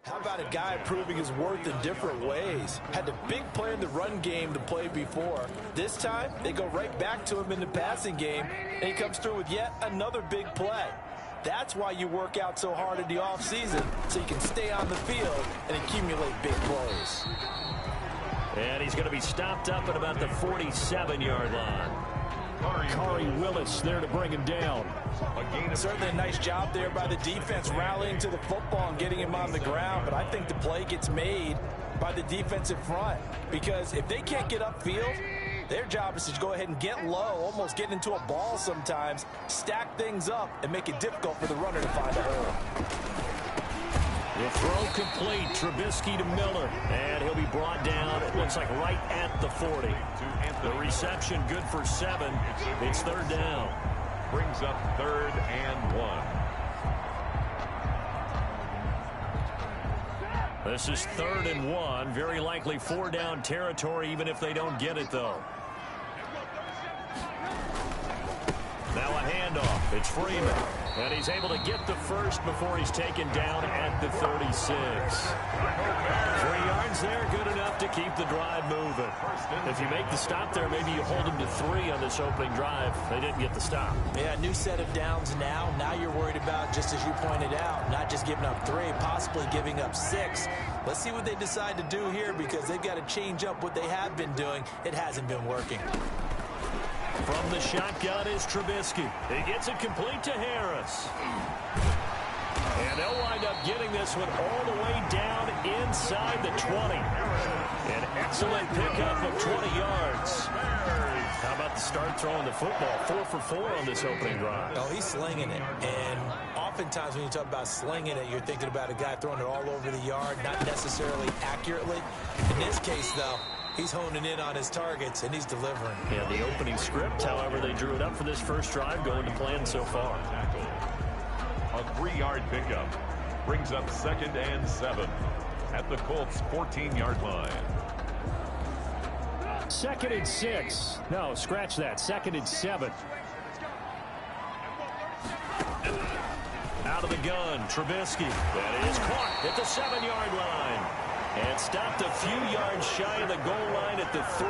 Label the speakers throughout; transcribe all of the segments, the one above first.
Speaker 1: How about a guy proving his worth in different ways? Had the big play in the run game to play before. This time, they go right back to him in the passing game, and he comes through with yet another big play. That's why you work out so hard in the offseason, so you can stay on the field and accumulate big plays.
Speaker 2: And he's going to be stopped up at about the 47-yard line.
Speaker 3: Kari Willis there to bring him down.
Speaker 1: Certainly a nice job there by the defense rallying to the football and getting him on the ground, but I think the play gets made by the defensive front because if they can't get upfield, their job is to go ahead and get low, almost get into a ball sometimes, stack things up, and make it difficult for the runner to find a hole.
Speaker 2: The throw complete. Trubisky to Miller. And he'll be brought down, it looks like, right at the 40. The reception good for 7. It's third down.
Speaker 4: Brings up 3rd and 1.
Speaker 2: This is 3rd and 1. Very likely 4-down territory, even if they don't get it, though. Now a handoff. It's Freeman. And he's able to get the first before he's taken down at the 36. 3 yards there, good enough to keep the drive moving. If you make the stop there, maybe you hold them to 3 on this opening drive. They didn't get the stop.
Speaker 1: Yeah, new set of downs now. Now you're worried about, just as you pointed out, not just giving up 3, possibly giving up 6. Let's see what they decide to do here because they've got to change up what they have been doing. It hasn't been working.
Speaker 2: From the shotgun is Trubisky. He gets it complete to Harris. And they'll wind up getting this one all the way down inside the 20. An excellent pickup of 20 yards. How about the start throwing the football? 4 for 4 on this opening drive.
Speaker 1: Oh, he's slinging it. And oftentimes when you talk about slinging it, you're thinking about a guy throwing it all over the yard, not necessarily accurately. In this case, though, he's honing in on his targets, and he's delivering.
Speaker 2: Yeah, the opening script, however, they drew it up for this first drive, going to plan so far.
Speaker 4: A 3-yard pickup. Brings up 2nd and 7 at the Colts' 14-yard line.
Speaker 3: 2nd and 6. No, scratch that. 2nd and 7.
Speaker 2: Out of the gun, Trubisky. That is caught at the 7-yard line. And stopped a few yards shy of the goal line at the 3.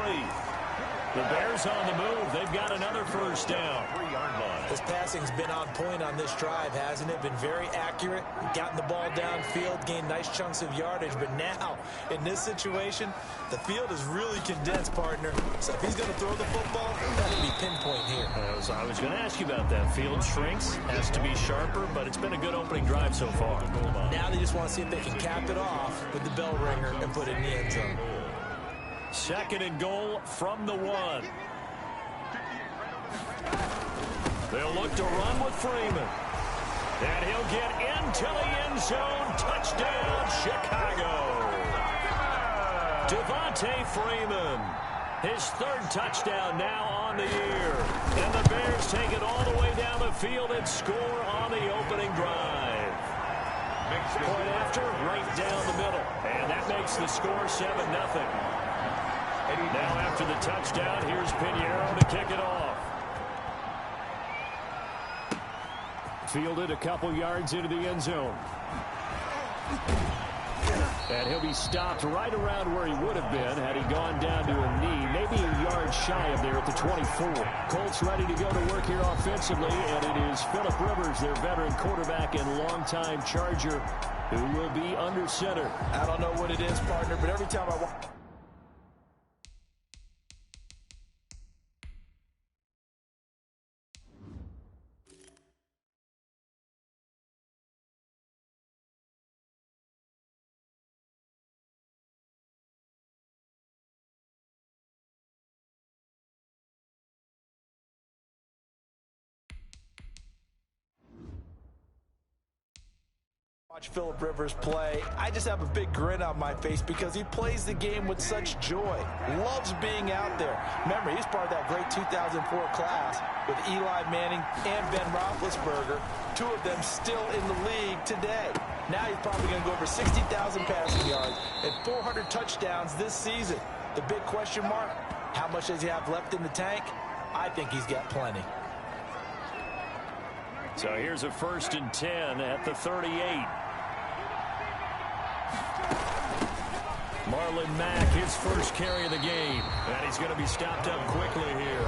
Speaker 2: The Bears on the move. They've got another first down.
Speaker 4: 3-yard line.
Speaker 1: His passing's been on point on this drive, hasn't it? Been very accurate. Gotten the ball downfield, gained nice chunks of yardage. But now, in this situation, the field is really condensed, partner. So if he's going to throw the football, that'll be pinpoint here.
Speaker 2: I was going to ask you about that. Field shrinks, has to be sharper, but it's been a good opening drive so far.
Speaker 1: Now they just want to see if they can cap it off with the bell ringer and put it in the end zone.
Speaker 2: 2nd and goal from the 1. They'll look to run with Freeman. And he'll get into the end zone. Touchdown, Chicago. Devontae Freeman. His 3rd touchdown now on the year. And the Bears take it all the way down the field and score on the opening drive. Point after, right down the middle. And that makes the score 7-0. Now after the touchdown, here's Pinheiro to kick it off.
Speaker 3: Fielded a couple yards into the end zone. And he'll be stopped right around where he would have been had he gone down to a knee, maybe a yard shy of there at the 24. Colts ready to go to work here offensively, and it is Phillip Rivers, their veteran quarterback and longtime Charger, who will be under center.
Speaker 1: I don't know what it is, partner, but every time I watch... Watch Phillip Rivers play. I just have a big grin on my face because he plays the game with such joy. Loves being out there. Remember, he's part of that great 2004 class with Eli Manning and Ben Roethlisberger, 2 of them still in the league today. Now he's probably going to go over 60,000 passing yards and 400 touchdowns this season. The big question mark, how much does he have left in the tank? I think he's got plenty.
Speaker 2: So here's a 1st and 10 at the 38. Marlon Mack, his first carry of the game. And he's going to be stopped up quickly here.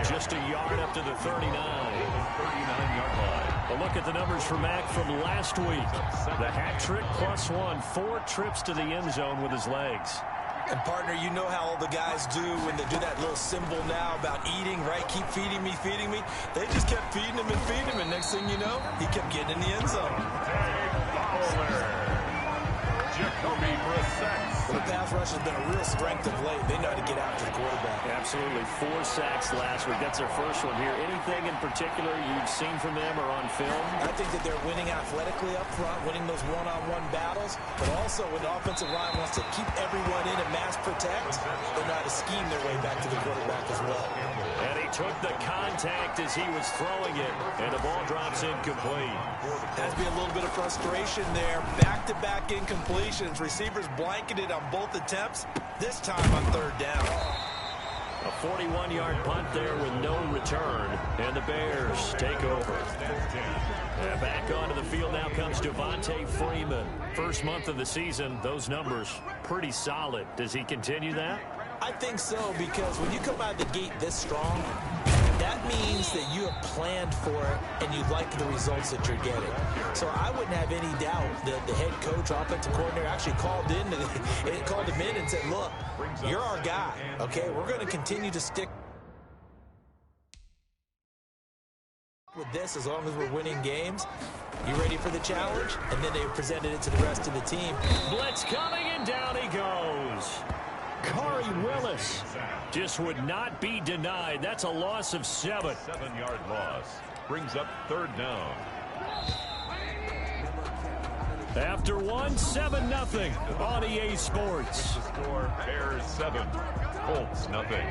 Speaker 2: Just a yard up to the 39.
Speaker 4: 39-yard line.
Speaker 2: A look at the numbers for Mack from last week. The hat trick +1, 4 trips to the end zone with his legs.
Speaker 1: And, partner, you know how all the guys do when they do that little symbol now about eating, right? Keep feeding me, feeding me. They just kept feeding him and feeding him, and next thing you know, he kept getting in the end zone.
Speaker 4: Jacoby Brissett.
Speaker 1: The pass rush has been a real strength of late. They know how to get after the quarterback.
Speaker 2: Absolutely. 4 sacks last week. That's their first one here. Anything in particular you've seen from them or on film?
Speaker 1: I think that they're winning athletically up front, winning those one-on-one battles, but also when the offensive line wants to keep everyone in and mass protect, they know how to scheme their way back to the quarterback as well.
Speaker 2: And he took the contact as he was throwing it, and the ball drops incomplete.
Speaker 1: Has to be a little bit of frustration there. Back-to-back incompletions. Receivers blanketed on both attempts, this time on third down.
Speaker 2: A 41-yard punt there with no return, and the Bears take over. And back onto the field now comes Devontae Freeman. First month of the season, those numbers pretty solid. Does he continue that?
Speaker 1: I think so, because when you come out of the gate this strong, that means that you have planned for it and you like the results that you're getting. So I wouldn't have any doubt that the head coach, offensive coordinator, actually called him in and said, look, you're our guy, okay? We're going to continue to stick with this as long as we're winning games. You ready for the challenge? And then they presented it to the rest of the team.
Speaker 2: Blitz coming, and down he goes. Corey Willis just would not be denied. That's a loss of 7.
Speaker 4: 7-yard loss. Brings up third down.
Speaker 2: After 7-0 on EA Sports.
Speaker 4: The score, Bears 7, Colts nothing.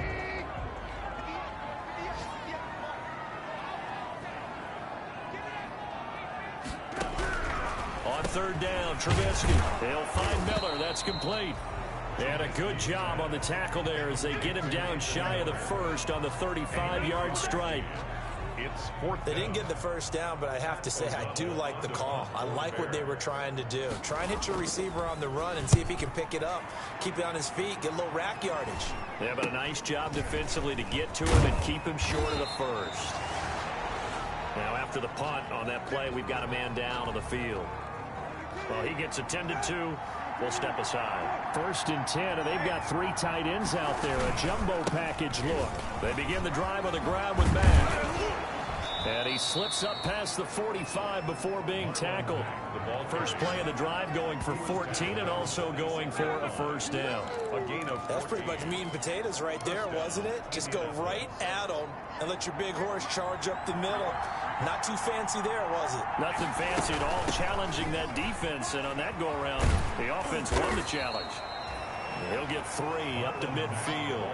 Speaker 2: On third down, Trubisky. They'll find Miller. That's complete. And a good job on the tackle there as they get him down shy of the first on the 35-yard strike.
Speaker 4: It's fourth.
Speaker 1: They didn't get the first down, but I have to say I do like the call. I like what they were trying to do. Try and hit your receiver on the run and see if he can pick it up. Keep it on his feet, get a little rack yardage.
Speaker 2: Yeah, but a nice job defensively to get to him and keep him short of the first. Now after the punt on that play, we've got a man down on the field. Well, he gets attended to. We'll step aside. 1st and 10, and they've got 3 tight ends out there. A jumbo package look. They begin the drive on the ground with Mack. And he slips up past the 45 before being tackled. The ball first play of the drive going for 14 and also going for a first down.
Speaker 4: A gain of 14.
Speaker 1: That's pretty much meat and potatoes right there, wasn't it? Just go right at them and let your big horse charge up the middle. Not too fancy there, was it?
Speaker 2: Nothing fancy at all, challenging that defense, and on that go-around, the offense won the challenge. He'll get 3 up to midfield.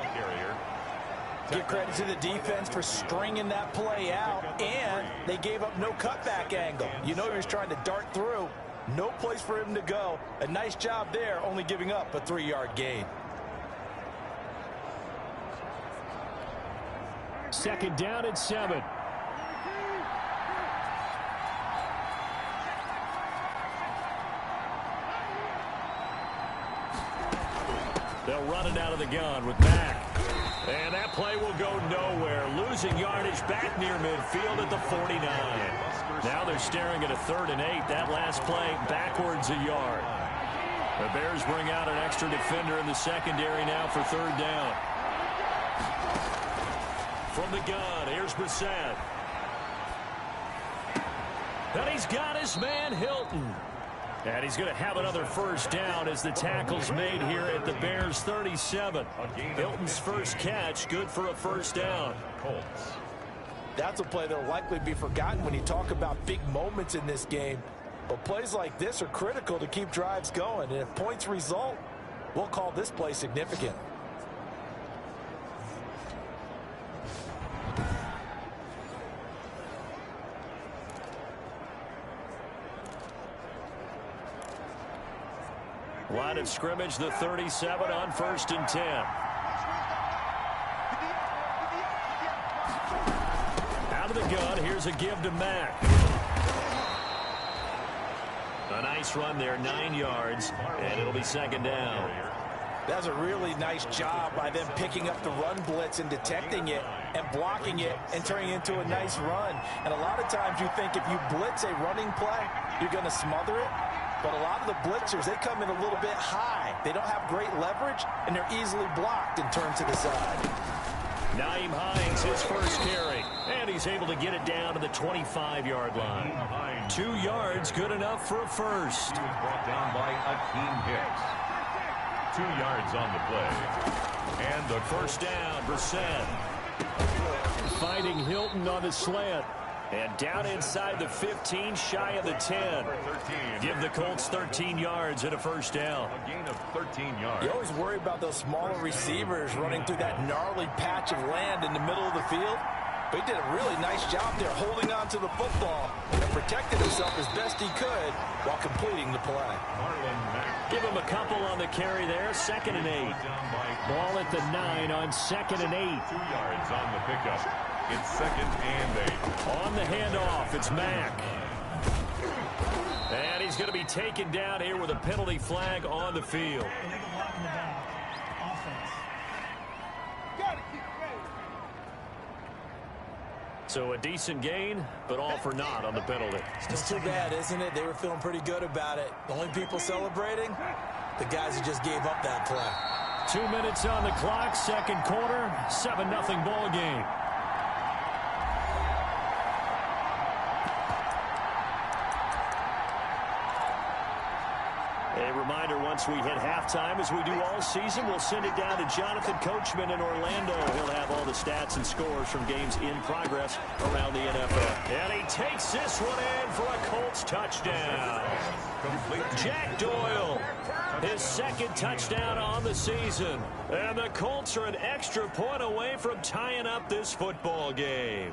Speaker 1: Give credit to the defense for stringing that play out, and they gave up no cutback angle. You know he was trying to dart through. No place for him to go. A nice job there, only giving up a 3-yard gain.
Speaker 3: 2nd down and 7.
Speaker 2: They'll run it out of the gun with Mack. And that play will go nowhere. Losing yardage back near midfield at the 49. Now they're staring at a 3rd and 8. That last play backwards a yard. The Bears bring out an extra defender in the secondary now for 3rd down. From the gun, here's Brissett. And he's got his man Hilton. And he's going to have another first down as the tackle's made here at the Bears 37. Hilton's first catch, good for a first down.
Speaker 4: Colts.
Speaker 1: That's a play that will likely be forgotten when you talk about big moments in this game. But plays like this are critical to keep drives going. And if points result, we'll call this play significant.
Speaker 2: Line of scrimmage, the 37 on 1st and 10. Out of the gun, here's a give to Mack. A nice run there, 9 yards, and it'll be second down.
Speaker 1: That's a really nice job by them picking up the run blitz and detecting it and blocking it and turning it into a nice run. And a lot of times you think if you blitz a running play, you're going to smother it. But a lot of the blitzers, they come in a little bit high. They don't have great leverage, and they're easily blocked and turned to the side.
Speaker 2: Naeem Hines, his first carry, and he's able to get it down to the 25-yard line. 2 yards, good enough for a first.
Speaker 4: He was brought down by Akeem Hicks. 2 yards on the play. And the
Speaker 2: first down, Brissett. Fighting Hilton on the slant. And down inside the 15, shy of the 10. Give the Colts 13 yards and a first down.
Speaker 4: A gain of 13 yards.
Speaker 1: You always worry about those smaller receivers running through that gnarly patch of land in the middle of the field. But he did a really nice job there holding on to the football and protected himself as best he could while completing the play.
Speaker 2: Give him a couple on the carry there, 2nd and 8. Ball at the 9 on 2nd and 8.
Speaker 4: 2 yards on the pickup. It's 2nd and 8.
Speaker 2: On the handoff, it's Mack. And he's going to be taken down here with a penalty flag on the field. So a decent gain, but all for naught on the penalty.
Speaker 1: It's too bad, isn't it? They were feeling pretty good about it. The only people celebrating, the guys who just gave up that play.
Speaker 2: 2 minutes on the clock, second quarter, 7-0 ball game. A reminder, once we hit halftime, as we do all season, we'll send it down to Jonathan Coachman in Orlando. He'll have all the stats and scores from games in progress around the NFL. And he takes this one in for a Colts touchdown. Jack Doyle, his 2nd touchdown on the season. And the Colts are an extra point away from tying up this football game.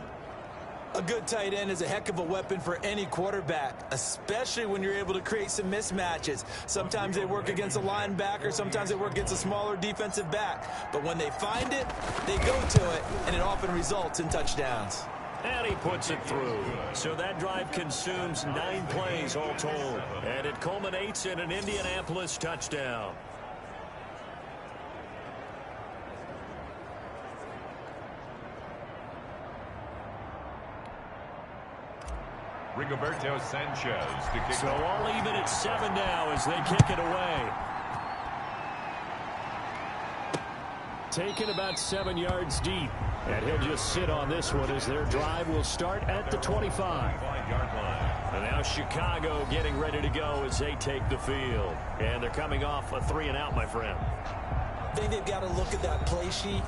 Speaker 1: A good tight end is a heck of a weapon for any quarterback, especially when you're able to create some mismatches. Sometimes they work against a linebacker, sometimes they work against a smaller defensive back. But when they find it, they go to it, and it often results in touchdowns.
Speaker 2: And he puts it through. So that drive consumes 9 plays all told. And it culminates in an Indianapolis touchdown.
Speaker 4: Rigoberto Sanchez to kick
Speaker 2: so
Speaker 4: off.
Speaker 2: all even at 7 now as they kick it away. Taken about 7 yards deep. And he'll just sit on this one as their drive will start at the 25.
Speaker 4: 5-yard line.
Speaker 2: And now Chicago getting ready to go as they take the field. And they're coming off a 3-and-out, my friend.
Speaker 1: I think they've got to look at that play sheet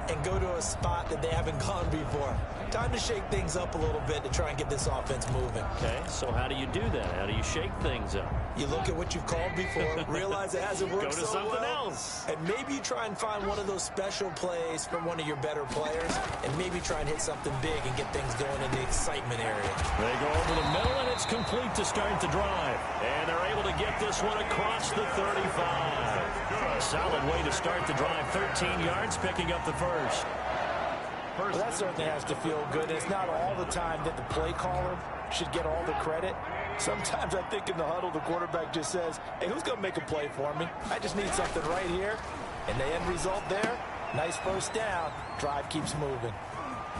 Speaker 1: and go to a spot that they haven't gone before. Time to shake things up a little bit to try and get this offense moving.
Speaker 2: Okay, so how do you do that? How do you shake things up?
Speaker 1: You look at what you've called before, realize it hasn't worked
Speaker 2: Go to
Speaker 1: so
Speaker 2: something
Speaker 1: well,
Speaker 2: else.
Speaker 1: and maybe you try and find one of those special plays from one of your better players, and maybe try and hit something big and get things going in the excitement area.
Speaker 2: They go over the middle, and it's complete to start the drive. And they're able to get this one across the 35. Solid way to start the drive. 13 yards, picking up the first.
Speaker 1: Well, that certainly has to feel good. It's not all the time that the play caller should get all the credit. Sometimes I think in the huddle, the quarterback just says, hey, who's going to make a play for me? I just need something right here. And the end result there, nice first down. Drive keeps moving.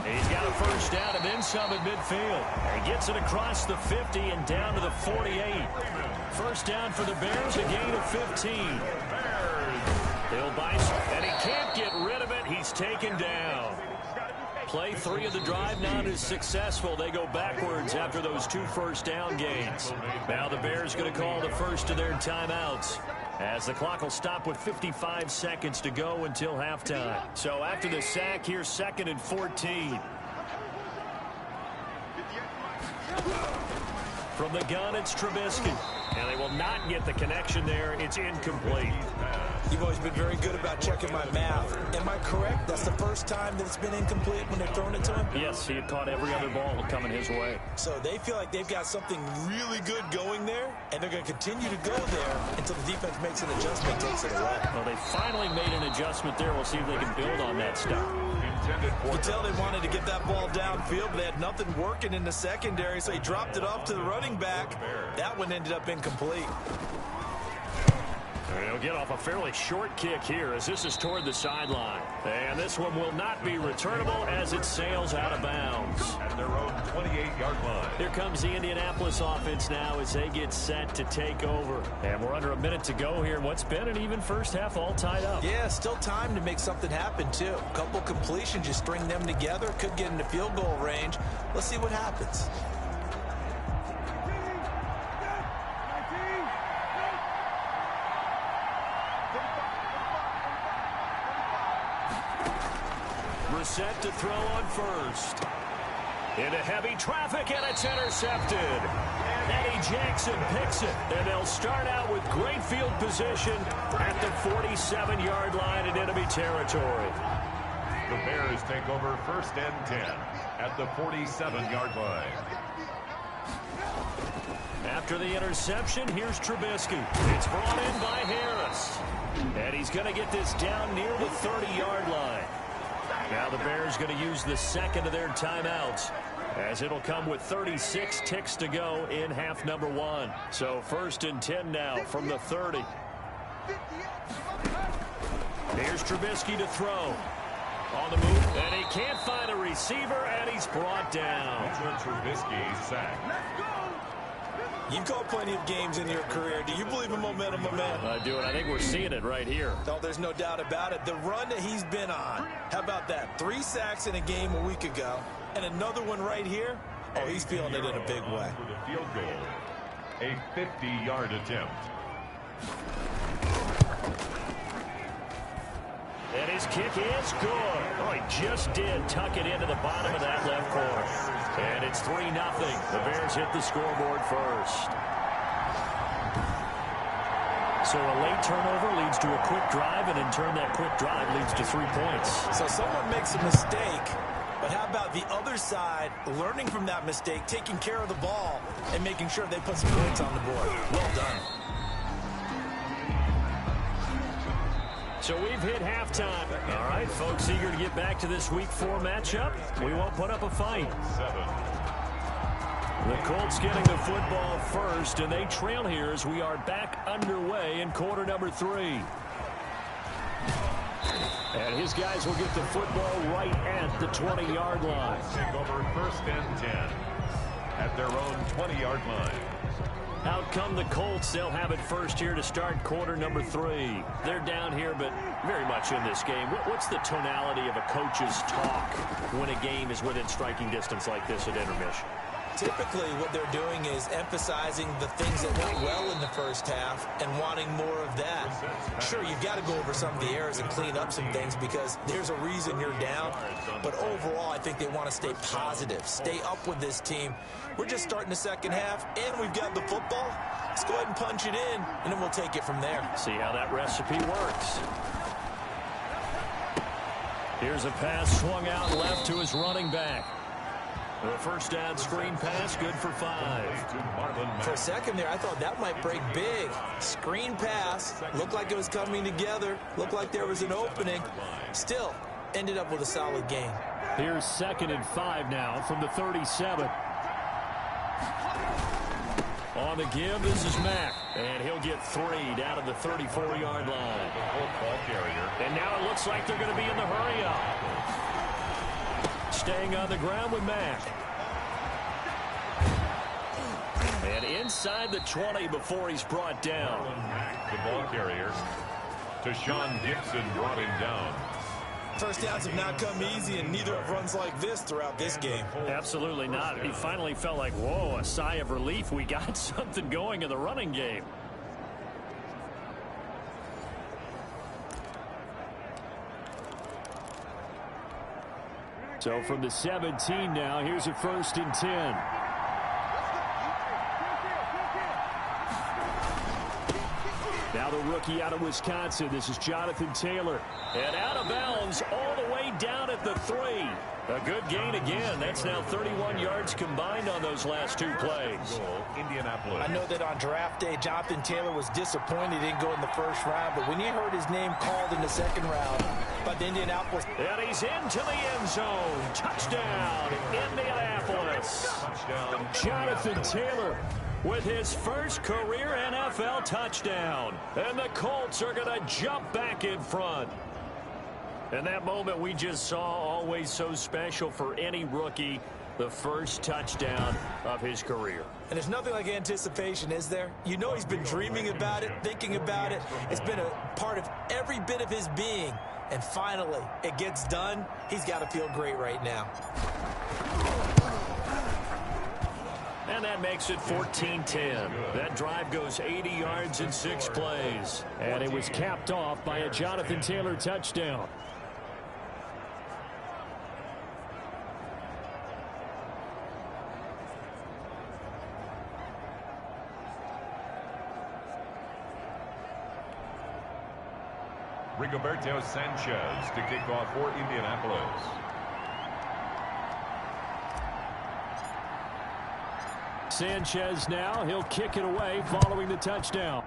Speaker 2: He's got a first down and then some at midfield. He gets it across the 50 and down to the 48. First down for the Bears, a gain of 15. He'll bite, and he can't get rid of it. He's taken down. Play 3 of the drive not as successful. They go backwards after those 2 first down gains. Now the Bears going to call the first of their timeouts, as the clock will stop with 55 seconds to go until halftime. So after the sack, here's 2nd and 14. From the gun, it's Trubisky. And they will not get the connection there. It's incomplete.
Speaker 1: You've always been very good about checking my math. Am I correct? That's the first time that it's been incomplete when they've thrown it to him?
Speaker 2: Yes, he had caught every other ball coming his way.
Speaker 1: So they feel like they've got something really good going there, and they're going to continue to go there until the defense makes an adjustment, takes it away.
Speaker 2: Well, they finally made an adjustment there. We'll see if they can build on that stuff.
Speaker 4: intended for.
Speaker 1: You can tell they wanted to get that ball downfield, but they had nothing working in the secondary, so he dropped it off to the running back. That one ended up incomplete.
Speaker 2: He'll get off a fairly short kick here as this is toward the sideline. And this one will not be returnable as it sails out of bounds.
Speaker 4: At their own 28-yard line.
Speaker 2: Here comes the Indianapolis offense now as they get set to take over. And we're under a minute to go here in what's been an even first half, all tied up.
Speaker 1: Yeah, still time to make something happen, too. A couple completions, you string them together, could get into field goal range. Let's see what happens.
Speaker 2: Set to throw on first. Into heavy traffic, and it's intercepted. Eddie Jackson picks it, and they'll start out with great field position at the 47-yard line in enemy territory.
Speaker 4: The Bears take over 1st and 10 at the 47-yard line.
Speaker 2: After the interception, here's Trubisky. It's brought in by Harris. And he's going to get this down near the 30-yard line. Now the Bears going to use the second of their timeouts as it'll come with 36 ticks to go in half number 1. So 1st and 10 now from the 30. Here's Trubisky to throw. On the move, and he can't find a receiver, and he's brought down.
Speaker 4: Trubisky sacked.
Speaker 1: You've called plenty of games in your career. Do you believe in momentum, my man?
Speaker 2: I do, and I think we're seeing it right here.
Speaker 1: Oh, there's no doubt about it. The run that he's been on. How about that? 3 sacks in a game a week ago, and another one right here. Oh, he's feeling it in a big way.
Speaker 4: For the field goal, a 50-yard attempt.
Speaker 2: And his kick is good. Oh, he just did tuck it into the bottom of that left corner. And it's 3-0. The Bears hit the scoreboard first. So a late turnover leads to a quick drive, and in turn that quick drive leads to 3 points.
Speaker 1: So someone makes a mistake, but how about the other side learning from that mistake, taking care of the ball, and making sure they put some points on the board? Well done.
Speaker 2: So we've hit halftime. All right, folks, eager to get back to this Week 4 matchup. We won't put up a fight. The Colts getting the football first, and they trail here as we are back underway in quarter number 3. And his guys will get the football right at the 20-yard line.
Speaker 4: Take over 1st and 10 at their own 20-yard line.
Speaker 2: Out come the Colts. They'll have it first here to start quarter number 3. They're down here, but very much in this game. What's the tonality of a coach's talk when a game is within striking distance like this at intermission?
Speaker 1: Typically, what they're doing is emphasizing the things that went well in the first half and wanting more of that. Sure, you've got to go over some of the errors and clean up some things because there's a reason you're down. But overall, I think they want to stay positive, stay up with this team. We're just starting the second half, and we've got the football. Let's go ahead and punch it in, and then we'll take it from there.
Speaker 2: See how that recipe works. Here's a pass swung out left to his running back. A first down screen pass, good for 5.
Speaker 1: For a second there, I thought that might break big. Screen pass, looked like it was coming together, looked like there was an opening. Still, ended up with a solid gain.
Speaker 3: Here's 2nd and 5 now from the 37. On the give, this is Mack. And he'll get 3 down to the 34-yard line.
Speaker 4: Ball carrier.
Speaker 3: And now it looks like they're going to be in the hurry-up. Staying on the ground with Mack.
Speaker 2: And inside the 20 before he's brought down.
Speaker 4: The ball carrier. Tashawn Gibson brought him down.
Speaker 1: First downs have not come easy, and neither have runs like this throughout this game.
Speaker 3: Absolutely not. He finally felt like, whoa, a sigh of relief. We got something going in the running game. So from the 17 now, here's a 1st and 10. Now the rookie out of Wisconsin. This is Jonathan Taylor. And out of bounds all the way down at the 3. A good gain again. That's now 31 yards combined on those last 2 plays.
Speaker 4: Indianapolis.
Speaker 1: I know that on draft day, Jonathan Taylor was disappointed he didn't go in the first round, but when he heard his name called in the second round by the Indianapolis.
Speaker 2: And he's into the end zone. Touchdown, Indianapolis.
Speaker 4: Touchdown.
Speaker 3: Jonathan Taylor
Speaker 2: With his first career NFL touchdown. And the Colts are going to jump back in front. And that moment we just saw, always so special for any rookie, the first touchdown of his career.
Speaker 1: And there's nothing like anticipation, is there? You know he's been dreaming about it, thinking about it. It's been a part of every bit of his being. And finally, it gets done. He's got to feel great right now.
Speaker 2: And that makes it 14-10. That drive goes 80 yards in 6 plays.
Speaker 3: And it was capped off by a Jonathan Taylor touchdown.
Speaker 4: Rigoberto Sanchez to kick off for Indianapolis.
Speaker 3: Sanchez now, he'll kick it away following the touchdown.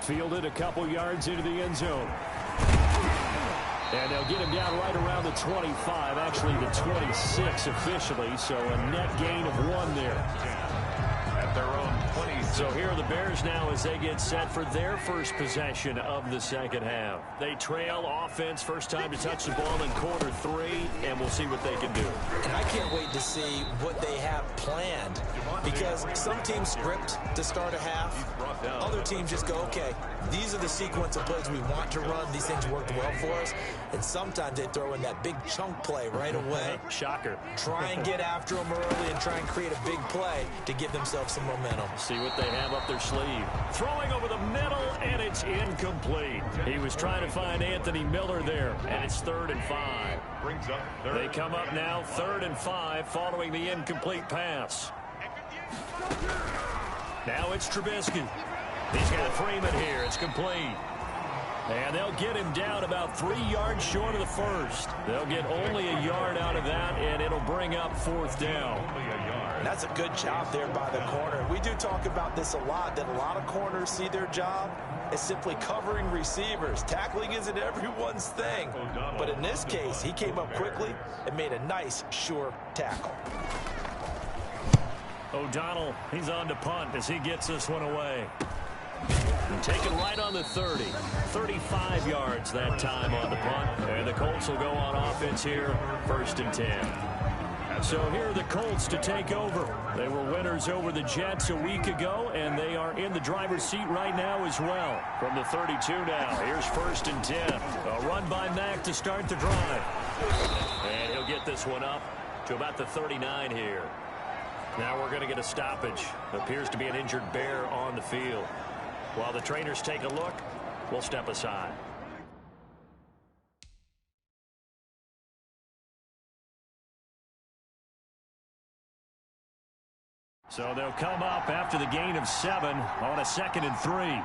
Speaker 3: Fielded a couple yards into the end zone. And they'll get him down right around the 25, actually the 26 officially, so a net gain of 1 there.
Speaker 4: At their own 20.
Speaker 2: So here are the Bears now as they get set for their first possession of the second half. They trail offense, first time to touch the ball in quarter 3, and we'll see what they can do.
Speaker 1: And I can't wait to see what they have planned, because some teams script to start a half. Other teams just go, okay, these are the sequence of plays we want to run. These things worked well for us. And sometimes they throw in that big chunk play right away.
Speaker 2: Shocker.
Speaker 1: Try and get after them early and try and create a big play to give themselves some momentum.
Speaker 2: See what they have up their sleeve. Throwing over the middle, and it's incomplete. He was trying to find Anthony Miller there, and it's 3rd and 5.
Speaker 4: Brings up third.
Speaker 2: They come up now 3rd and 5 following the incomplete pass. Now it's Trubisky. He's got to frame it here. It's complete. And they'll get him down about 3 yards short of the first. They'll get only a yard out of that, and it'll bring up 4th down.
Speaker 4: Only a yard.
Speaker 1: That's a good job there by the corner. We do talk about this a lot, that a lot of corners see their job as simply covering receivers. Tackling isn't everyone's thing. But in this case, he came up quickly and made a nice, sure tackle.
Speaker 2: O'Donnell, he's on to punt as he gets this one away. Taken right on the 30. 35 yards that time on the punt. And the Colts will go on offense here, 1st and 10. So here are the Colts to take over. They were winners over the Jets a week ago, and they are in the driver's seat right now as well. From the 32 now, here's 1st and 10. A run by Mack to start the drive. And he'll get this one up to about the 39 here. Now we're going to get a stoppage. Appears to be an injured Bear on the field. While the trainers take a look, we'll step aside. So they'll come up after the gain of 7 on a 2nd and 3.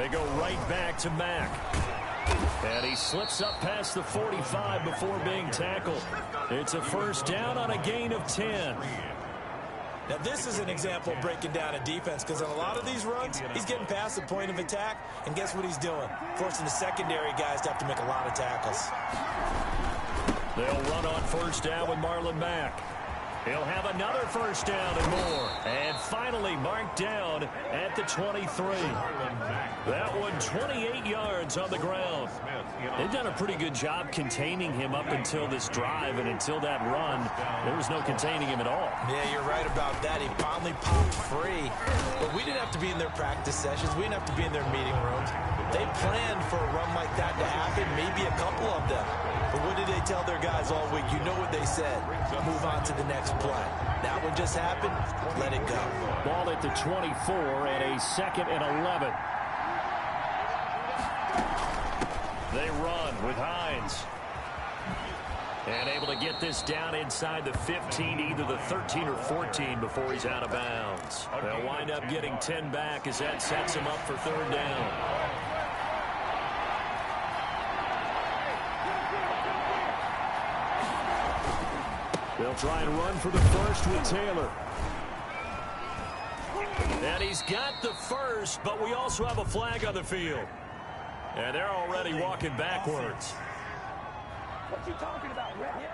Speaker 2: They go right back to Mack. And he slips up past the 45 before being tackled. It's a 1st down on a gain of 10.
Speaker 1: Now, this is an example of breaking down a defense, because on a lot of these runs, he's getting past the point of attack, and guess what he's doing? Forcing the secondary guys to have to make a lot of tackles.
Speaker 2: They'll run on first down with Marlon Mack. He'll have another first down and more. And finally marked down at the 23. That one 28 yards on the ground. They've done a pretty good job containing him up until this drive, and until that run, there was no containing him at all.
Speaker 1: Yeah, you're right about that. He finally popped free. But we didn't have to be in their practice sessions. We didn't have to be in their meeting rooms. They planned for a run like that to happen, maybe a couple of them. But what did they tell their guys all week? You know what they said. Move on to the next play. That one just happened. Let it go.
Speaker 3: Ball at the 24 and a 2nd and 11.
Speaker 2: They run with Hines. And able to get this down inside the 15, either the 13 or 14 before he's out of bounds. They'll wind up getting 10 back as that sets him up for third down.
Speaker 3: They'll try and run for the first with Taylor.
Speaker 2: And he's got the first, but we also have a flag on the field. And they're already walking backwards.
Speaker 5: What you talking about, Red?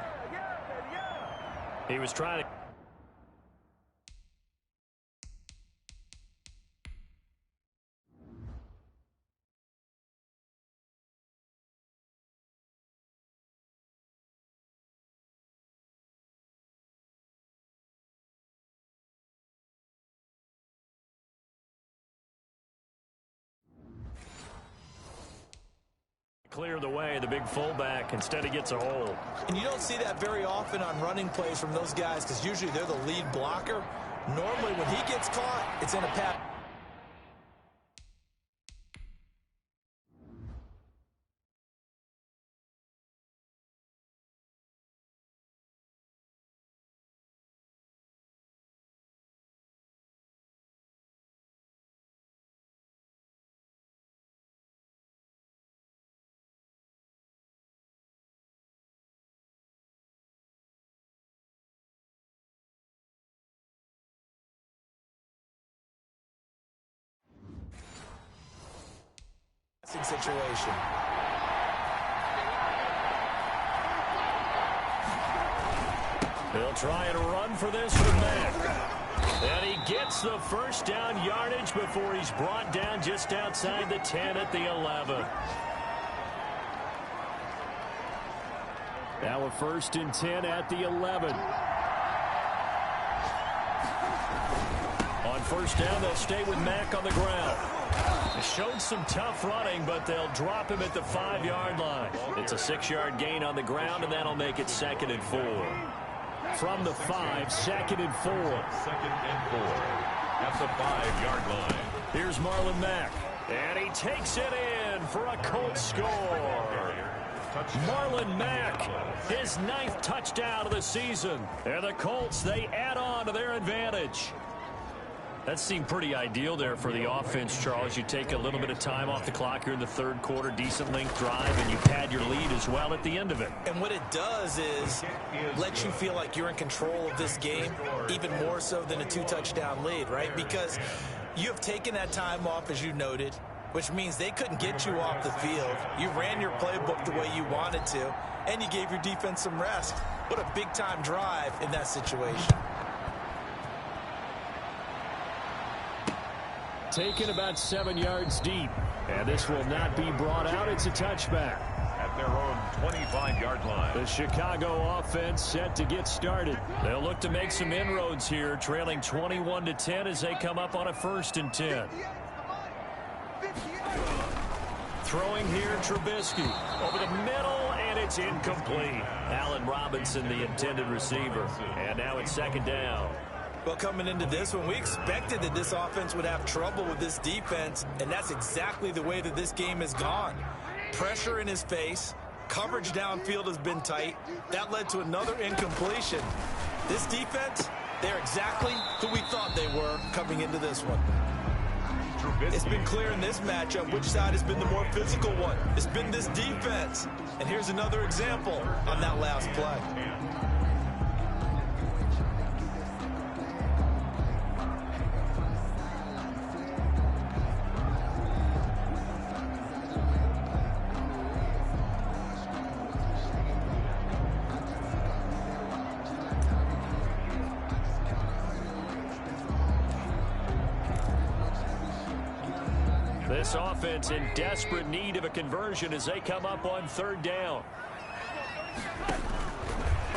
Speaker 2: He was trying to... clear the way, the big fullback. Instead, he gets a hole.
Speaker 1: And you don't see that very often on running plays from those guys, because usually they're the lead blocker. Normally, when he gets caught, it's in a pass. Situation.
Speaker 2: They'll try and run for this from Mack. And he gets the first down yardage before he's brought down just outside the 10 at the 11.
Speaker 3: Now a 1st and 10 at the 11.
Speaker 2: On first down, they'll stay with Mack on the ground. Showed some tough running, but they'll drop him at the 5-yard line. It's a 6-yard gain on the ground, and that'll make it 2nd and 4.
Speaker 3: From the 5, 2nd and 4.
Speaker 4: 2nd and 4 at the 5-yard line.
Speaker 2: Here's Marlon Mack, and he takes it in for a Colts score. Marlon Mack, his 9th touchdown of the season. And the Colts, they add on to their advantage. That seemed pretty ideal there for the offense, Charles. You take a little bit of time off the clock here in the 3rd quarter, decent length drive, and you pad your lead as well at the end of it.
Speaker 1: And what it does is let you feel like you're in control of this game, even more so than a 2-touchdown lead, right? Because you have taken that time off, as you noted, which means they couldn't get you off the field. You ran your playbook the way you wanted to, and you gave your defense some rest. What a big-time drive in that situation.
Speaker 3: Taken about 7 yards deep. And this will not be brought out. It's a touchback.
Speaker 4: At their own 25-yard line.
Speaker 3: The Chicago offense set to get started.
Speaker 2: They'll look to make some inroads here, trailing 21-10 as they come up on a 1st and 10. Throwing here, Trubisky. Over the middle, and it's incomplete. Allen Robinson, the intended receiver. And now it's 2nd down.
Speaker 1: Well, coming into this one, we expected that this offense would have trouble with this defense, and that's exactly the way that this game has gone. Pressure in his face, coverage downfield has been tight. That led to another incompletion. This defense, they're exactly who we thought they were coming into this one. It's been clear in this matchup which side has been the more physical one. It's been this defense. And here's another example on that last play.
Speaker 2: This offense in desperate need of a conversion as they come up on 3rd down.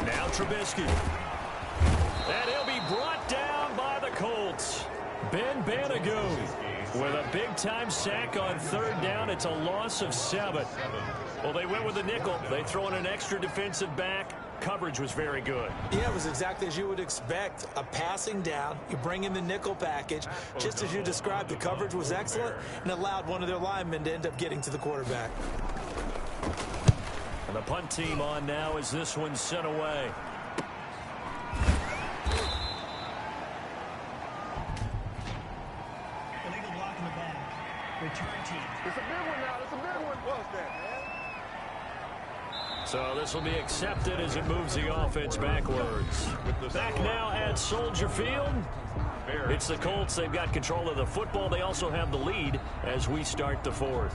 Speaker 2: Now Trubisky. And he'll be brought down by the Colts. Ben Banogu with a big-time sack on 3rd down. It's a loss of 7. Well, they went with a nickel. They throw in an extra defensive back. Coverage was very good.
Speaker 1: Yeah, it was exactly as you would expect. A passing down, you bring in the nickel package. Just as you described, the coverage was excellent and allowed one of their linemen to end up getting to the quarterback.
Speaker 2: And the punt team on now as this one's sent away.
Speaker 5: Illegal block in the back. Return team.
Speaker 6: It's a big one now. It's a big one. What's that, man?
Speaker 2: So this will be accepted as it moves the offense backwards. Back now at Soldier Field. It's the Colts. They've got control of the football. They also have the lead as we start the 4th.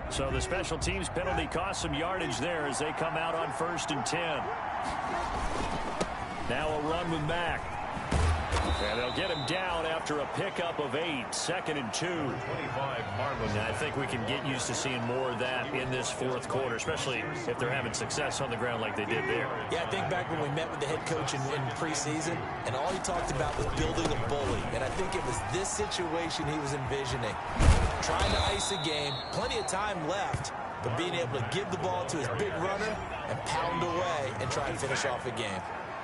Speaker 2: So the special teams penalty cost some yardage there as they come out on 1st and 10. Now a run with Mack. And they'll get him down after a pickup of 8. 2nd and 2.
Speaker 4: 25, Marlon.
Speaker 2: And I think we can get used to seeing more of that in this 4th quarter, especially if they're having success on the ground like they did there.
Speaker 1: Yeah, I think back when we met with the head coach in preseason, and all he talked about was building a bully. And I think it was this situation he was envisioning. Trying to ice a game, plenty of time left, but being able to give the ball to his big runner and pound away and try and finish off a game.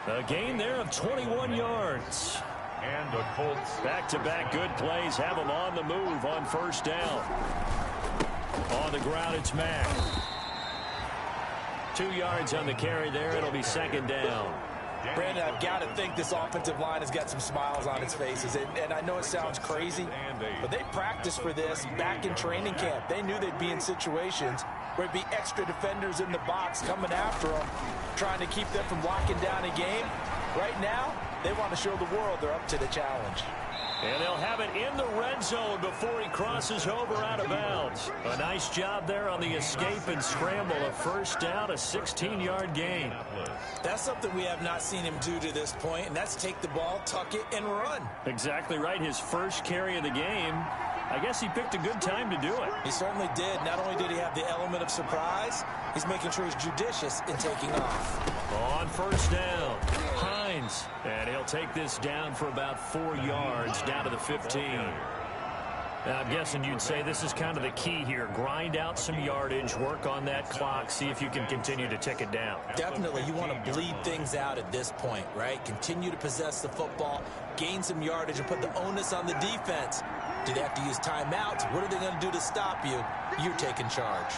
Speaker 2: A gain there of 21 yards.
Speaker 4: And the Colts.
Speaker 2: Back-to-back good plays have them on the move on 1st down. On the ground, it's Mack. 2 yards on the carry there. It'll be 2nd down.
Speaker 1: Brandon, I've got to think this offensive line has got some smiles on its faces. And I know it sounds crazy, but they practiced for this back in training camp. They knew they'd be in situations where it'd be extra defenders in the box coming after them, trying to keep them from locking down a game. Right now, they want to show the world they're up to the challenge.
Speaker 2: And they'll have it in the red zone before he crosses over out of bounds. A nice job there on the escape and scramble. A 1st down, a 16-yard gain.
Speaker 1: That's something we have not seen him do to this point, and that's take the ball, tuck it, and run.
Speaker 2: Exactly right. His first carry of the game. I guess he picked a good time to do it.
Speaker 1: He certainly did. Not only did he have the element of surprise, he's making sure he's judicious in taking off.
Speaker 2: On 1st down, Hines. And he'll take this down for about 4 yards down to the 15. Now, I'm guessing you'd say this is kind of the key here. Grind out some yardage, work on that clock, see if you can continue to tick it down.
Speaker 1: Definitely. You want to bleed things out at this point, right? Continue to possess the football, gain some yardage, and put the onus on the defense. Do they have to use timeouts? What are they going to do to stop you? You're taking charge.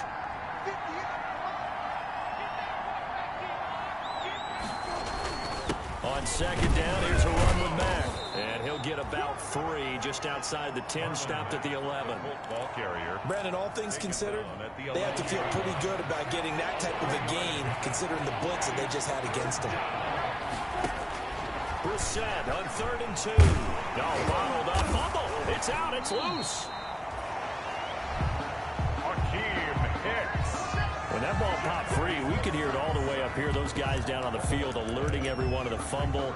Speaker 2: On 2nd down, here's a run with Mack. And he'll get about 3 just outside the 10, stopped at the 11.
Speaker 4: Ball carrier.
Speaker 1: Brandon, all things considered, they have to feel pretty good about getting that type of a gain, considering the blitz that they just had against them.
Speaker 2: Brissett on 3rd and 2. No, bottled up. Fumble. It's out. It's loose. When that ball popped free, we could hear it all the way up here. Those guys down on the field alerting everyone of the fumble.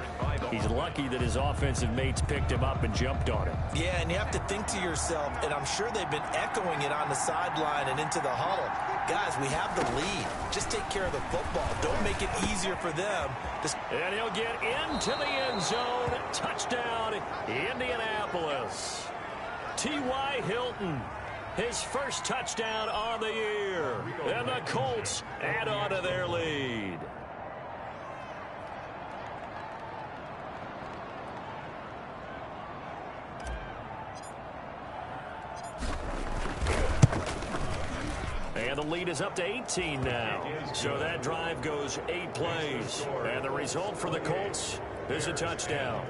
Speaker 2: He's lucky that his offensive mates picked him up and jumped on him.
Speaker 1: Yeah, and you have to think to yourself, and I'm sure they've been echoing it on the sideline and into the huddle. Guys, we have the lead. Just take care of the football. Don't make it easier for them.
Speaker 2: And he'll get into the end zone. Touchdown, Indianapolis. T.Y. Hilton. His first touchdown on the year. And the Colts add on to their lead. And the lead is up to 18 now. So that drive goes 8 plays. And the result for the Colts is a touchdown.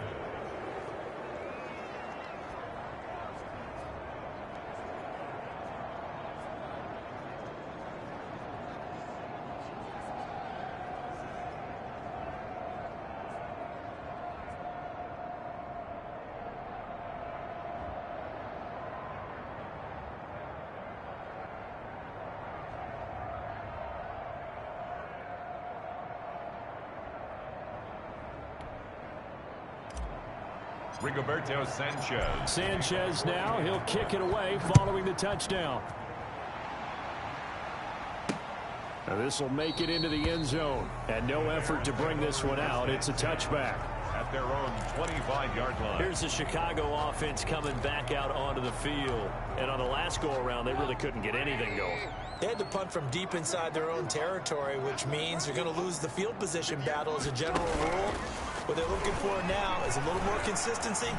Speaker 4: Rigoberto Sanchez.
Speaker 3: Sanchez now. He'll kick it away following the touchdown. Now this will make it into the end zone. And no effort to bring this one out. It's a touchback.
Speaker 4: At their own 25-yard line.
Speaker 2: Here's the Chicago offense coming back out onto the field. And on the last go-around, they really couldn't get anything going.
Speaker 1: They had to punt from deep inside their own territory, which means you're going to lose the field position battle as a general rule. What they're looking for now is a little more consistency,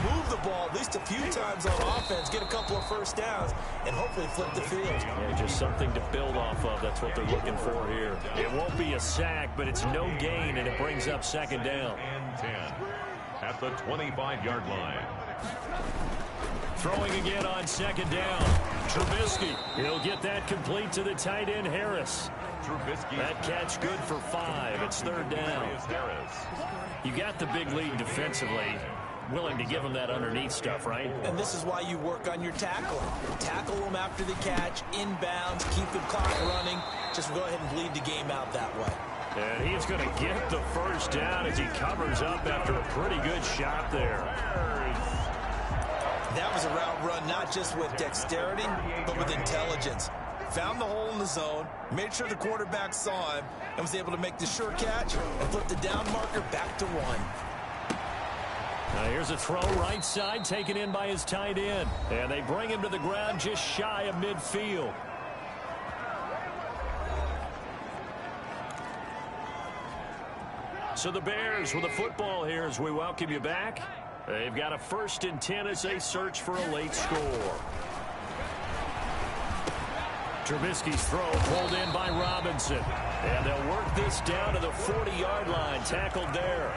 Speaker 1: move the ball at least a few times on offense, get a couple of first downs, and hopefully flip the field.
Speaker 2: Yeah, just something to build off of. That's what they're looking for here. It won't be a sack, but it's no gain, and it brings up second down.
Speaker 4: And 10 at the 25-yard line.
Speaker 2: Throwing again on second down. Trubisky. He'll get that complete to the tight end, Harris.
Speaker 4: Trubisky.
Speaker 2: That catch good for 5. It's third down. You got the big lead defensively. Willing to give him that underneath stuff, right?
Speaker 1: And this is why you work on your tackling. Tackle them after the catch, inbounds, keep the clock running. Just go ahead and bleed the game out that way.
Speaker 2: And he's going to get the first down as he covers up after a pretty good shot there.
Speaker 1: That was a route run not just with dexterity, but with intelligence. Found the hole in the zone, made sure the quarterback saw him, and was able to make the sure catch and flip the down marker back to 1.
Speaker 2: Now here's a throw right side taken in by his tight end. And they bring him to the ground just shy of midfield. So the Bears with the football here as we welcome you back. They've got a 1st and 10 as they search for a late score. Trubisky's throw pulled in by Robinson. And they'll work this down to the 40-yard line. Tackled there.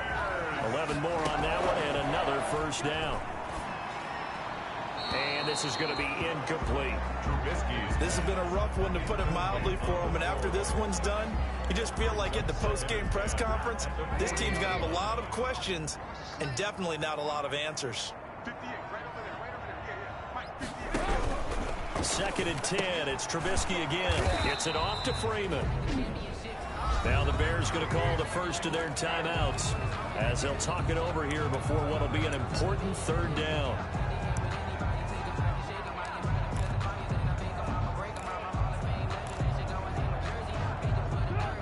Speaker 2: 11 more on that one and another first down. And this is going to be incomplete.
Speaker 4: Trubisky's.
Speaker 1: This has been a rough one, to put it mildly, for him. And after this one's done, you just feel like at the post-game press conference, this team's going to have a lot of questions and definitely not a lot of answers.
Speaker 2: 2nd and 10. It's Trubisky again. Gets it off to Freeman. Now the Bears going to call the first of their timeouts as they'll talk it over here before what will be an important 3rd down.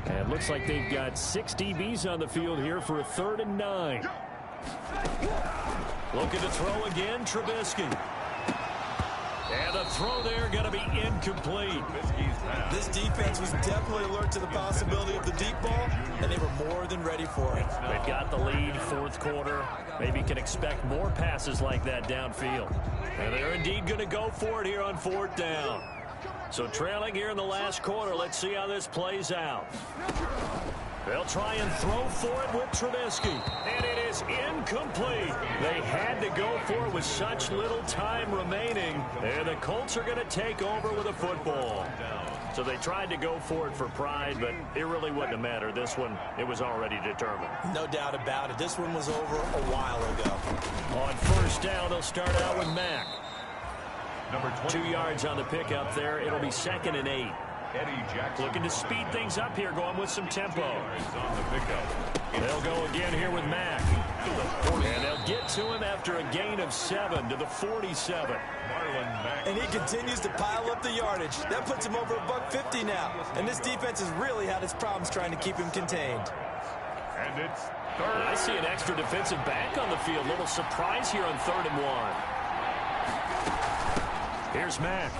Speaker 2: And looks like they've got 6 DBs on the field here for a 3rd and 9. Looking to throw again, Trubisky. And the throw there going to be incomplete.
Speaker 1: This defense was definitely alert to the possibility of the deep ball, and they were more than ready for it.
Speaker 2: They've got the lead, 4th quarter. Maybe can expect more passes like that downfield. And they're indeed going to go for it here on 4th down. So trailing here in the last quarter, let's see how this plays out. They'll try and throw for it with Trubisky. And it is incomplete. They had to go for it with such little time remaining. And the Colts are going to take over with a football. So they tried to go for it for pride, but it really wouldn't have mattered. This one, it was already determined.
Speaker 1: No doubt about it. This one was over a while ago.
Speaker 2: On 1st down, they'll start out with Mack.
Speaker 4: Number 20.
Speaker 2: 2 yards on the pickup there. It'll be 2nd and 8.
Speaker 4: Eddie Jackson.
Speaker 2: Looking to speed things up here, going with some tempo.
Speaker 4: On the pickup.
Speaker 2: They'll go again here with Mack. And they'll get to him after a gain of 7 to the 47.
Speaker 4: Marlon Mack.
Speaker 1: And he continues to pile up the yardage. That puts him over $150 now. And this defense has really had its problems trying to keep him contained.
Speaker 4: And it's 3rd.
Speaker 2: I see an extra defensive back on the field. Little surprise here on 3rd and 1. Here's Mack.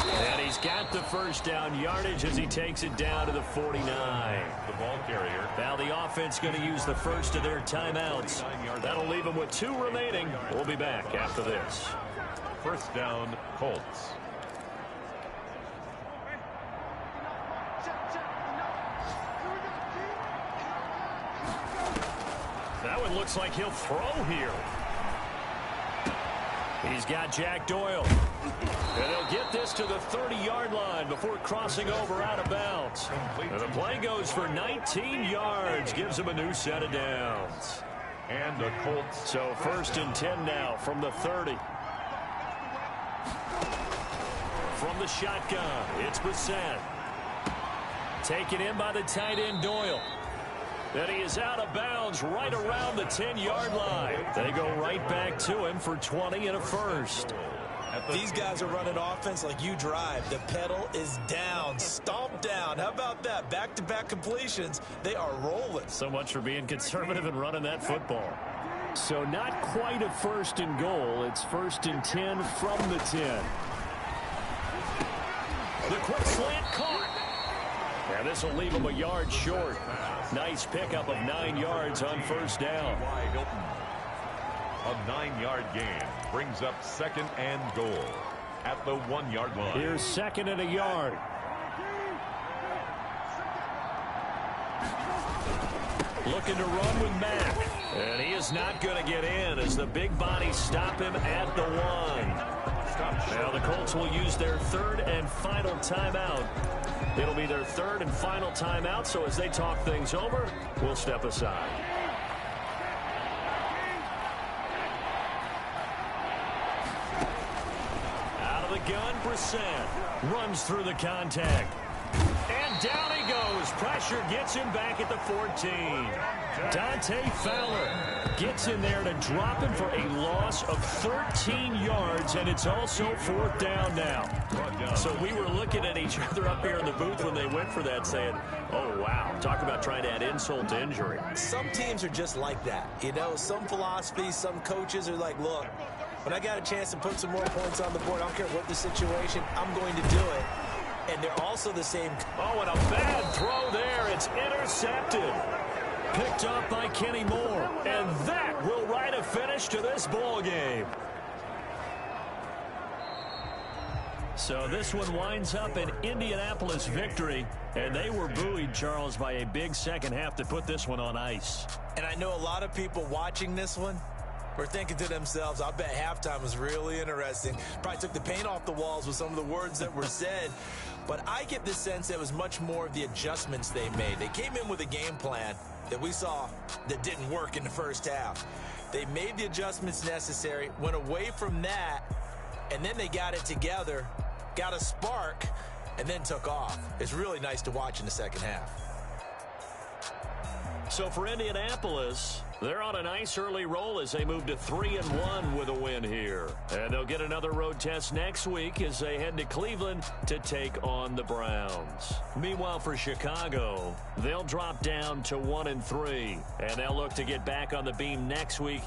Speaker 2: And he's got the first down yardage as he takes it down to the 49.
Speaker 4: The ball carrier.
Speaker 2: Now the offense going to use the first of their timeouts. That'll leave them with 2 remaining. We'll be back after this.
Speaker 4: 1st down, Colts.
Speaker 2: That one looks like he'll throw here. He's got Jack Doyle. And he'll get this to the 30-yard line before crossing over out of bounds. And the play goes for 19 yards. Gives him a new set of downs.
Speaker 4: And the Colts.
Speaker 2: So 1st and 10 now from the 30. From the shotgun, it's Brissett. Taken in by the tight end Doyle. And he is out of bounds right around the 10-yard line. They go right back to him for 20 and a first.
Speaker 1: These guys are running offense like you drive. The pedal is down, stomp down. How about that? Back-to-back completions. They are rolling.
Speaker 2: So much for being conservative and running that football.
Speaker 3: So not quite a first and goal. It's first and 10 from the 10.
Speaker 2: The quick slant caught. And this will leave him a yard short. Nice pickup of 9 yards on first down.
Speaker 4: Wide open. A 9-yard gain brings up second and goal at the 1-yard line.
Speaker 3: Here's second and a yard.
Speaker 2: Looking to run with Mack. And he is not going to get in as the big bodies stop him at the 1. Now the Colts will use their third and final timeout. It'll be their third and final timeout, so as they talk things over, we'll step aside. Out of the gun, Brissett runs through the contact. And down he goes. Pressure gets him back at the 14. Dante Fowler gets in there to drop him for a loss of 13 yards, and it's also fourth down now. So we were looking at each other up here in the booth when they went for that saying, oh, wow, talk about trying to add insult to injury.
Speaker 1: Some teams are just like that. You know, some philosophies, some coaches are like, look, when I got a chance to put some more points on the board, I don't care what the situation, I'm going to do it. And they're also the same.
Speaker 2: Oh, and a bad throw there. It's intercepted. Picked up by Kenny Moore. And that will write a finish to this ball game. So this one winds up an Indianapolis victory. And they were buoyed, Charles, by a big second half to put this one on ice.
Speaker 1: And I know a lot of people watching this one were thinking to themselves, I bet halftime was really interesting. Probably took the paint off the walls with some of the words that were said. But I get the sense it was much more of the adjustments they made. They came in with a game plan that we saw that didn't work in the first half. They made the adjustments necessary, went away from that, and then they got it together, got a spark, and then took off. It's really nice to watch in the second half.
Speaker 2: So for Indianapolis, they're on a nice early roll as they move to 3-1 with a win here. And they'll get another road test next week as they head to Cleveland to take on the Browns. Meanwhile, for Chicago, they'll drop down to 1-3. And they'll look to get back on the beam next week.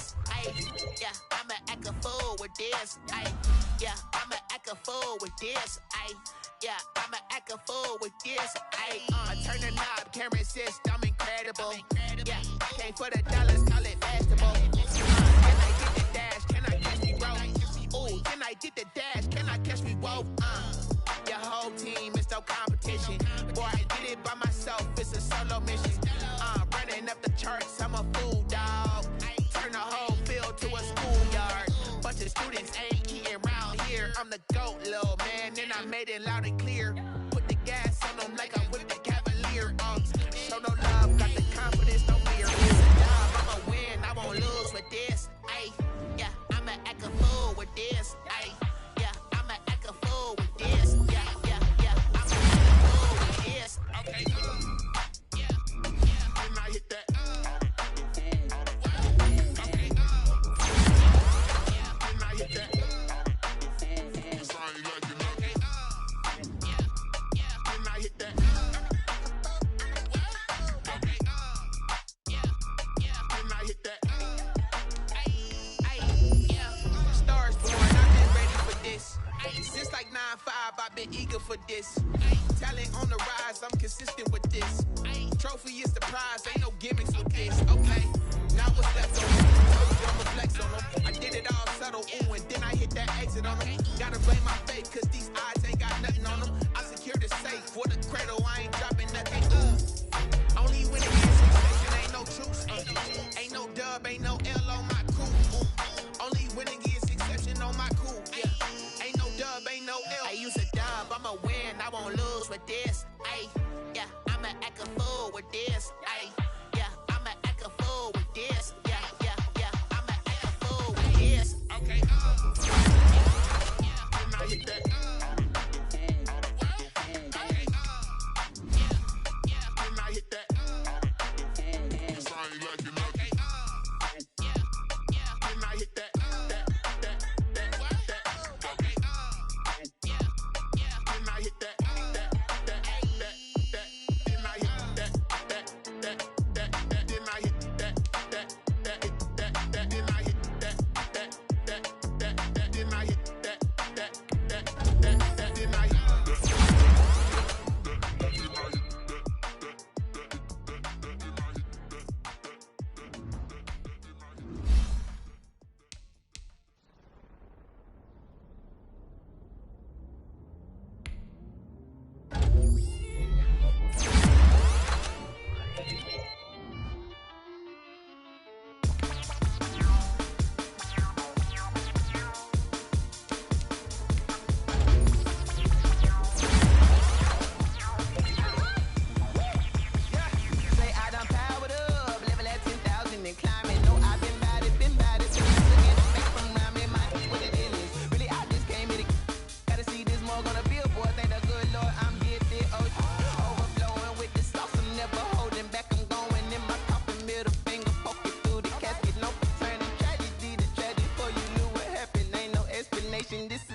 Speaker 7: this. Ayy, yeah, I'ma act a fool with this. Ayy, yeah, I'ma act a fool with this. Ayy, yeah, I'ma act a fool with this. Ayy, I turn the knob, camera assist, I'm incredible. Yeah, came for the dollars, call it basketball. Can I get the dash? Can I catch me, bro? Ooh, can I get the dash? Can I catch me, whoa? Your whole team is no competition. Boy, I did it by myself, it's a solo mission. Running up the charts, I'm a fool, dog. Turn the whole field to a schoolyard. Bunch of students ain't eating round here. I'm the GOAT, little man, and I made it loud and clear. Put the gas on them like I'm with the Cavalier. Show no love, got the confidence, no fear. It's a job, I'ma win, I won't lose with this. Ayy, yeah, I'ma act a fool with this. Ayy, yeah, I'ma act a fool with this. Yeah, yeah, yeah, I'ma act a fool with this. Okay, yeah, yeah, and I hit that. Okay, yeah, and I hit that. Sorry, like you know. Okay, yeah, yeah, and I hit that. Okay, yeah, yeah, and I hit that. Stars born, I've been ready for this. Since like 9-5, I've been eager for this. Talent on the rise, I'm consistent with this. Trophy is the prize, ain't no gimmicks with this. Okay, now what's left on them? Told you I'ma flex on them. I did it all subtle, ooh, and then I hit that exit on them. Gotta blame my faith, cause these odds ain't got nothing on them. I secured the safe for the cradle, I ain't dropping nothing. Only when it gets succession, ain't no truce. Ain't no dub, ain't no L on my crew. Only when it gets exception on my cool. Yeah. Ain't no dub, ain't no L. I use a dub, I'ma win, I won't lose with this. Ayy, yeah, I'ma act a fool with this. Ayy, yeah, I'ma act a fool with this. Yeah, yeah, yeah, I'ma act a fool with this. Okay, yeah, and I hit that. Okay, yeah, and I hit that. Sorry, like you know. Okay, yeah, yeah, and I hit that.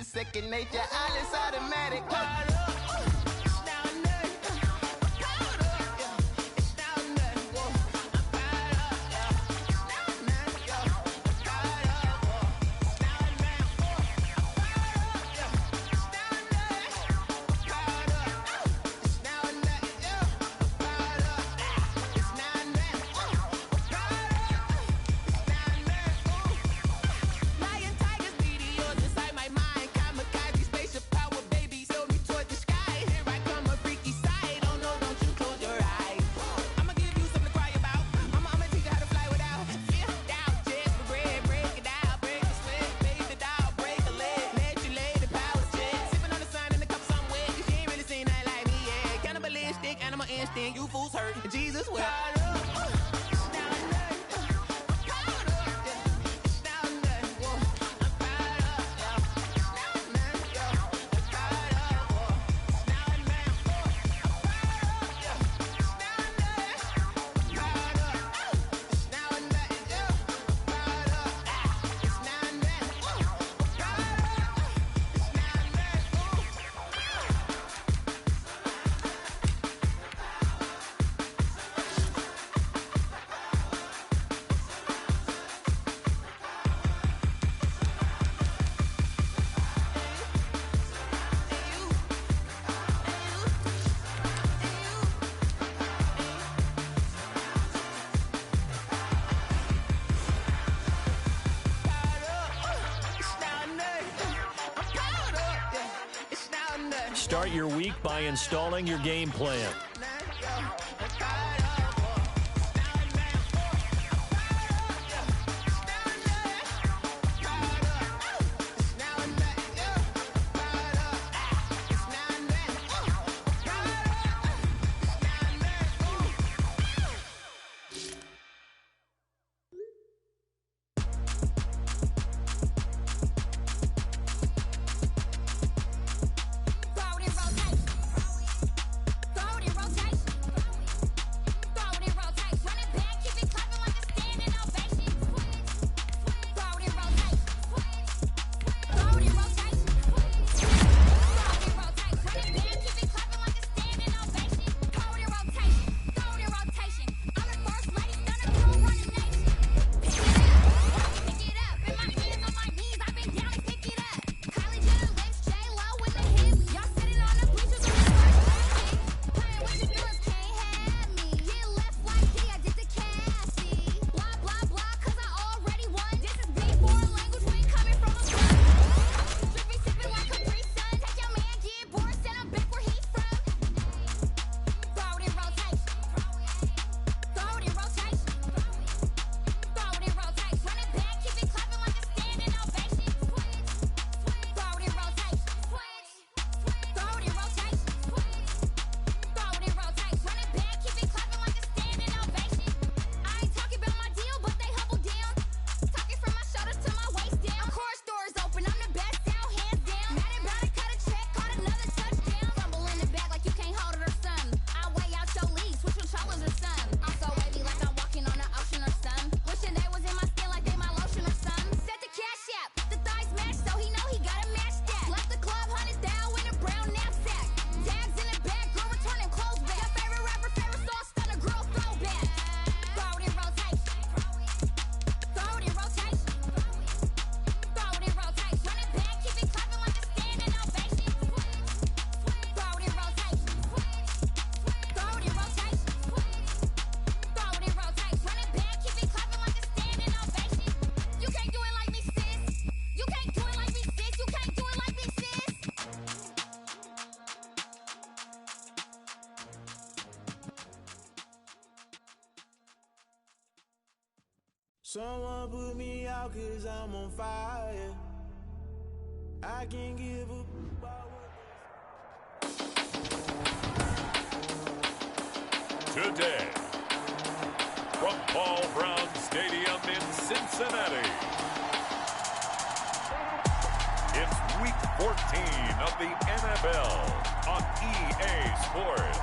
Speaker 7: Second nature, all is automatic. You fools hurt. Jesus will.
Speaker 2: start your week by installing your game plan.
Speaker 8: Someone put me out 'cause I'm on fire. I can't give up about
Speaker 4: Today, from Paul Brown Stadium in Cincinnati, it's Week 14 of the NFL on EA Sports.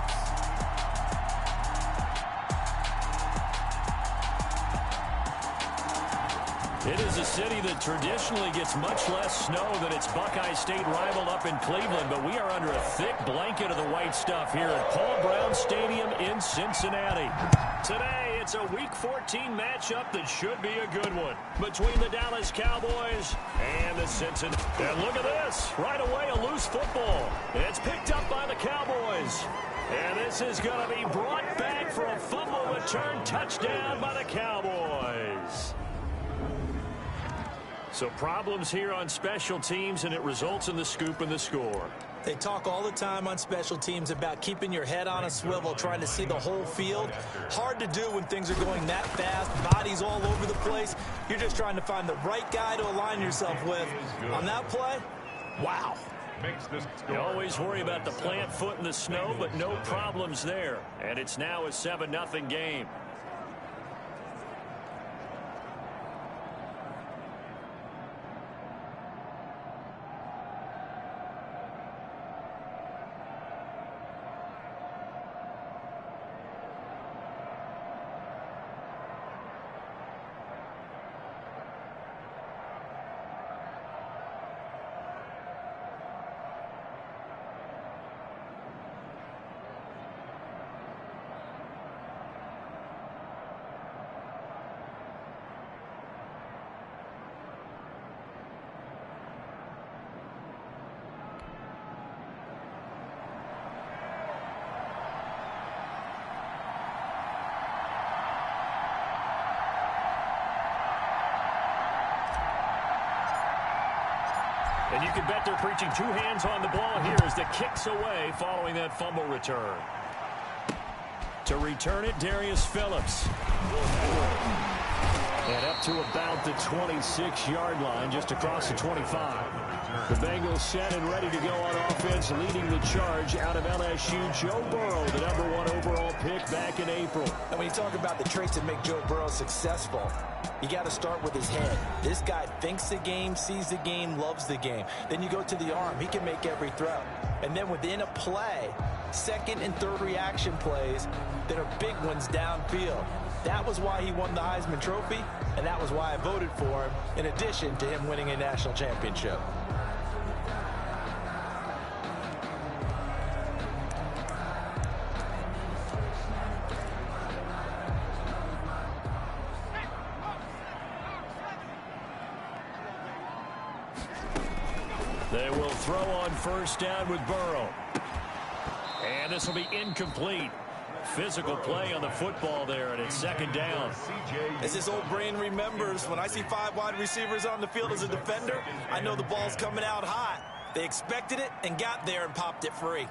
Speaker 2: It is a city that traditionally gets much less snow than its Buckeye State rival up in Cleveland, but we are under a thick blanket of the white stuff here at Paul Brown Stadium in Cincinnati. Today, it's a Week 14 matchup that should be a good one between the Dallas Cowboys and the Cincinnati. And look at this. Right away, a loose football. It's picked up by the Cowboys. And this is going to be brought back for a fumble return touchdown by the Cowboys. So problems here on special teams, and it results in the scoop and the score.
Speaker 1: They talk all the time on special teams about keeping your head on a swivel, trying to see the whole field. Hard to do when things are going that fast, bodies all over the place. You're just trying to find the right guy to align yourself with. On that play, wow.
Speaker 2: You always worry about the plant foot in the snow, but no problems there. And it's now a 7-0 game. And you can bet they're preaching two hands on the ball here as the kick's away following that fumble return. To return it, Darius Phillips. And up to about the 26-yard line, just across the 25. The Bengals set and ready to go on offense, leading the charge out of LSU, Joe Burrow, the #1 overall pick back in April.
Speaker 1: And when you talk about the traits that make Joe Burrow successful, you got to start with his head. This guy thinks the game, sees the game, loves the game. Then you go to the arm. He can make every throw. And then within a play, second and third reaction plays that are big ones downfield. That was why he won the Heisman Trophy, and that was why I voted for him, in addition to him winning a national championship.
Speaker 2: They will throw on first down with Burrow. And this will be incomplete. Physical play on the football there, and it's second down.
Speaker 1: As this old brain remembers, when I see 5 wide receivers on the field as a defender, I know the ball's coming out hot. They expected it and got there and popped it free.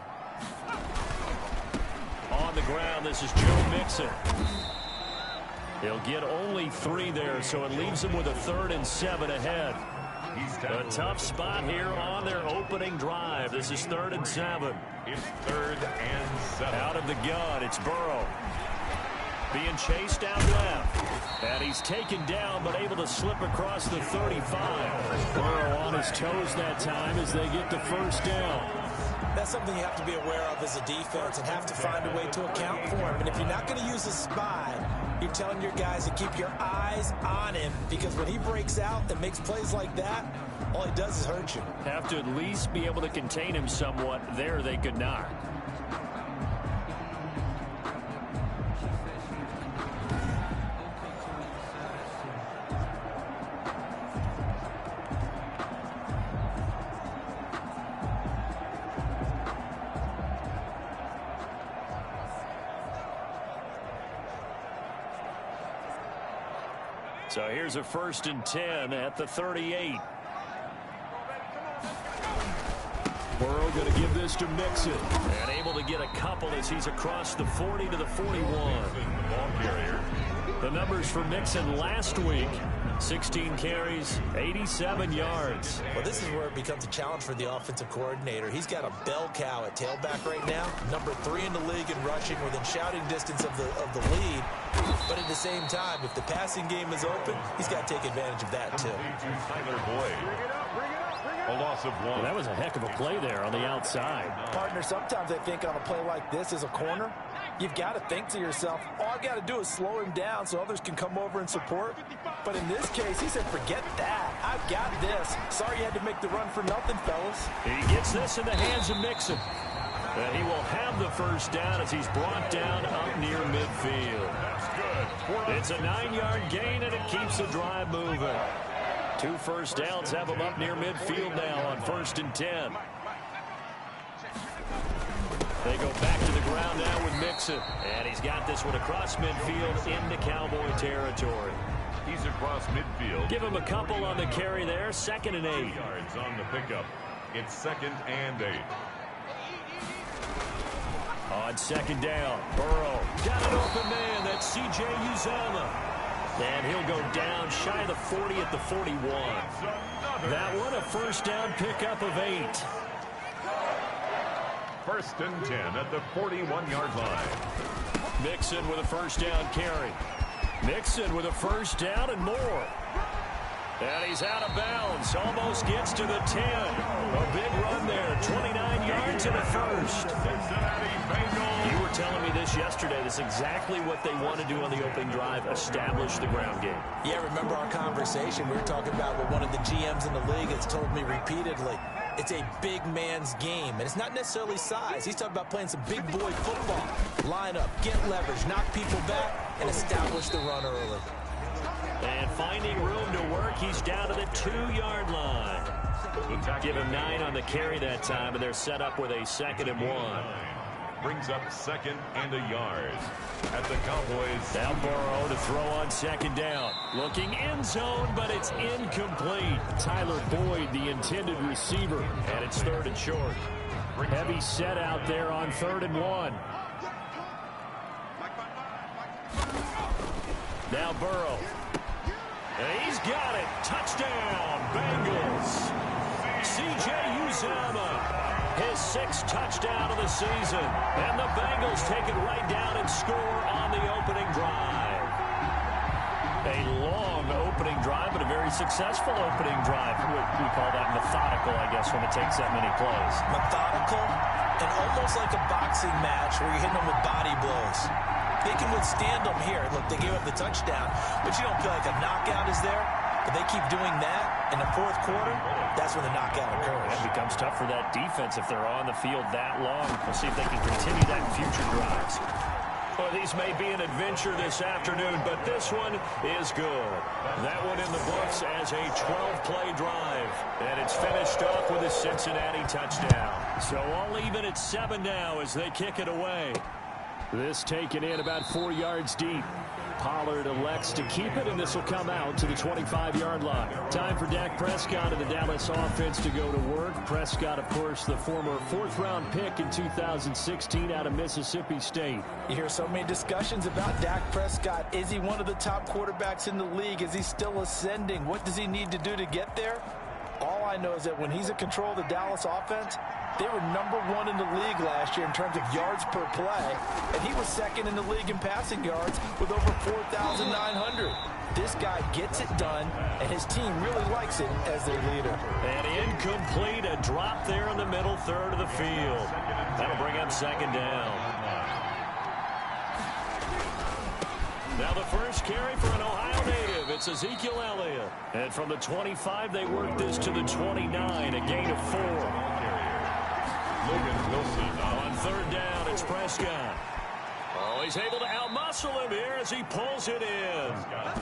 Speaker 2: On the ground, this is Joe Mixon. He'll get only 3 there, so it leaves him with a 3rd and 7 ahead. A tough spot here on their opening drive. This is 3rd and 7.
Speaker 4: It's 3rd and 7.
Speaker 2: Out of the gun, it's Burrow. Being chased out left. And he's taken down, but able to slip across the 35. Burrow on his toes that time as they get the first down.
Speaker 1: That's something you have to be aware of as a defense and have to find a way to account for him. And if you're not going to use a spy, you're telling your guys to keep your eyes on him, because when he breaks out and makes plays like that, all he does is hurt you.
Speaker 2: Have to at least be able to contain him somewhat. There they could not. So here's a 1st and 10 at the 38. Burrow going to give this to Mixon. And able to get a couple as he's across the 40 to the 41. The numbers for Mixon last week: 16 carries, 87 yards.
Speaker 1: Well, this is where it becomes a challenge for the offensive coordinator. He's got a bell cow at tailback right now, #3 in the league in rushing, within shouting distance of the lead. But at the same time, if the passing game is open, he's got to take advantage of that too.
Speaker 4: Tyler Boyd. A loss of 1.
Speaker 2: Well, that was a heck of a play there on the outside.
Speaker 1: Partner, sometimes I think on a play like this as a corner, you've got to think to yourself, all I got to do is slow him down so others can come over and support. But in this case, he said, forget that. I've got this. Sorry you had to make the run for nothing, fellas.
Speaker 2: He gets this in the hands of Mixon. And he will have the first down as he's brought down up near midfield.
Speaker 4: That's good.
Speaker 2: It's a 9-yard gain, and it keeps the drive moving. 2 first downs have him up near midfield now on 1st and 10. They go back to the ground now with Mixon. And he's got this one across midfield into Cowboy territory.
Speaker 4: He's across midfield.
Speaker 2: Give him a couple on the carry there. 2nd and 8.
Speaker 4: Yards on the pickup. It's 2nd and 8.
Speaker 2: On 2nd down, Burrow got an open man. That's C.J. Uzomah. And he'll go down shy of the 40 at the 41. That one a first down pickup of 8.
Speaker 4: 1st and 10 at the 41-yard line.
Speaker 2: Mixon with a first down carry. Mixon with a first down and more. And he's out of bounds. Almost gets to the 10. A big run there. 29 yards in the first. You were telling me this yesterday. This is exactly what they want to do on the opening drive. Establish the ground game.
Speaker 1: Yeah, remember our conversation? We were talking about what one of the GMs in the league has told me repeatedly. It's a big man's game, and it's not necessarily size. He's talking about playing some big boy football. Line up, get leverage, knock people back, and establish the run early.
Speaker 2: And finding room to work, he's down to the 2-yard line. Give him 9 on the carry that time, and they're set up with a 2nd and 1.
Speaker 4: Brings up 2nd and a yard. At the Cowboys.
Speaker 2: Now Burrow to throw on 2nd down. Looking end zone, but it's incomplete. Tyler Boyd, the intended receiver, and it's 3rd and short. Heavy set out there on 3rd and 1. Now Burrow. And he's got it. Touchdown, Bengals. C.J. Uzomah. His 6th touchdown of the season. And the Bengals take it right down and score on the opening drive. A long opening drive, but a very successful opening drive. We call that methodical, I guess, when it takes that many plays.
Speaker 1: Methodical and almost like a boxing match where you're hitting them with body blows. They can withstand them here. Look, they gave up the touchdown, but you don't feel like a knockout is there. But they keep doing that in the 4th quarter, that's when the knockout occurs.
Speaker 2: It becomes tough for that defense if they're on the field that long. We'll see if they can continue that in future drives. Well, these may be an adventure this afternoon, but this one is good. That one in the books as a 12-play drive. And it's finished off with a Cincinnati touchdown. So all even at 7 now as they kick it away. This taken in about 4 yards deep. Pollard elects to keep it, and this will come out to the 25-yard line. Time for Dak Prescott and the Dallas offense to go to work. Prescott, of course, the former 4th-round pick in 2016 out of Mississippi State.
Speaker 1: You hear so many discussions about Dak Prescott. Is he one of the top quarterbacks in the league? Is he still ascending? What does he need to do to get there? All I know is that when he's in control of the Dallas offense, they were #1 in the league last year in terms of yards per play, and he was 2nd in the league in passing yards with over 4,900. This guy gets it done, and his team really likes it as their leader.
Speaker 2: And incomplete, a drop there in the middle 3rd of the field. That'll bring up 2nd down. Now the first carry for an Ohio native. It's Ezekiel Elliott. And from the 25, they work this to the 29, a gain of 4.
Speaker 4: Logan Wilson
Speaker 2: on 3rd down, it's Prescott. Oh, he's able to outmuscle him here as he pulls it in.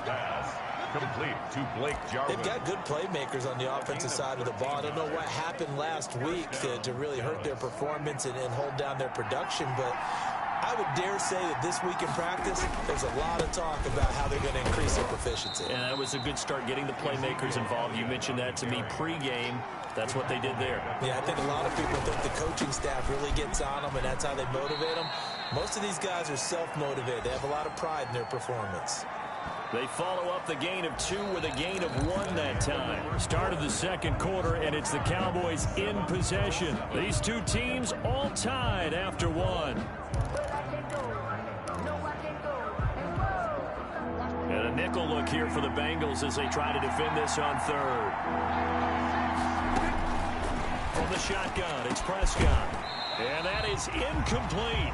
Speaker 4: Pass complete to Blake Jarwin.
Speaker 1: They've got good playmakers on the offensive side of the ball. I don't know what happened last week to really hurt their performance and hold down their production, but I would dare say that this week in practice, there's a lot of talk about how they're going to increase their proficiency.
Speaker 2: And that was a good start getting the playmakers involved. You mentioned that to me pregame. That's what they did there.
Speaker 1: Yeah, I think a lot of people think the coaching staff really gets on them, and that's how they motivate them. Most of these guys are self-motivated. They have a lot of pride in their performance.
Speaker 2: They follow up the gain of 2 with a gain of 1 that time. Start of the 2nd quarter, and it's the Cowboys in possession. These two teams all tied after 1. And a nickel look here for the Bengals as they try to defend this on 3rd. From the shotgun, it's Prescott. And that is incomplete.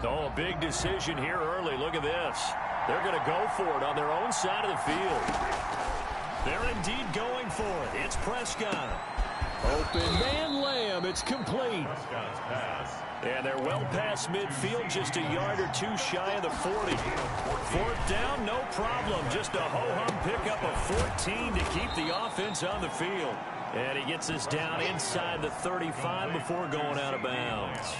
Speaker 2: Oh, a big decision here early. Look at this. They're going to go for it on their own side of the field. They're indeed going for it. It's Prescott. Open man Lamb. It's complete.
Speaker 4: Prescott's pass.
Speaker 2: And they're well past midfield, just a yard or 2 shy of the 40. 4th down, no problem. Just a ho-hum pickup of 14 to keep the offense on the field. And he gets us down inside the 35 before going out of bounds.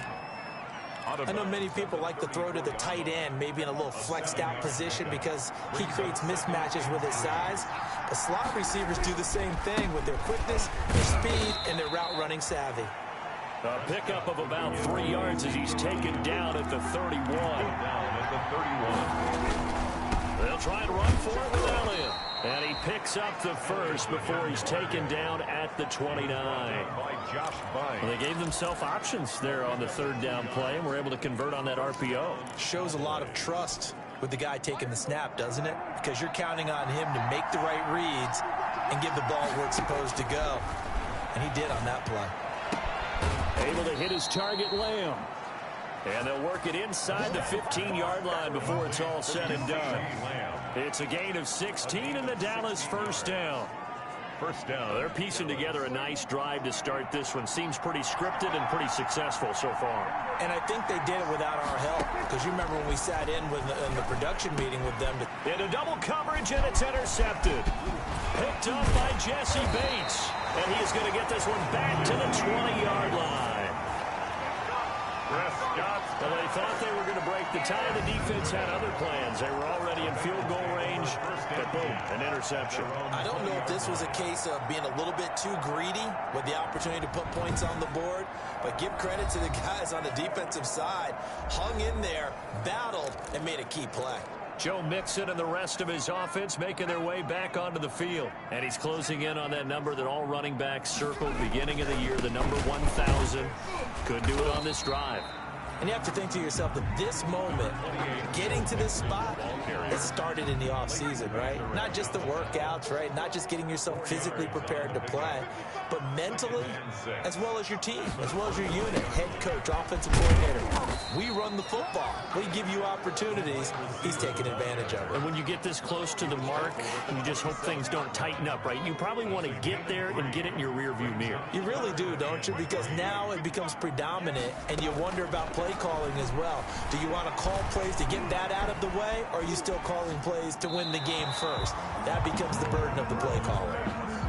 Speaker 1: I know many people like to throw to the tight end, maybe in a little flexed out position because he creates mismatches with his size. But slot receivers do the same thing with their quickness, their speed, and their route running savvy.
Speaker 2: A pickup of about 3 yards as he's taken down at the 31. They'll try and run for it with Elliott. And he picks up the first before he's taken down at the 29. Well, they gave themselves options there on the 3rd down play and were able to convert on that RPO.
Speaker 1: Shows a lot of trust with the guy taking the snap, doesn't it? Because you're counting on him to make the right reads and give the ball where it's supposed to go. And he did on that play.
Speaker 3: Able to hit his target, Lamb. And they'll work it inside the 15-yard line before it's all said and done. It's a gain of 16 and the Dallas first down.
Speaker 4: First down.
Speaker 3: They're piecing together a nice drive to start this one. Seems pretty scripted and pretty successful so far.
Speaker 1: And I think they did it without our help. Because you remember when we sat in the production meeting with them.
Speaker 3: Into double coverage, and it's intercepted. Picked up by Jesse Bates. And he is going to get this one back to the 20-yard line. Well, they thought they were going to break the tie. The defense had other plans. They were already in field goal range, but boom, an interception.
Speaker 1: I don't know if this was a case of being a little bit too greedy with the opportunity to put points on the board, but give credit to the guys on the defensive side. Hung in there, battled, and made a key play.
Speaker 3: Joe Mixon and the rest of his offense making their way back onto the field. And he's closing in on that number that all running backs circled beginning of the year, the number 1,000. Could do it on this drive.
Speaker 1: And you have to think to yourself that this moment, getting to this spot, it started in the offseason, right? Not just the workouts, right? Not just getting yourself physically prepared to play, but mentally, as well as your team, as well as your unit, head coach, offensive coordinator. We run the football. We give you opportunities. He's taking advantage of it.
Speaker 3: And when you get this close to the mark, you just hope things don't tighten up, right? You probably want to get there and get it in your rearview mirror.
Speaker 1: You really do, don't you? Because now it becomes predominant, and you wonder about play calling as well. Do you want to call plays to get that out of the way, or are you still calling plays to win the game first? That becomes the burden of the play caller.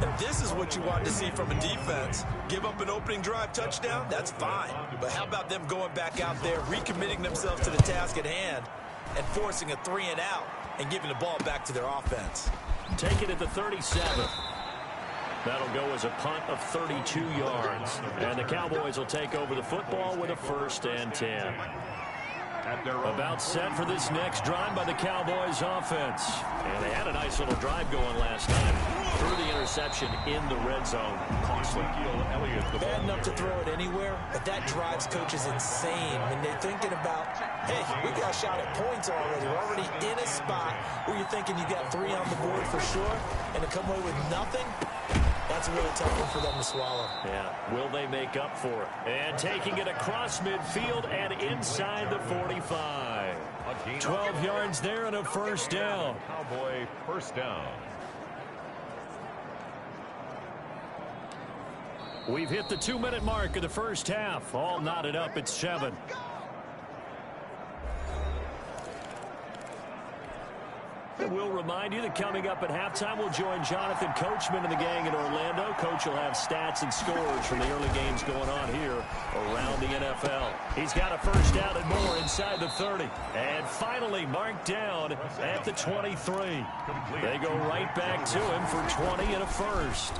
Speaker 1: And this is what you want to see from a defense. Give up an opening drive touchdown, that's fine. But how about them going back out there, recommitting themselves to the task at hand, and forcing a 3-and-out and giving the ball back to their offense?
Speaker 3: Take it at the 37. That'll go as a punt of 32 yards. And the Cowboys will take over the football with a 1st and 10. About set for this next drive by the Cowboys offense. And they had a nice little drive going last time. Threw the interception in the red zone. Costly.
Speaker 1: Bad enough to throw it anywhere, but that drives coaches insane when they're thinking about, hey, we got a shot at points already. We're already in a spot where you're thinking you got 3 on the board for sure, and to come away with nothing, that's a really tough one for them to swallow.
Speaker 3: Yeah, will they make up for it? And taking it across midfield and inside the 45. 12 yards there and a 1st down.
Speaker 4: Cowboy first down.
Speaker 3: We've hit the 2-minute mark of the first half. All knotted up at 7. And we'll remind you that coming up at halftime, we'll join Jonathan Coachman and the gang in Orlando. Coach will have stats and scores from the early games going on here around the NFL. He's got a 1st down and more inside the 30. And finally marked down at the 23. They go right back to him for 20 and a 1st.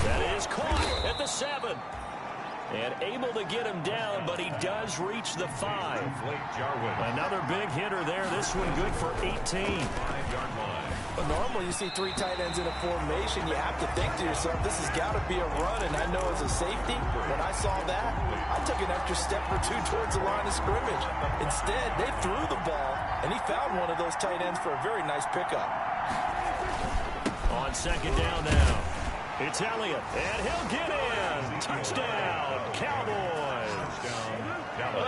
Speaker 3: That is caught at the 7. And able to get him down, but he does reach the 5. Another big hitter there. This one good for 18.
Speaker 1: But normally you see 3 tight ends in a formation. You have to think to yourself, this has got to be a run. And I know as a safety, when I saw that, I took an extra step or 2 towards the line of scrimmage. Instead, they threw the ball, and he found one of those tight ends for a very nice pickup.
Speaker 3: On 2nd down now. It's Elliott, and he'll get in. Touchdown, Cowboys.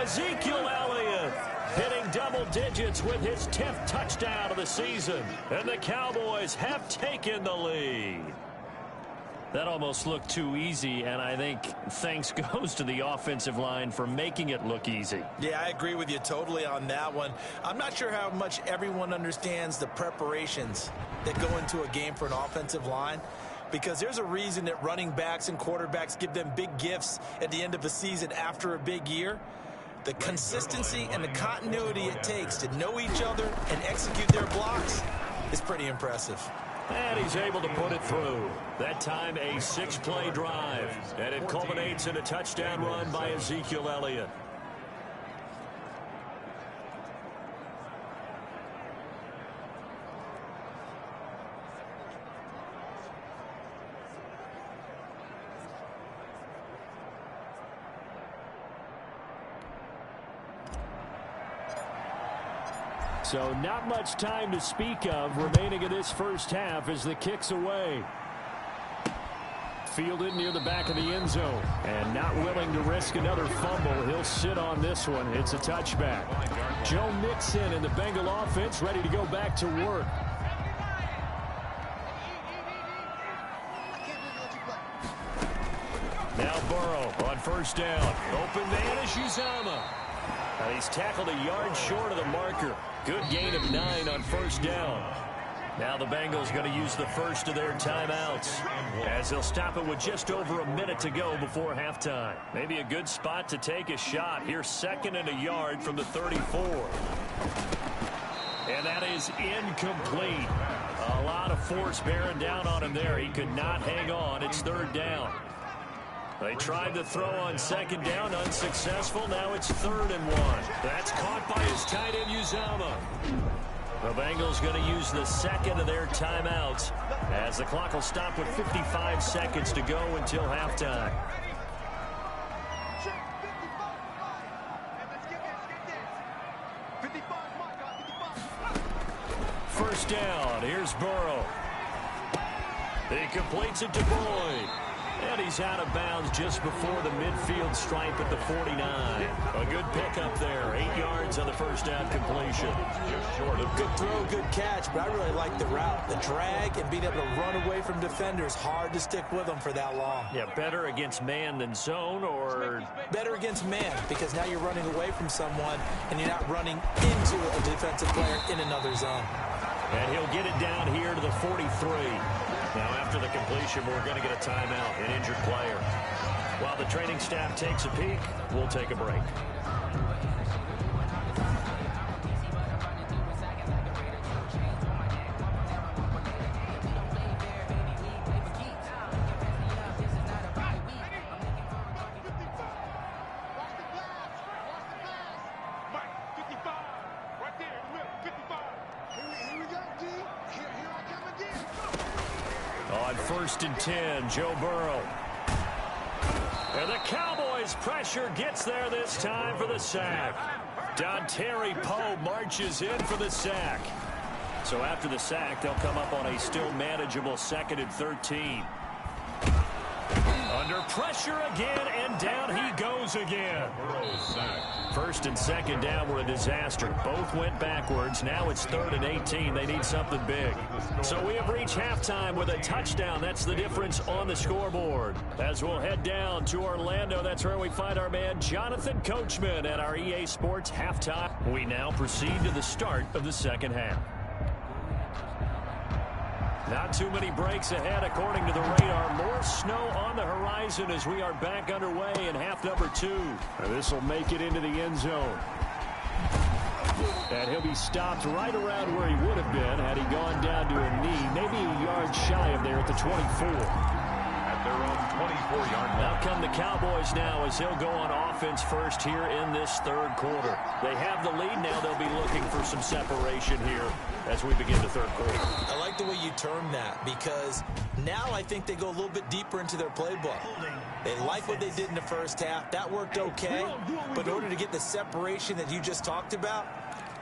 Speaker 3: Ezekiel Elliott hitting double digits with his 10th touchdown of the season. And the Cowboys have taken the lead. That almost looked too easy, and I think thanks goes to the offensive line for making it look easy.
Speaker 1: Yeah, I agree with you totally on that one. I'm not sure how much everyone understands the preparations that go into a game for an offensive line, because there's a reason that running backs and quarterbacks give them big gifts at the end of a season after a big year. The consistency and the continuity it takes to know each other and execute their blocks is pretty impressive.
Speaker 3: And he's able to put it through. That time a 6-play drive. And it culminates in a touchdown run by Ezekiel Elliott. So not much time to speak of remaining in this first half as the kick's away. Fielded near the back of the end zone. And not willing to risk another fumble. He'll sit on this one. It's a touchback. Joe Mixon and the Bengal offense ready to go back to work. Now Burrow on first down. Open man is Uzomah. And he's tackled a yard short of the marker. Good gain of 9 on first down. Now the Bengals going to use the first of their timeouts as they'll stop it with just over a minute to go before halftime. Maybe a good spot to take a shot. Here's 2nd and a yard from the 34. And that is incomplete. A lot of force bearing down on him there. He could not hang on. It's 3rd down. They tried to throw on 2nd down, unsuccessful. Now it's 3rd and 1. That's caught by his tight end, Uzomah. The Bengals going to use the 2nd of their timeouts as the clock will stop with 55 seconds to go until halftime. First down. Here's Burrow. He completes it to Boyd. And he's out of bounds just before the midfield stripe at the 49. A good pickup there. 8 yards on the first down completion.
Speaker 1: Just short of good throw, good catch, but I really like the route. The drag and being able to run away from defenders. Hard to stick with them for that long.
Speaker 3: Yeah, better against man than zone, or
Speaker 1: better against man, because now you're running away from someone and you're not running into a defensive player in another zone.
Speaker 3: And he'll get it down here to the 43. Now, after the completion, we're going to get a timeout, an injured player. While the training staff takes a peek, we'll take a break. On 1st and 10, Joe Burrow. And the Cowboys' pressure gets there this time for the sack. Dontari Poe marches in for the sack. So after the sack, they'll come up on a still manageable 2nd and 13. Under pressure again, and down he goes again. 1st and 2nd down were a disaster. Both went backwards. Now it's 3rd and 18. They need something big. So we have reached halftime with a touchdown. That's the difference on the scoreboard. As we'll head down to Orlando, that's where we find our man Jonathan Coachman at our EA Sports halftime. We now proceed to the start of the 2nd half. Not too many breaks ahead according to the radar. More snow on the horizon as we are back underway in half number 2. This will make it into the end zone. And he'll be stopped right around where he would have been had he gone down to a knee. Maybe a yard shy of there at the 24.
Speaker 4: At their own 24-yard line.
Speaker 3: Out come the Cowboys now as they'll go on offense first here in this 3rd quarter. They have the lead now. They'll be looking for some separation here as we begin the 3rd quarter.
Speaker 1: I like the way you term that, because now I think they go a little bit deeper into their playbook. They like what they did in the first half. That worked okay. But in order to get the separation that you just talked about,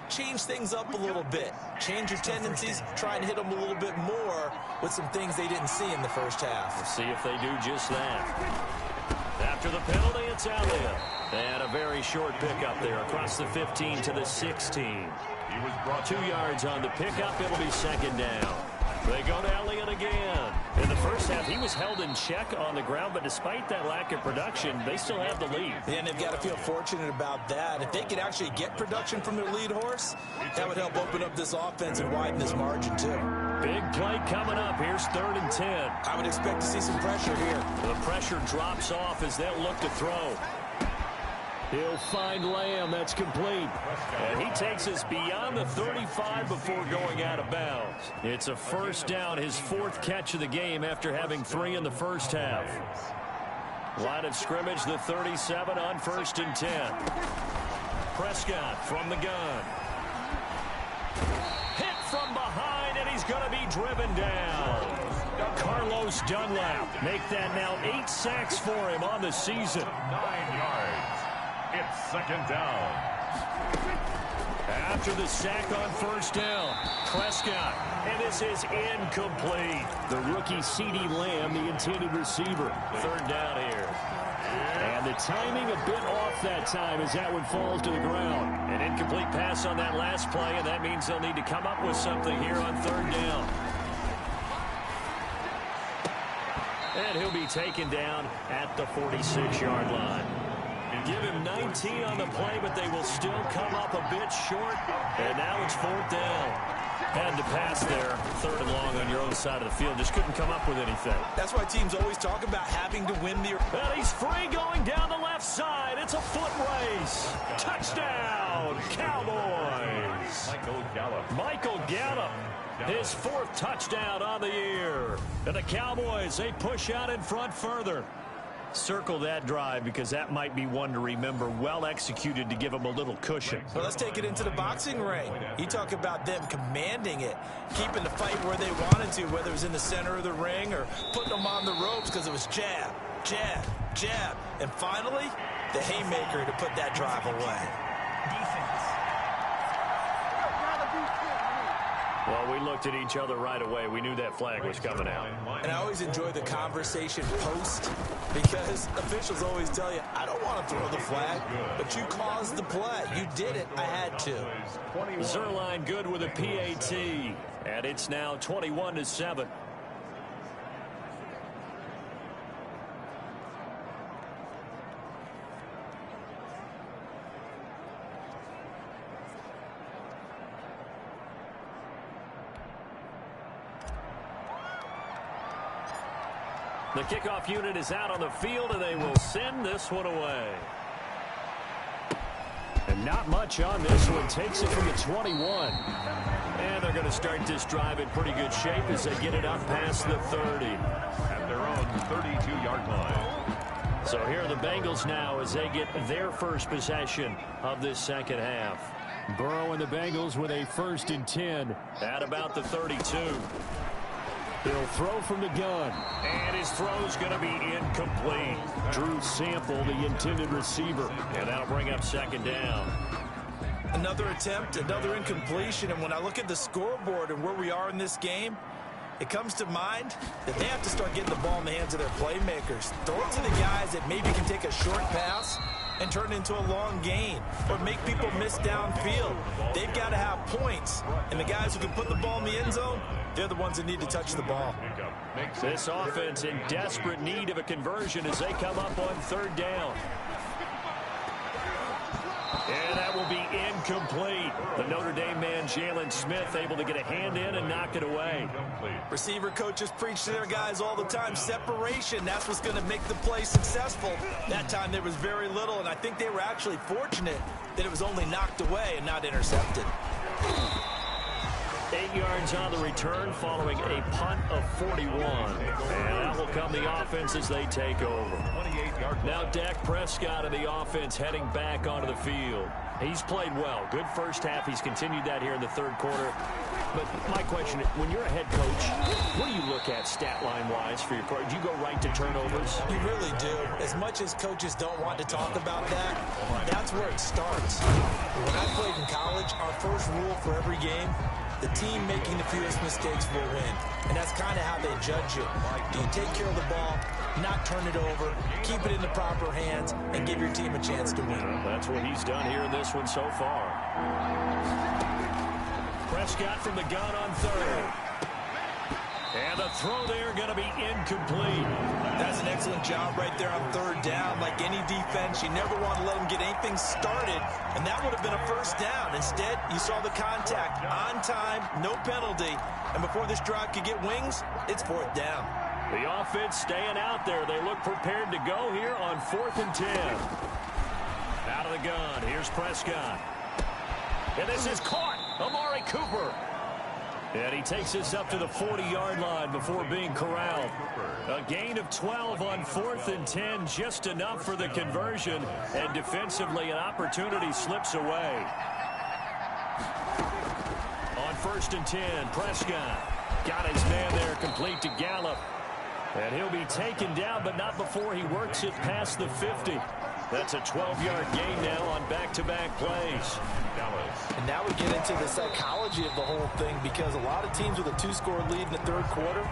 Speaker 1: change things up a little bit. Change your tendencies. Try and hit them a little bit more with some things they didn't see in the first half.
Speaker 3: We'll see if they do just that. After the penalty, it's Elliott. And a very short pickup there across the 15 to the 16.
Speaker 4: He was brought
Speaker 3: 2 yards on the pickup. It'll be 2nd down. They go to Elliott again. In the first half, he was held in check on the ground, but despite that lack of production, they still have the lead.
Speaker 1: Yeah, and they've got to feel fortunate about that. If they could actually get production from their lead horse, that would help open up this offense and widen this margin, too.
Speaker 3: Big play coming up. Here's 3rd and 10.
Speaker 1: I would expect to see some pressure here.
Speaker 3: The pressure drops off as they'll look to throw. He'll find Lamb. That's complete. And he takes us beyond the 35 before going out of bounds. It's a 1st down, his 4th catch of the game after having 3 in the first half. Line of scrimmage, the 37 on 1st and 10. Prescott from the gun. Hit from behind, and he's going to be driven down. Carlos Dunlap make that now 8 sacks for him on the season.
Speaker 4: 9 yards. It's 2nd down.
Speaker 2: After the sack on first down, Prescott, and this is incomplete.
Speaker 3: The rookie CeeDee Lamb, the intended receiver.
Speaker 2: Third down here.
Speaker 3: And the timing a bit off that time as that one falls to the ground.
Speaker 2: An incomplete pass on that last play, and that means they'll need to come up with something here on third down. And he'll be taken down at the 46-yard line. Give him 19 on the play, but they will still come up a bit short. And now it's fourth down. Had to pass there, third and long on your own side of the field. Just couldn't come up with anything.
Speaker 1: That's why teams always talk about having to win the...
Speaker 2: And he's free going down the left side. It's a foot race. Touchdown, Cowboys. Michael Gallup. His fourth touchdown on the year. And the Cowboys, they push out in front further. Circle that drive because that might be one to remember. Well executed to give them a little cushion.
Speaker 1: Well, let's take it into the boxing ring. You talk about them commanding it, keeping the fight where they wanted to, whether it was in the center of the ring or putting them on the ropes because it was jab, jab, jab. And finally, the haymaker to put that drive away.
Speaker 2: Well, we looked at each other right away. We knew that flag was coming out.
Speaker 1: And I always enjoy the conversation post because officials always tell you, I don't want to throw the flag, but you caused the play. You did it. I had to.
Speaker 2: Zerline good with a PAT. And it's now 21-7. The kickoff unit is out on the field, and they will send this one away.
Speaker 3: And not much on this one. Takes it from the 21.
Speaker 2: And they're going to start this drive in pretty good shape as they get it up past the 30.
Speaker 4: At their own 32-yard line.
Speaker 2: So here are the Bengals now as they get their first possession of this second half.
Speaker 3: Burrow and the Bengals with a 1st and 10.
Speaker 2: At about the 32.
Speaker 3: He'll throw from the gun.
Speaker 2: And his throw's going to be incomplete.
Speaker 3: Drew Sample, the intended receiver.
Speaker 2: And that'll bring up second down.
Speaker 1: Another attempt, another incompletion. And when I look at the scoreboard and where we are in this game, it comes to mind that they have to start getting the ball in the hands of their playmakers. Throw it to the guys that maybe can take a short pass and turn it into a long gain or make people miss downfield. They've got to have points. And the guys who can put the ball in the end zone, they're the ones that need to touch the ball.
Speaker 2: This offense in desperate need of a conversion as they come up on third down. And that will be incomplete. The Notre Dame man, Jalen Smith, able to get a hand in and knock it away.
Speaker 1: Receiver coaches preach to their guys all the time. Separation, that's what's going to make the play successful. That time there was very little, and I think they were actually fortunate that it was only knocked away and not intercepted.
Speaker 2: 8 yards on the return following a punt of 41. And out will come the offense as they take over. Now Dak Prescott of the offense heading back onto the field. He's played well. Good first half. He's continued that here in the third quarter. But my question, when you're a head coach, what do you look at stat line-wise for your quarterback? Do you go right to turnovers?
Speaker 1: You really do. As much as coaches don't want to talk about that, that's where it starts. When I played in college, our first rule for every game, the team making the fewest mistakes will win. And that's kind of how they judge you. Do you take care of the ball, not turn it over, keep it in the proper hands, and give your team a chance to win?
Speaker 2: That's what he's done here in this one so far. Prescott from the gun on third. And the throw there going to be incomplete.
Speaker 1: That's an excellent job right there on third down. Like any defense, you never want to let them get anything started, and that would have been a first down. Instead, you saw the contact on time, no penalty, and before this drive could get wings, it's fourth down.
Speaker 2: The offense staying out there. They look prepared to go here on 4th and 10. Out of the gun, here's Prescott. And this is caught. Amari Cooper. And he takes us up to the 40-yard line before being corralled. A gain of 12 on 4th and 10, just enough for the conversion. And defensively, an opportunity slips away. On 1st and 10, Prescott got his man there, complete to Gallup. And he'll be taken down, but not before he works it past the 50. That's a 12-yard gain now on back-to-back plays.
Speaker 1: And now we get into the psychology of the whole thing, because a lot of teams with a 2-score lead in the third quarter,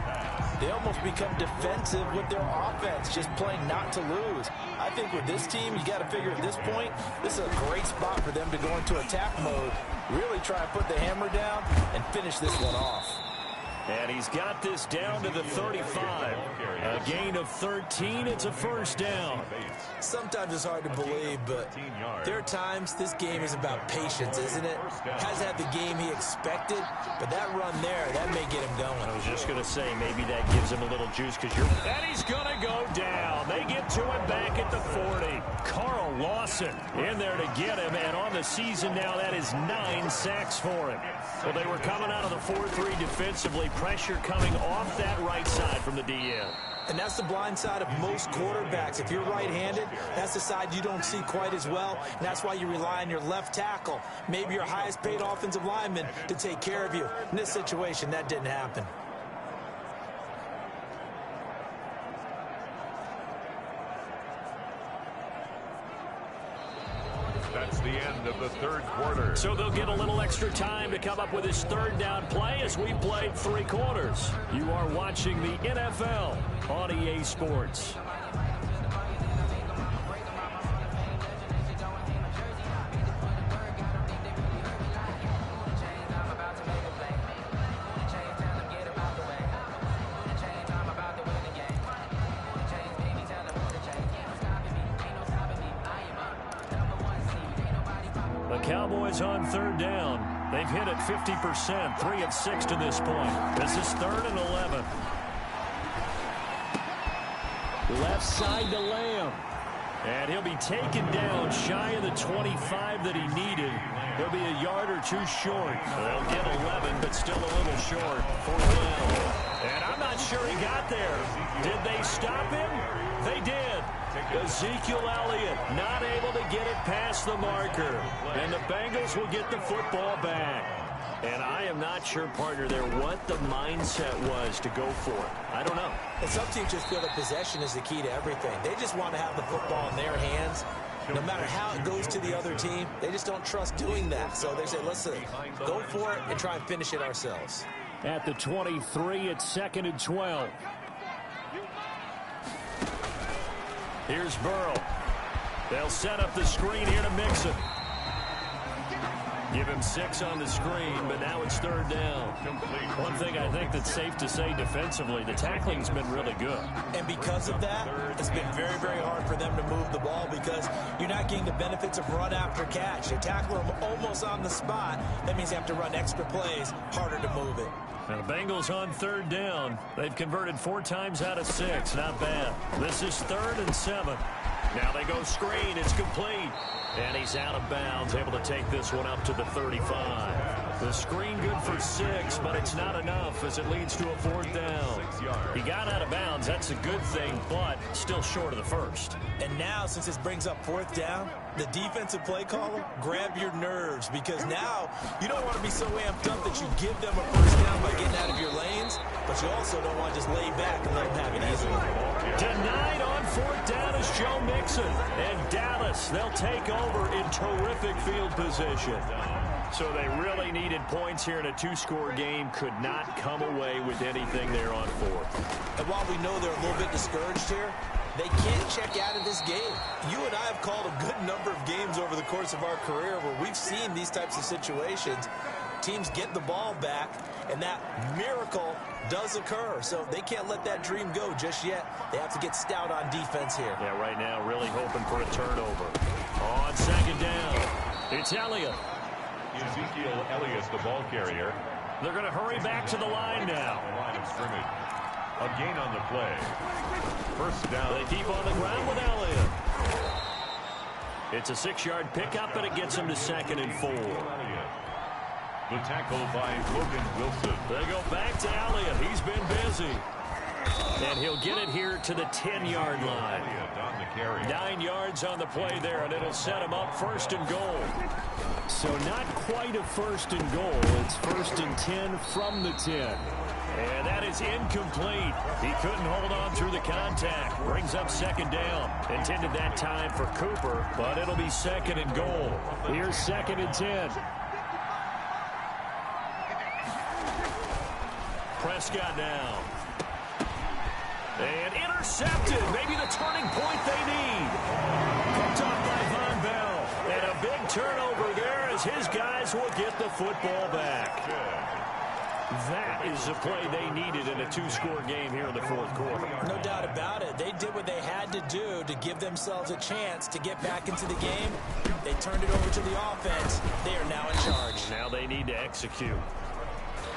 Speaker 1: they almost become defensive with their offense, just playing not to lose. I think with this team, you got to figure at this point, this is a great spot for them to go into attack mode, really try and put the hammer down and finish this one off.
Speaker 2: And he's got this down to the 35. A gain of 13. It's a first down.
Speaker 1: Sometimes it's hard to believe, but there are times this game is about patience, isn't it? Hasn't had the game he expected, but that run there, that may get him going.
Speaker 2: I was just going to say, maybe that gives him a little juice because you're... And he's going to go down. They get to him back at the 40. Carl Lawson in there to get him, and on the season now, that is 9 sacks for him. Well, they were coming out of the 4-3 defensively. Pressure coming off that right side from the DN.
Speaker 1: And that's the blind side of most quarterbacks. If you're right-handed, that's the side you don't see quite as well. And that's why you rely on your left tackle, maybe your highest-paid offensive lineman, to take care of you. In this situation, that didn't happen.
Speaker 4: That's the end of the third quarter.
Speaker 2: So they'll get a little extra time to come up with his third down play as we played 3 quarters. You are watching the NFL on EA Sports. Cowboys on third down. They've hit it 50%, 3 of 6 to this point. This is 3rd and 11.
Speaker 3: Left side to Lamb.
Speaker 2: And he'll be taken down shy of the 25 that he needed. He'll be a yard or 2 short. They'll get 11, but still a little short. 4th down. And I'm not sure he got there. Did they stop him? They did. Ezekiel Elliott not able to get it past the marker. And the Bengals will get the football back. And I am not sure, partner, there what the mindset was to go for it. I don't know.
Speaker 1: And some teams just feel that possession is the key to everything. They just want to have the football in their hands. No matter how it goes to the other team, they just don't trust doing that. So they say, listen, go for it and try and finish it ourselves.
Speaker 3: At the 23, it's 2nd and 12.
Speaker 2: Here's Burrow. They'll set up the screen here to Mixon. Give him 6 on the screen, but now it's 3rd down. One thing I think that's safe to say defensively, the tackling's been really good.
Speaker 1: And because of that, it's been very, very hard for them to move the ball because you're not getting the benefits of run after catch. You tackle them almost on the spot. That means you have to run extra plays, harder to move it.
Speaker 2: Now the Bengals on 3rd down. They've converted 4 times out of 6. Not bad. This is 3rd and 7. Now they go screen. It's complete. And he's out of bounds, able to take this one up to the 35. The screen good for 6, but it's not enough as it leads to a 4th down. He got out of bounds. That's a good thing, but still short of the first.
Speaker 1: And now, since this brings up 4th down, the defensive play caller, grab your nerves, because now you don't want to be so amped up that you give them a first down by getting out of your lanes, but you also don't want to just lay back and let them have it easily.
Speaker 2: Denied on 4th down is Joe Mixon. And Dallas, they'll take over in terrific field position. So they really needed points here in a 2-score game. Could not come away with anything there on 4th.
Speaker 1: And while we know they're a little bit discouraged here, they can't check out of this game. You and I have called a good number of games over the course of our career where we've seen these types of situations. Teams get the ball back, and that miracle does occur. So they can't let that dream go just yet. They have to get stout on defense here.
Speaker 2: Yeah, right now really hoping for a turnover. On 2nd down, it's Elliott.
Speaker 4: Ezekiel Elliott, the ball carrier.
Speaker 2: They're going to hurry back to the line now.
Speaker 4: Line of scrimmage. A gain on the play. 1st down.
Speaker 2: They keep on the ground with Elliott. It's a 6-yard pickup, and it gets him to 2nd and 4.
Speaker 4: The tackle by Logan Wilson.
Speaker 2: They go back to Elliott. He's been busy. And he'll get it here to the 10-yard line. 9 yards on the play there, and it'll set him up 1st and goal.
Speaker 3: So not quite a 1st and goal. It's 1st and 10 from the 10.
Speaker 2: And that is incomplete. He couldn't hold on through the contact. Brings up second down. Intended that time for Cooper, but it'll be second and goal. Here's 2nd and 10. Prescott now. And intercepted. Maybe the turning point they need. Picked off by Von Bell. And a big turnover there as his guys will get the football back. That is the play they needed in a 2-score game here in the 4th quarter.
Speaker 1: No doubt about it. They did what they had to do to give themselves a chance to get back into the game. They turned it over to the offense. They are now in charge.
Speaker 2: Now they need to execute.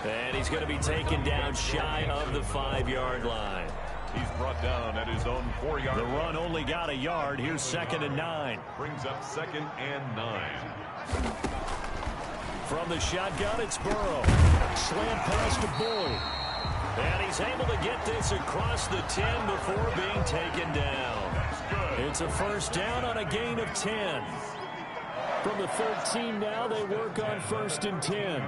Speaker 2: And he's going to be taken down shy of the 5-yard line.
Speaker 4: He's brought down at his own 4-yard line.
Speaker 2: The run only got a yard. Here's 2nd and 9.
Speaker 4: Brings up 2nd and 9.
Speaker 2: From the shotgun, it's Burrow. Slant pass to Boyd. And he's able to get this across the 10 before being taken down. It's a first down on a gain of 10.
Speaker 3: From the 13 now, they work on 1st and 10.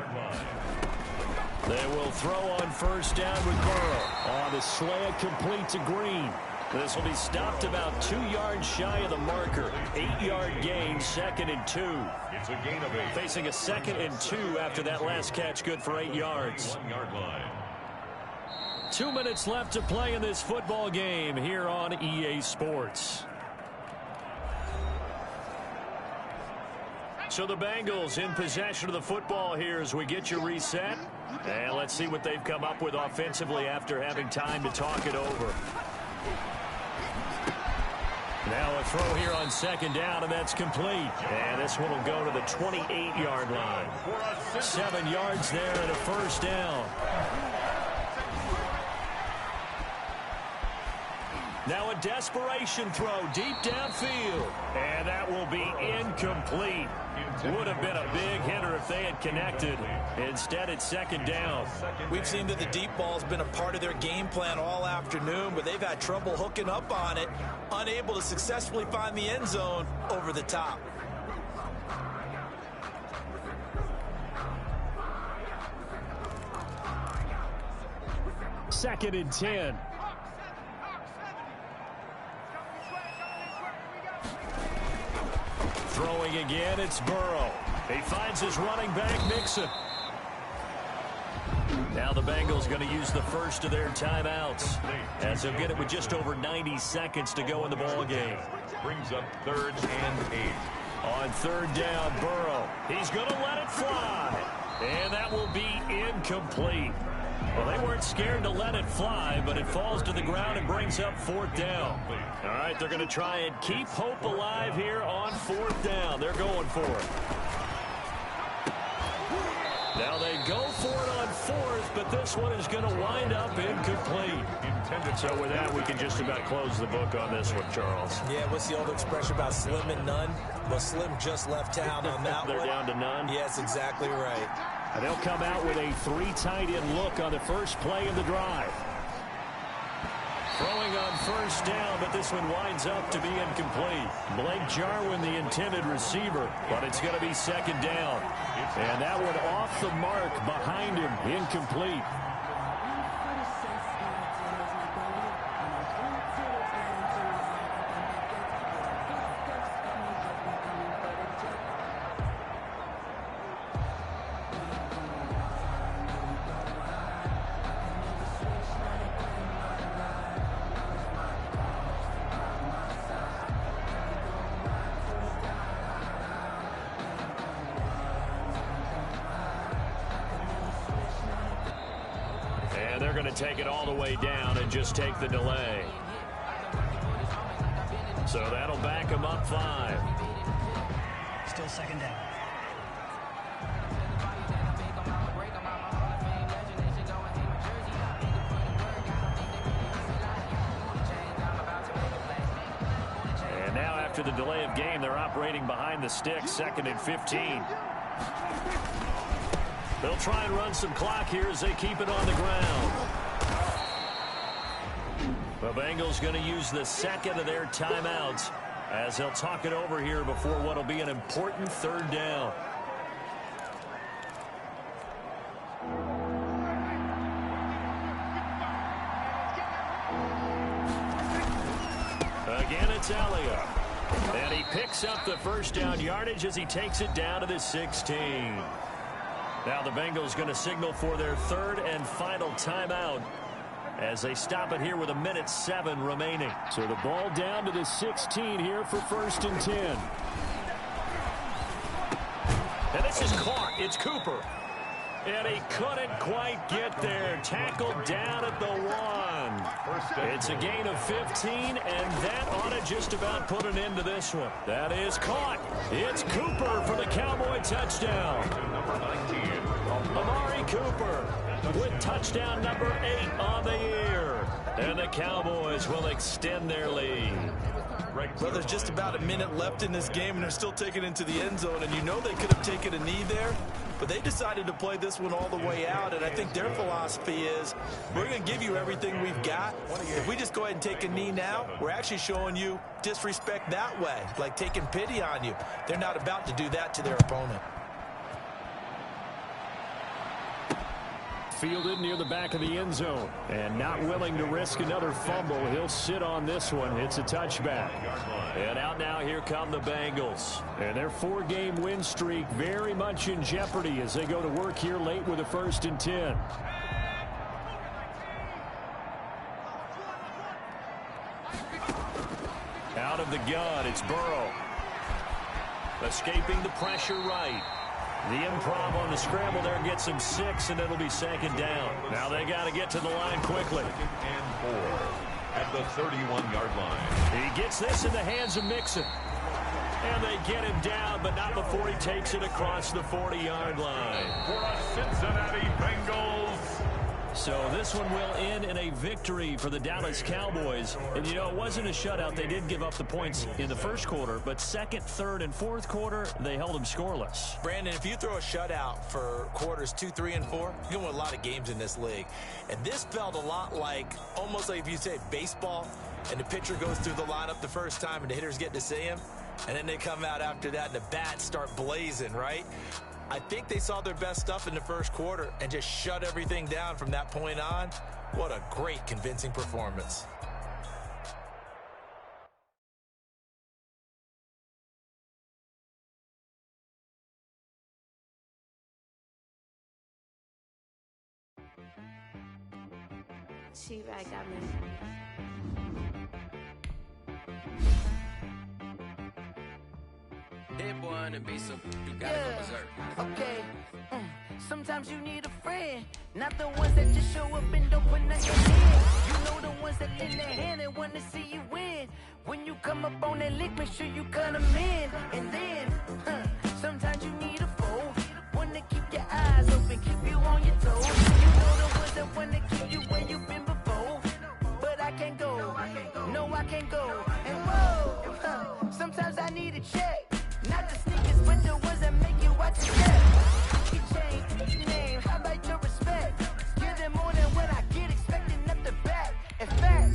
Speaker 2: They will throw on first down with Burrow.
Speaker 3: On the slant, complete to Green.
Speaker 2: This will be stopped about 2 yards shy of the marker. 8-yard gain, 2nd and 2.
Speaker 4: It's a gain of 8.
Speaker 2: Facing a 2nd and 2 after that last catch, good for 8 yards.
Speaker 4: 1-yard line.
Speaker 2: 2 minutes left to play in this football game here on EA Sports. So the Bengals in possession of the football here as we get you reset. And let's see what they've come up with offensively after having time to talk it over. Now a throw here on 2nd down, and that's complete. And this one will go to the 28-yard line. 7 yards there and a first down. Now a desperation throw deep downfield. And that will be incomplete. Would have been a big hitter if they had connected. Instead, it's 2nd down.
Speaker 1: We've seen that the deep ball's been a part of their game plan all afternoon, but they've had trouble hooking up on it, unable to successfully find the end zone over the top.
Speaker 3: Second and 10.
Speaker 2: Throwing again, it's Burrow. He finds his running back, Mixon. Now the Bengals going to use the first of their timeouts, as they'll get it with just over 90 seconds to go in the ball game.
Speaker 4: Brings up 3rd and 8.
Speaker 2: On 3rd down, Burrow. He's going to let it fly. And that will be incomplete. Well, they weren't scared to let it fly, but it falls to the ground and brings up 4th down. All right, they're going to try and keep hope alive here on 4th down. They're going for it. Now they go for it on 4th, but this one is going to wind up incomplete. So with that, we can just about close the book on this one, Charles.
Speaker 1: Yeah, what's the old expression about slim and none? Well, Slim just left town on that
Speaker 2: They're
Speaker 1: one.
Speaker 2: down to none?
Speaker 1: Yes, exactly right.
Speaker 3: And they'll come out with a 3 tight end look on the first play of the drive.
Speaker 2: Throwing on first down, but this one winds up to be incomplete. Blake Jarwin, the intended receiver, but it's going to be 2nd down.
Speaker 3: And that one off the mark behind him, incomplete.
Speaker 2: They're going to take it all the way down and just take the delay. So that'll back them up 5.
Speaker 5: Still 2nd down.
Speaker 2: And now after the delay of game, they're operating behind the sticks, 2nd and 15. They'll try and run some clock here as they keep it on the ground. The Bengals going to use the 2nd of their timeouts as they'll talk it over here before what will be an important 3rd down. Again, it's Elliott. And he picks up the first down yardage as he takes it down to the 16. Now the Bengals going to signal for their third and final timeout as they stop it here with 1:07 remaining.
Speaker 3: So the ball down to the 16 here for 1st and 10.
Speaker 2: And this is caught. It's Cooper. And he couldn't quite get there. Tackled down at the 1. It's a gain of 15, and that ought to just about put an end to this one. That is caught. It's Cooper for the Cowboy touchdown.
Speaker 4: Number 19.
Speaker 2: Amari Cooper with touchdown number 8 on the year. And the Cowboys will extend their lead.
Speaker 1: Well, there's just about a minute left in this game, and they're still taking it into the end zone. And you know they could have taken a knee there, but they decided to play this one all the way out. And I think their philosophy is, we're going to give you everything we've got. If we just go ahead and take a knee now, we're actually showing you disrespect that way, like taking pity on you. They're not about to do that to their opponent.
Speaker 3: Fielded near the back of the end zone. And not willing to risk another fumble. He'll sit on this one. It's a touchback.
Speaker 2: And out now, here come the Bengals.
Speaker 3: And their 4-game win streak very much in jeopardy as they go to work here late with a 1st and 10.
Speaker 2: Out of the gun, it's Burrow. Escaping the pressure right. The improv on the scramble there gets him 6, and it'll be 2nd down. Now they got to get to the line quickly.
Speaker 4: 2nd and 4 at the 31-yard line.
Speaker 2: He gets this in the hands of Mixon. And they get him down, but not before he takes it across the 40-yard line.
Speaker 4: For a Cincinnati Bengals.
Speaker 2: So this one will end in a victory for the Dallas Cowboys. And, you know, it wasn't a shutout. They did give up the points in the first quarter, but 2nd, 3rd, and 4th quarter, they held them scoreless.
Speaker 1: Brandon, if you throw a shutout for quarters 2, 3, and 4, you're going to win a lot of games in this league. And this felt a lot like, almost like if you say baseball, and the pitcher goes through the lineup the first time and the hitters get to see him, and then they come out after that and the bats start blazing, right? I think they saw their best stuff in the first quarter and just shut everything down from that point on. What a great, convincing performance.
Speaker 9: She-Rag got me.
Speaker 10: That boy on the beat, so you gotta go berserk.
Speaker 11: Okay. Sometimes you need a friend, not the ones that just show up and don't put nothing in. You know the ones that lend their hand and want to see you win. When you come up on that lick, make sure you cut them in. And then, sometimes you need a foe, one to keep your eyes open, keep you on your toes. You know the ones that want to keep you where you've been before. But I can't go, no I can't go. And whoa, sometimes I need a check. Not the sneakers, but the ones that make you watch your step. You change your name, how about your respect? Give them more than what I get, expecting nothing back. In fact,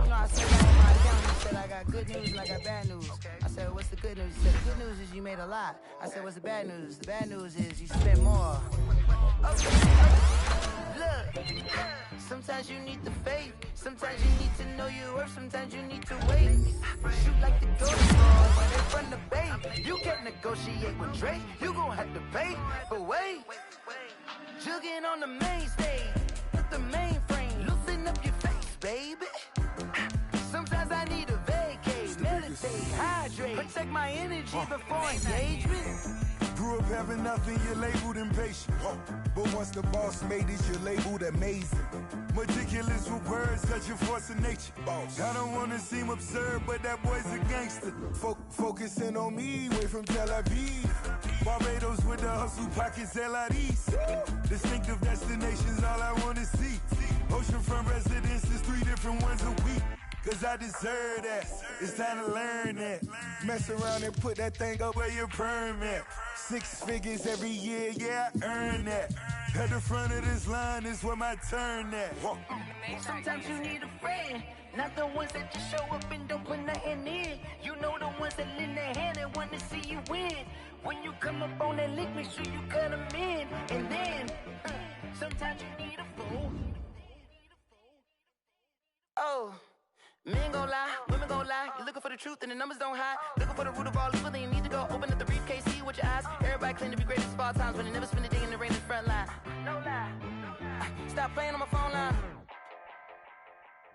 Speaker 11: you know, I said that on my account. He said I got good news and I got bad news. I said, what's the good news? He said, the good news is you made a lot. I said, what's the bad news? The bad news is you spent more. Okay. Look, sometimes you need the faith. Sometimes you need to know your worth. Sometimes you need to wait. Shoot like the Golden Ball when they run the bay. You can't negotiate with Drake. You gon' have to pay. But wait, jugging on the main stage with the mainframe. Loosen up your face, baby. Sometimes I need a vacate, meditate, hydrate, protect my energy before engagement.
Speaker 8: Grew up having nothing, you're labeled impatient. But once the boss made it, you're labeled amazing. Meticulous with words, such a force of nature. I don't want to seem absurd, but that boy's a gangster. Focusing on me, way from Tel Aviv. Barbados with the hustle pockets, LIDs. Distinctive destinations, all I want to see. Oceanfront residences, 3 different ones a week. Cause I deserve that, it's time to learn that. Mess around and put that thing up where your permit. 6 figures every year, yeah, I earn that. At the front of this line is where my turn at.
Speaker 11: Sometimes you need a friend, not the ones that just show up and don't put nothing in. You know the ones that lend their hand and want to see you win. When you come up on that lick, make sure you cut them in. And then, sometimes you need a fool. Oh. Men gon' lie, women gon' lie. lie. You're looking for the truth and the numbers don't hide. Looking for the root of all evil, then you need to go open up the briefcase, see with your eyes. Everybody claim to be greatest of all times, but they never spend a day in the rain in the front line. No lie. Stop playing on my phone line.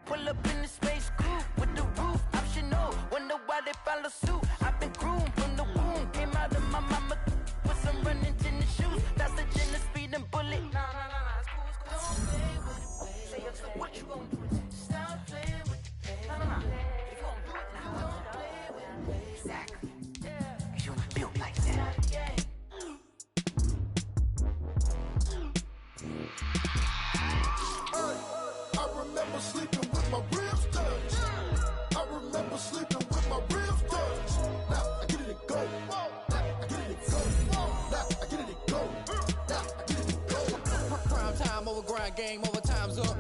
Speaker 11: Pull up in the space coupe with the roof optional. Wonder why they follow suit. I've been groomed from the womb. Came out of my mama with some running tennis shoes. That's the gender speed and bullet. Nah, it's cool, it's cool. Don't play with it, baby. So what you gonna do? Stop playing with it, baby. No. If you gonna do it, then don't play with it, baby. Exactly. Yeah. You ain't built like that.
Speaker 8: I remember sleeping with my ribs touched. I remember sleeping with my ribs touched. Now I get it and go. Now I get it and go. Now I get it and go. Now I get it and go.
Speaker 12: Prime time over grind game, over time's up.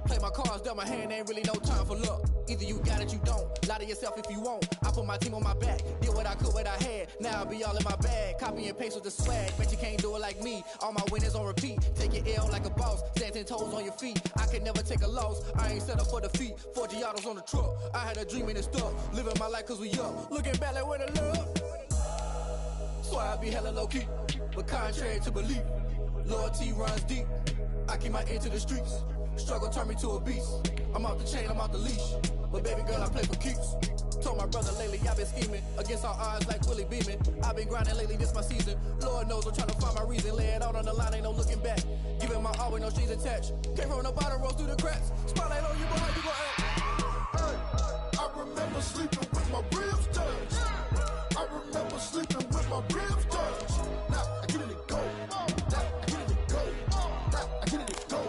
Speaker 12: Play my cards, dealt my hand, ain't really no time for luck. Either you got it, you don't. Lie to yourself if you won't. I put my team on my back, did what I could, what I had. Now I'll be all in my bag, copy and paste with the swag. Bet you can't do it like me. All my winners on repeat. Take your L like a boss, stand 10 toes on your feet. I can never take a loss. I ain't set up for defeat. 4 Giottos on the truck. I had a dream and it stuck. Living my life cause we up. Looking back like where the love. So I be hella low key, but contrary to belief, loyalty runs deep. I keep my ear to the streets. Struggle turned me to a beast. I'm off the chain, I'm off the leash. But baby girl, I play for keeps. Told my brother lately, I've been scheming against all odds like Willie Beeman. I've been grinding lately, this my season. Lord knows I'm trying to find my reason. Lay it out on the line, ain't no looking back. Giving my all with no strings attached. Came from the bottom, rose through the cracks. Spotlight on you, boy, how you gon' act?
Speaker 8: Hey, I remember sleeping with my ribs touched. I remember sleeping with my ribs touched. Now I get it and go. Now I get it and go. Now I get it and go.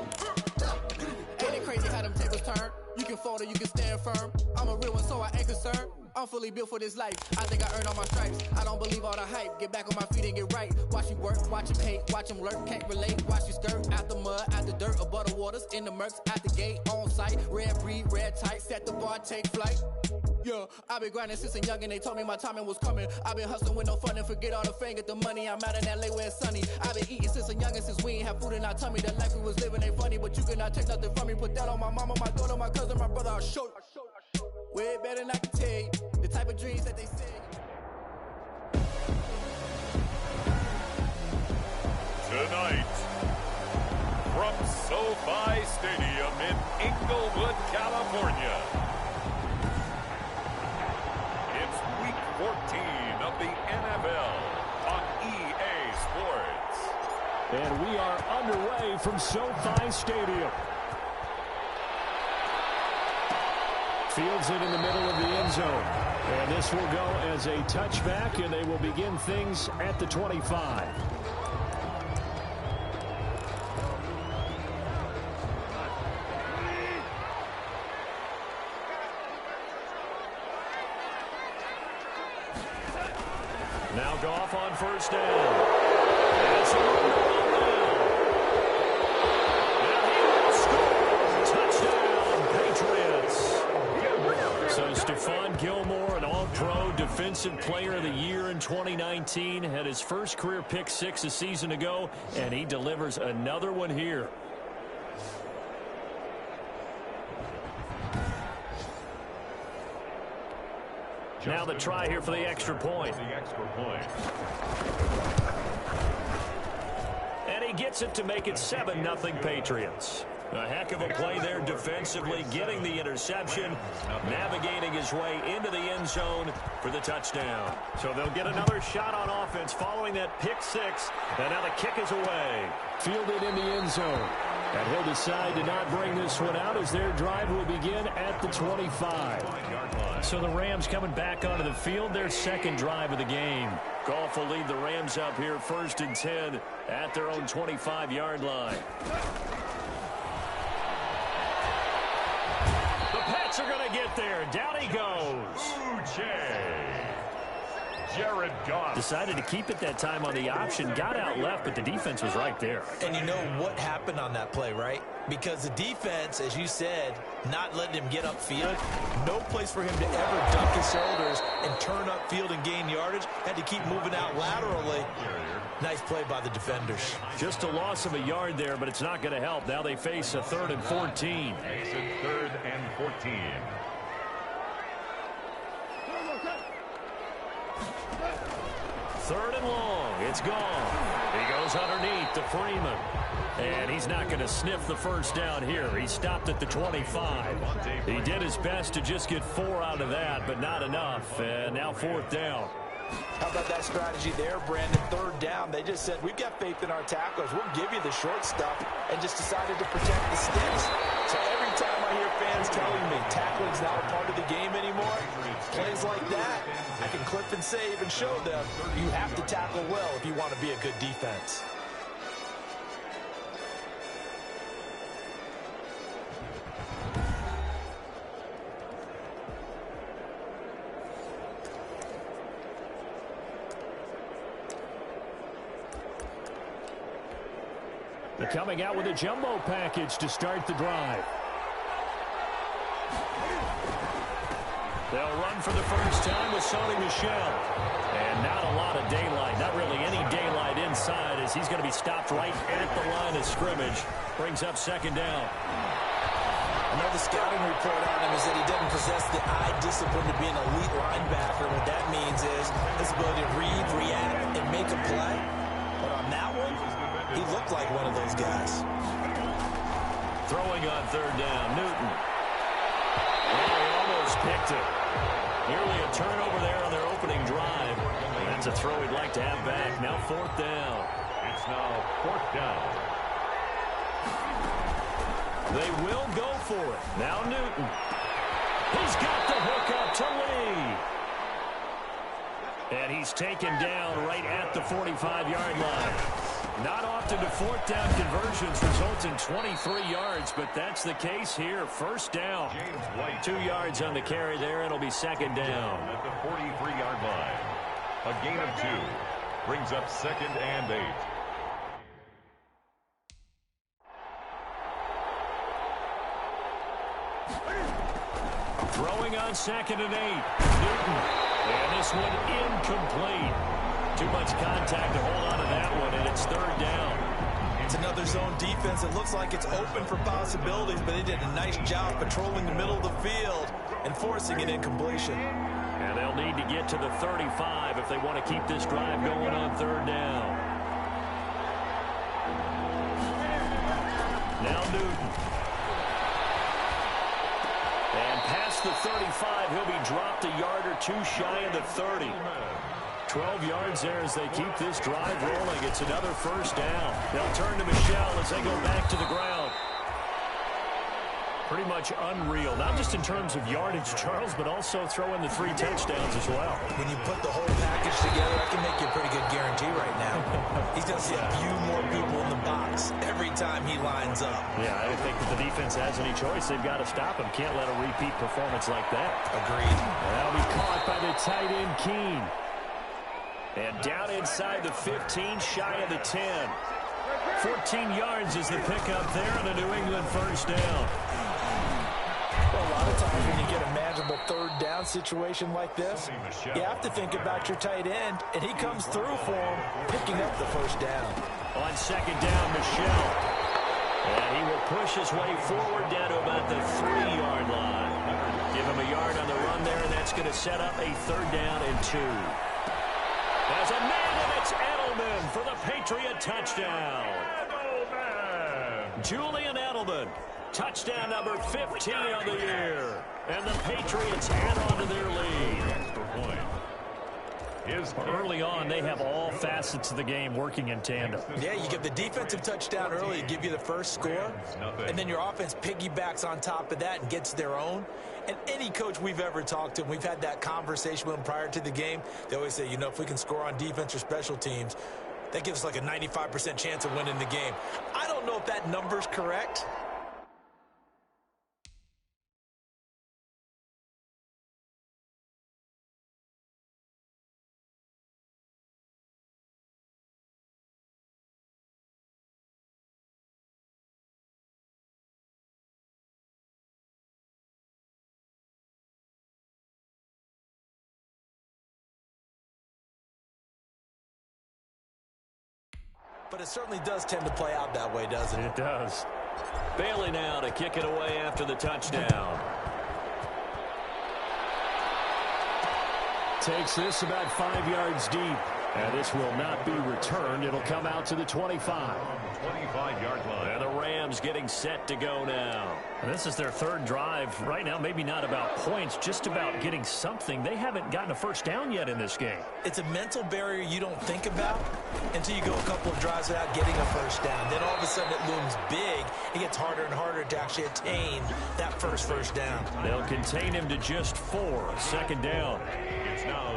Speaker 12: Ain't it crazy how them tables turn? You can fold or you can stand firm. I'm a real one, so I ain't concerned. I'm fully built for this life. I think I earned all my stripes. I don't believe all the hype. Get back on my feet and get right. Watch you work, watch him hate, watch him lurk. Can't relate, watch you skirt. Out the mud, out the dirt, above the waters, in the murks, out the gate, on site. Red breed, red tight, set the bar, take flight. Yeah, I've been grinding since a youngin', they told me my timing was coming. I've been hustling with no fun and forget all the fame, get the money. I'm out in LA where it's sunny. I've been eating since a youngin', since we ain't have food in our tummy. The life we was living ain't funny, but you cannot take nothing from me. Put that on my mama, my daughter, my cousin, my brother, I'll show you. Way better than I can tell you. The type of dreams that they say.
Speaker 4: Tonight, from SoFi Stadium in Inglewood, California, it's Week 14 of the NFL on EA Sports.
Speaker 3: And we are underway from SoFi Stadium. Fields it in the middle of the end zone. And this will go as a touchback, and they will begin things at the 25. Now Goff on first down. That's a and he will score. Touchdown, Patriots. So Stephon Gilmore, an all-pro defensive player of the year in 2019, had his first career pick six a season ago, and he delivers another one here. Now the try here for the extra point. And he gets it to make it 7-0 Patriots. A heck of a play there defensively, getting the interception, navigating his way into the end zone for the touchdown. So they'll get another shot on offense following that pick six, and now the kick is away. Fielded in the end zone. And he'll decide to not bring this one out as their drive will begin at the 25. So the Rams coming back onto the field, their second drive of the game. Goff will lead the Rams up here 1st and 10 at their own 25-yard line. The Pats are going to get there. Down he goes.
Speaker 4: Jared Goff
Speaker 3: decided to keep it that time on the option, got out left, but the defense was right there.
Speaker 1: And you know what happened on that play, right? Because the defense, as you said, not letting him get upfield. No place for him to ever duck his shoulders and turn upfield and gain yardage. Had to keep moving out laterally. Nice play by the defenders.
Speaker 3: Just a loss of a yard there, but it's not going to help. Now they face a 3rd and 14.
Speaker 4: It's a 3rd and 14.
Speaker 2: Third and long. It's gone. He goes underneath to Freeman. And he's not going to sniff the first down here. He stopped at the 25. He did his best to just get 4 out of that, but not enough. And now 4th down.
Speaker 1: How about that strategy there, Brandon? 3rd down. They just said, we've got faith in our tacklers. We'll give you the short stuff, and just decided to protect the sticks. So every time I hear fans telling me tackling's not a part of the game anymore, plays like that, I can clip and save and show them you have to tackle well if you want to be a good defense.
Speaker 3: They're coming out with a jumbo package to start the drive.
Speaker 2: They'll run for the first time with Sonny Michel. And not a lot of daylight, not really any daylight inside, as he's going to be stopped right at the line of scrimmage. Brings up 2nd down.
Speaker 1: Another scouting report on him is that he doesn't possess the eye discipline to be an elite linebacker. What that means is his ability to read, react, and make a play. But on that one, he looked like one of those guys.
Speaker 2: Throwing on 3rd down, Newton. Well, he almost picked it. Nearly a turnover there on their opening drive. And that's a throw he'd like to have back. Now 4th down.
Speaker 4: It's now 4th down.
Speaker 2: They will go for it. Now Newton. He's got the hook up to Lee. And he's taken down right at the 45-yard line. Not often do 4th down conversions result in 23 yards, but that's the case here. 1st down. 2 yards on the carry there, and it'll be 2nd down.
Speaker 4: At the 43-yard line. A gain of 2. Brings up 2nd and 8.
Speaker 2: Throwing on 2nd and 8. Newton. And this one incomplete. Too much contact to hold on to that one, and it's 3rd down.
Speaker 1: It's another zone defense. It looks like it's open for possibilities, but they did a nice job patrolling the middle of the field and forcing an incompletion.
Speaker 2: And they'll need to get to the 35 if they want to keep this drive going on 3rd down. Now Newton. And past the 35, he'll be dropped a yard or 2 shy of the 30. 12 yards there as they keep this drive rolling. It's another 1st down. They'll turn to Michel as they go back to the ground. Pretty much unreal, not just in terms of yardage, Charles, but also throw in the 3 touchdowns as well.
Speaker 1: When you put the whole package together, I can make you a pretty good guarantee right now. He's going to see a few more people in the box every time he lines up.
Speaker 2: Yeah, I don't think that the defense has any choice. They've got to stop him. Can't let a repeat performance like that.
Speaker 1: Agreed.
Speaker 2: That'll be caught by the tight end, Keene. And down inside the 15, shy of the 10. 14 yards is the pickup there on a New England 1st down.
Speaker 1: Well, a lot of times when you get a manageable 3rd down situation like this, you have to think about your tight end, and he comes through for him, picking up the 1st down.
Speaker 2: On 2nd down, Michel. And he will push his way forward down to about the 3-yard line. Give him a yard on the run there, and that's going to set up a 3rd down and 2. There's a man, and it's Edelman for the Patriot touchdown. Julian Edelman, touchdown number 15 on the year. And the Patriots add on to their lead. Early on, they have all facets of the game working in tandem.
Speaker 1: Yeah, you get the defensive touchdown early to give you the first score, and then your offense piggybacks on top of that and gets their own. And any coach we've ever talked to, and we've had that conversation with them prior to the game, they always say, you know, if we can score on defense or special teams, that gives us like a 95% chance of winning the game. I don't know if that number's correct. But it certainly does tend to play out that way, doesn't it?
Speaker 2: It does. Bailey now to kick it away after the touchdown.
Speaker 3: takes this about 5 yards deep. And this will not be returned. It'll come out to the 25.
Speaker 4: 25-yard line.
Speaker 2: And the Rams getting set to go now. And this is their third drive. Right now, maybe not about points, just about getting something. They haven't gotten a first down yet in this game.
Speaker 1: It's a mental barrier you don't think about until you go a couple of drives without getting a first down. Then all of a sudden it looms big. It gets harder and harder to actually attain that first down.
Speaker 2: They'll contain him to just 4. Second down.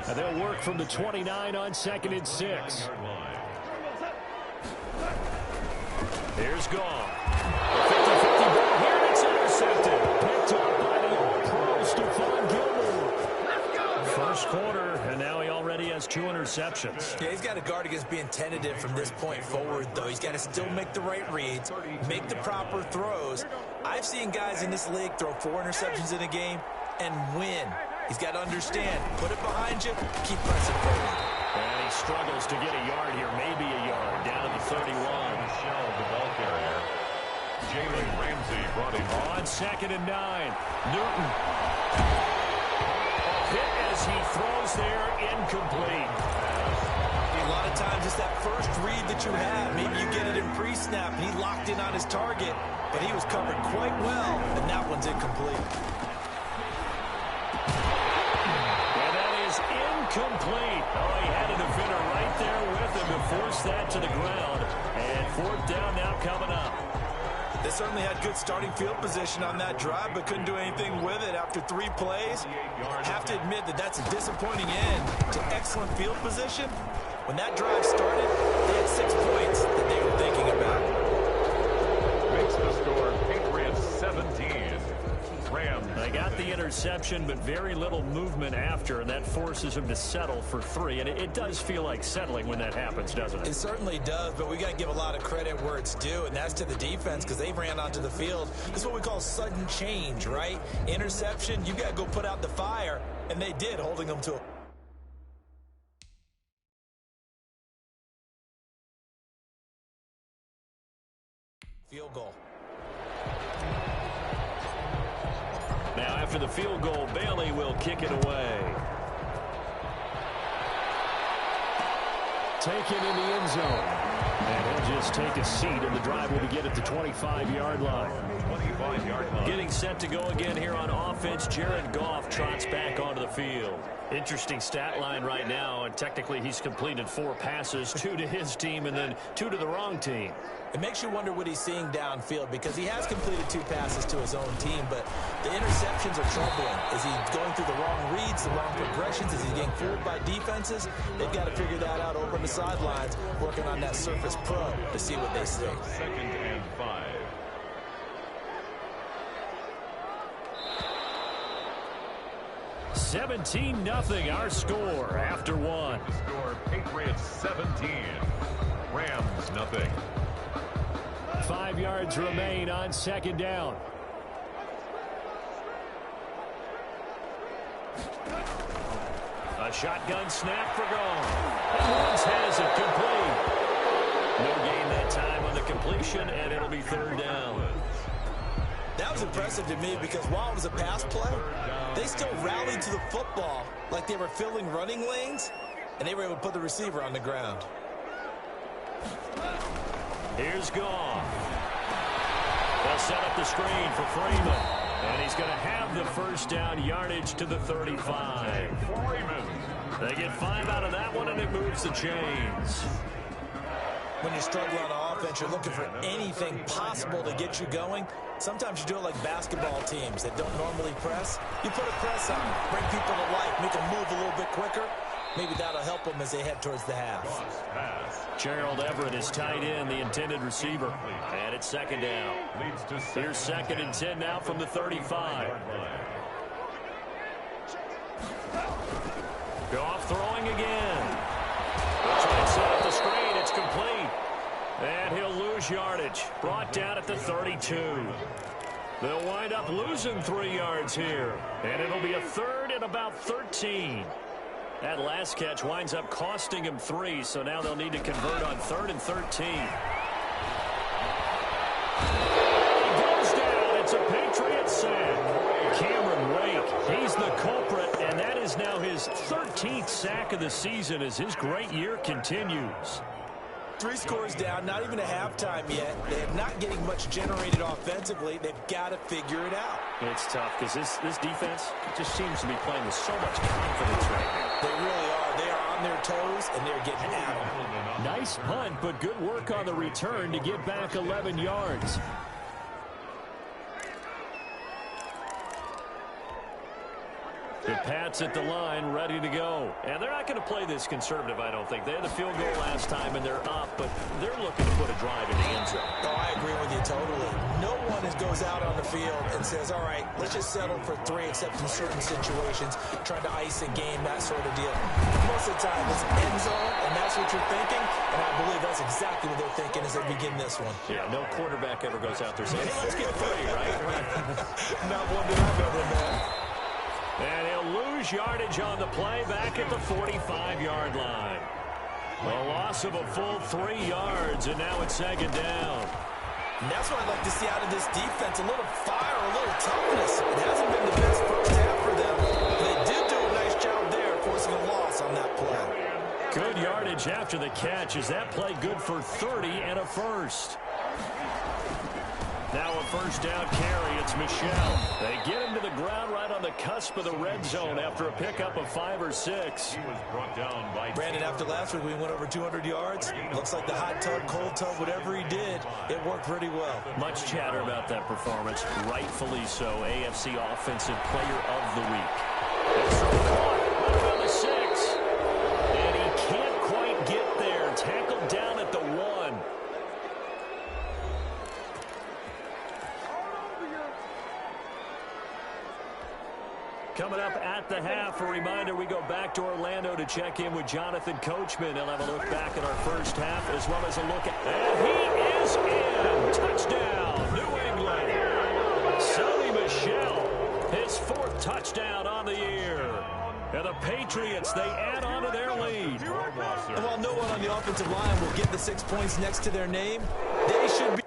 Speaker 3: And they'll work from the 29 on 2nd and 6.
Speaker 2: Here's Goff. The 50-50 ball here, and it's intercepted. Picked up by the All-Pro, Stephon Gilmore. First quarter, and now he already has 2 interceptions.
Speaker 1: Yeah, he's got to guard against being tentative from this point forward, though. He's got to still make the right reads, make the proper throws. I've seen guys in this league throw 4 interceptions in a game and win. He's got to understand, put it behind you, keep pressing forward.
Speaker 2: And he struggles to get a yard here, maybe a yard, down to the 31.
Speaker 4: Shell, the ball carrier. Jalen Ramsey brought him
Speaker 2: on 2nd and 9. Newton. Hit as he throws there, incomplete.
Speaker 1: A lot of times it's that first read that you have. Maybe you get it in pre-snap, and he locked in on his target, but he was covered quite well, and that one's incomplete.
Speaker 2: Complete. Oh, he had a defender right there with him to force that to the ground. And 4th down now coming up.
Speaker 1: They certainly had good starting field position on that drive, but couldn't do anything with it after 3 plays. Have to admit that that's a disappointing end to excellent field position. When that drive started, they had 6 points that they were thinking about.
Speaker 4: Makes the score Patriots 17. Rams.
Speaker 2: They got the interception, but very little movement after, and that forces him to settle for 3. And it does feel like settling when that happens, doesn't it?
Speaker 1: It certainly does, but we got to give a lot of credit where it's due, and that's to the defense because they ran onto the field. This is what we call sudden change, right? Interception, you got to go put out the fire, and they did, holding them to a field goal.
Speaker 2: Now, after the field goal, Bailey will kick it away.
Speaker 3: Taken in the end zone. And he'll just take a seat, and the drive will begin at the 25-yard line.
Speaker 4: 25-yard line.
Speaker 2: Getting set to go again here on offense, Jared Goff trots back onto the field. Interesting stat line right now, and technically he's completed 4 passes, 2 to his team and then 2 to the wrong team.
Speaker 1: It makes you wonder what he's seeing downfield because he has completed 2 passes to his own team, but the interceptions are troubling. Is he going through the wrong reads, the wrong progressions? Is he getting fooled by defenses? They've got to figure that out over on the sidelines, working on that Surface Pro to see what they say.
Speaker 4: 2nd and 5.
Speaker 2: $17-0 our score after 1.
Speaker 4: Score Patriots 17. Rams nothing.
Speaker 3: 5 yards remain on 2nd down.
Speaker 2: A shotgun snap for Goff. And Woods has it complete. No gain that time on the completion, and it'll be 3rd down.
Speaker 1: That was impressive to me because while it was a pass play, they still rallied to the football like they were filling running lanes, and they were able to put the receiver on the ground.
Speaker 2: Here's Goff. They'll set up the screen for Freeman. And he's going to have the first down yardage to the 35. They get 5 out of that one, and it moves the chains.
Speaker 1: When you struggle on offense, you're looking for anything possible to get you going. Sometimes you do it like basketball teams that don't normally press. You put a press on them, bring people to life, make them move a little bit quicker. Maybe that'll help them as they head towards the half.
Speaker 2: Gerald Everett is tied in, the intended receiver. And it's 2nd down. Here's 2nd and 10 now from the 35. Goff throwing again. They'll try and set up the screen. It's complete. And he'll lose yardage. Brought down at the 32. They'll wind up losing 3 yards here. And it'll be a 3rd and about 13. That last catch winds up costing him 3, so now they'll need to convert on 3rd and 13. He goes down. It's a Patriot sack. Cameron Wake, he's the culprit, and that is now his 13th
Speaker 3: sack of the season as his great year continues.
Speaker 1: 3 scores down, not even a halftime yet. They're not getting much generated offensively. They've got to figure it out.
Speaker 3: It's tough because this defense just seems to be playing with so much confidence right now.
Speaker 1: They really are. They are on their toes, and they're getting at them.
Speaker 3: Nice punt, but good work on the return to get back 11 yards. The Pats at the line, ready to go. And they're not going to play this conservative, I don't think. They had the field goal last time, and they're up, but they're looking to put a drive in the end zone.
Speaker 1: Oh, I agree with you totally. No one goes out on the field and says, all right, let's just settle for 3, except in certain situations, trying to ice a game, that sort of deal. Most of the time, it's end zone, and that's what you're thinking, and I believe that's exactly what they're thinking as they begin this one.
Speaker 3: Yeah, no quarterback ever goes out there saying, hey, let's get 3, right?
Speaker 1: Not one that I've ever met.
Speaker 3: And he'll lose yardage on the play back at the 45-yard line. A loss of a full 3 yards, and now it's second down.
Speaker 1: And that's what I'd like to see out of this defense, a little fire, a little toughness. It hasn't been the best first half for them. They did do a nice job there, forcing a loss on that play.
Speaker 3: Good yardage after the catch. Is that play good for 30 and a first? Now a first down carry. It's Michel. They get him to the ground right on the cusp of the red zone after a pickup of 5 or 6.
Speaker 4: He was brought down by
Speaker 1: Brandon, after last week we went over 200 yards. Looks like the hot tub, cold tub, whatever he did, it worked pretty well.
Speaker 3: Much chatter about that performance. Rightfully so. AFC Offensive Player of the Week. It's caught right on the 6. And he can't quite get there. Tackled down at the 1. Coming up at the half, a reminder, we go back to Orlando to check in with Jonathan Coachman. He'll have a look back at our first half as well as a look at... And he is in! Touchdown, New England! Sony Michel, his 4th touchdown on the year. And the Patriots, they add on to their lead.
Speaker 1: And while no one on the offensive line will get the 6 points next to their name, they should be...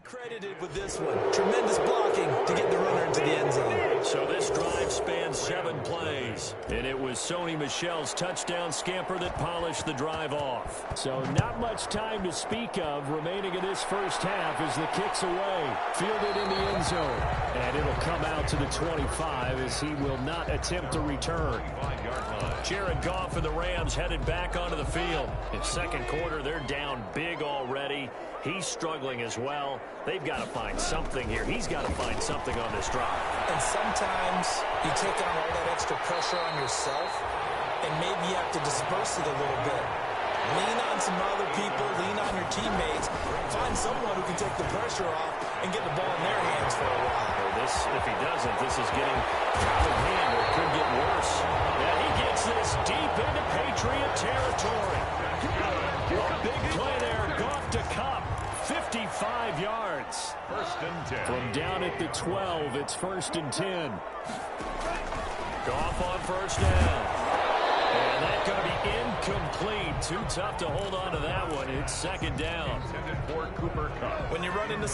Speaker 1: credited with this one. Tremendous blocking to get the runner into the end zone.
Speaker 3: So this drive spans 7 plays, and it was Sony Michel's touchdown scamper that polished the drive off. So not much time to speak of remaining in this first half as the kick's away. Fielded in the end zone, and it'll come out to the 25 as he will not attempt to return. Jared Goff and the Rams headed back onto the field. In second quarter, they're down big already. He's struggling as well. They've got to find something here. He's got to find something on this drive.
Speaker 1: And sometimes you take on all that extra pressure on yourself, and maybe you have to disperse it a little bit. Lean on some other people, lean on your teammates. Find someone who can take the pressure off and get the ball in their hands for a while.
Speaker 3: If he doesn't, this is getting out of hand, or it could get worse. And he gets this deep into Patriot territory. A big play there, Goff to Cup. 55 yards.
Speaker 4: First and 10.
Speaker 3: From down at the 12, it's 1st and 10. Goff on first down. And that's going to be incomplete. Too tough to hold on to that one. It's second down.
Speaker 4: Intended for Cooper Kupp.
Speaker 1: When you run into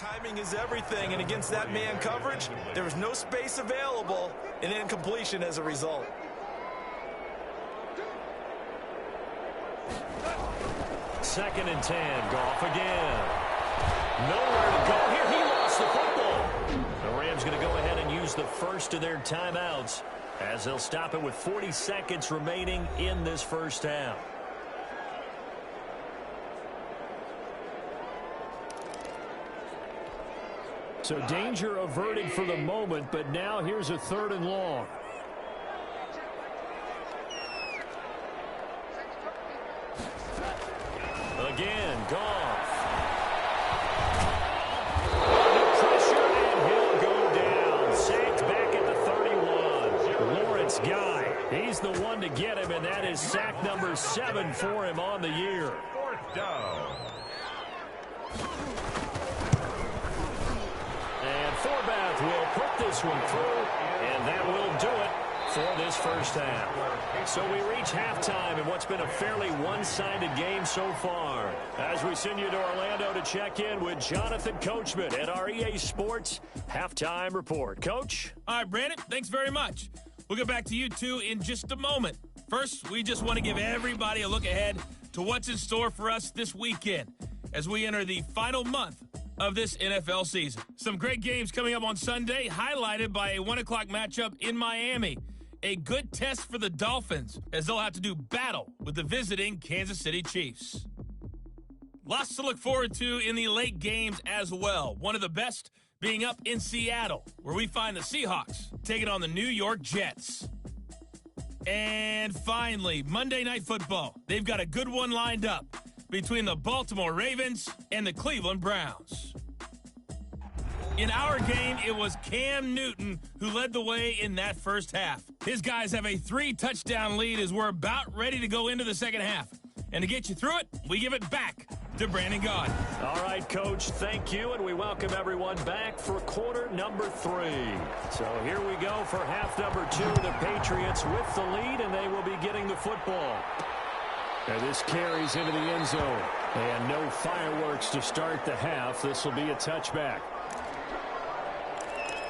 Speaker 1: Timing is everything, and against that man coverage, there was no space available, and incompletion as a result.
Speaker 2: Second and 10. Goff again. Nowhere to go here. He lost the football. The Rams going to go ahead and use the first of their timeouts as they'll stop it with 40 seconds remaining in this first half.
Speaker 3: So danger averted for the moment, but now here's a 3rd and long.
Speaker 2: Again, Goff. Under pressure, and he'll go down. Sacked back at the 31. Lawrence Guy. He's the one to get him, and that is sack number 7 for him on the year.
Speaker 4: 4th down.
Speaker 2: And Forbath will put this one through, and that will do it for this first half. So we reach halftime in what's been a fairly one-sided game so far. As we send you to Orlando to check in with Jonathan Coachman at our EA Sports Halftime Report. Coach?
Speaker 13: All right, Brandon, thanks very much. We'll get back to you two in just a moment. First, we just want to give everybody a look ahead to what's in store for us this weekend as we enter the final month of this NFL season. Some great games coming up on Sunday, highlighted by a 1 o'clock matchup in Miami. A good test for the Dolphins as they'll have to do battle with the visiting Kansas City Chiefs. Lots to look forward to in the late games as well. One of the best being up in Seattle, where we find the Seahawks taking on the New York Jets. And finally, Monday Night Football. They've got a good one lined up between the Baltimore Ravens and the Cleveland Browns. In our game, it was Cam Newton who led the way in that first half. His guys have a 3-touchdown lead as we're about ready to go into the second half. And to get you through it, we give it back to Brandon Gaudin.
Speaker 2: All right, Coach, thank you, and we welcome everyone back for quarter number 3. So here we go for half number 2. The Patriots with the lead, and they will be getting the football.
Speaker 3: And this carries into the end zone. And no fireworks to start the half. This will be a touchback.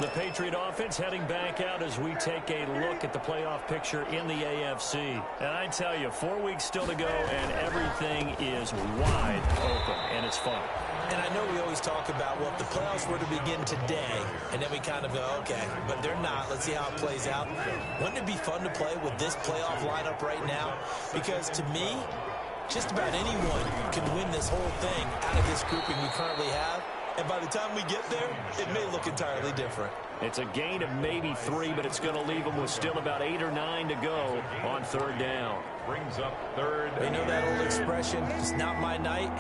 Speaker 2: The Patriot offense heading back out as we take a look at the playoff picture in the AFC. And I tell you, 4 weeks still to go, and everything is wide open, and it's fun.
Speaker 1: And I know we always talk about, well, if the playoffs were to begin today, and then we kind of go, okay, but they're not. Let's see how it plays out. Wouldn't it be fun to play with this playoff lineup right now? Because to me, just about anyone can win this whole thing out of this grouping we currently have. And by the time we get there, it may look entirely different.
Speaker 2: It's a gain of maybe 3, but it's going to leave them with still about 8 or 9 to go on 3rd down.
Speaker 4: Brings up 3rd.
Speaker 1: You know that old expression, it's not my night?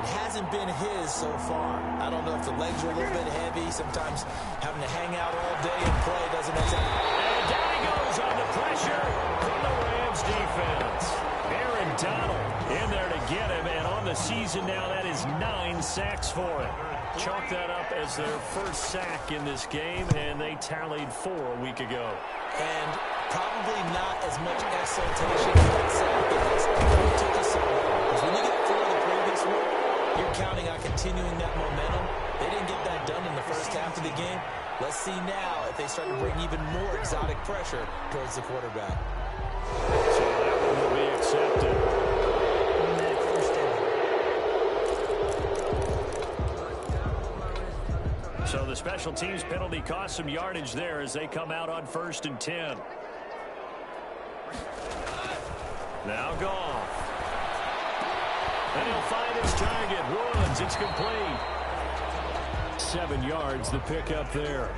Speaker 1: It hasn't been his so far. I don't know if the legs are a little bit heavy. Sometimes having to hang out all day and play doesn't exactly.
Speaker 2: And down he goes on the pressure from the Rams defense. Aaron Donald in there to get him, and on the season now, that is 9 sacks for him. Chalk that up as their first sack in this game, and they tallied 4 a week ago.
Speaker 1: And probably not as much exultation for that sack because it took us so long. Because when you get 4 the previous one, you're counting on continuing that momentum. They didn't get that done in the first half of the game. Let's see now if they start to bring even more exotic pressure towards the quarterback.
Speaker 2: So that one will be accepted. So the special teams penalty cost some yardage there as they come out on 1st and 10. Now Goff. And he'll find his target. Woods, it's complete.
Speaker 3: 7 yards, the pickup there.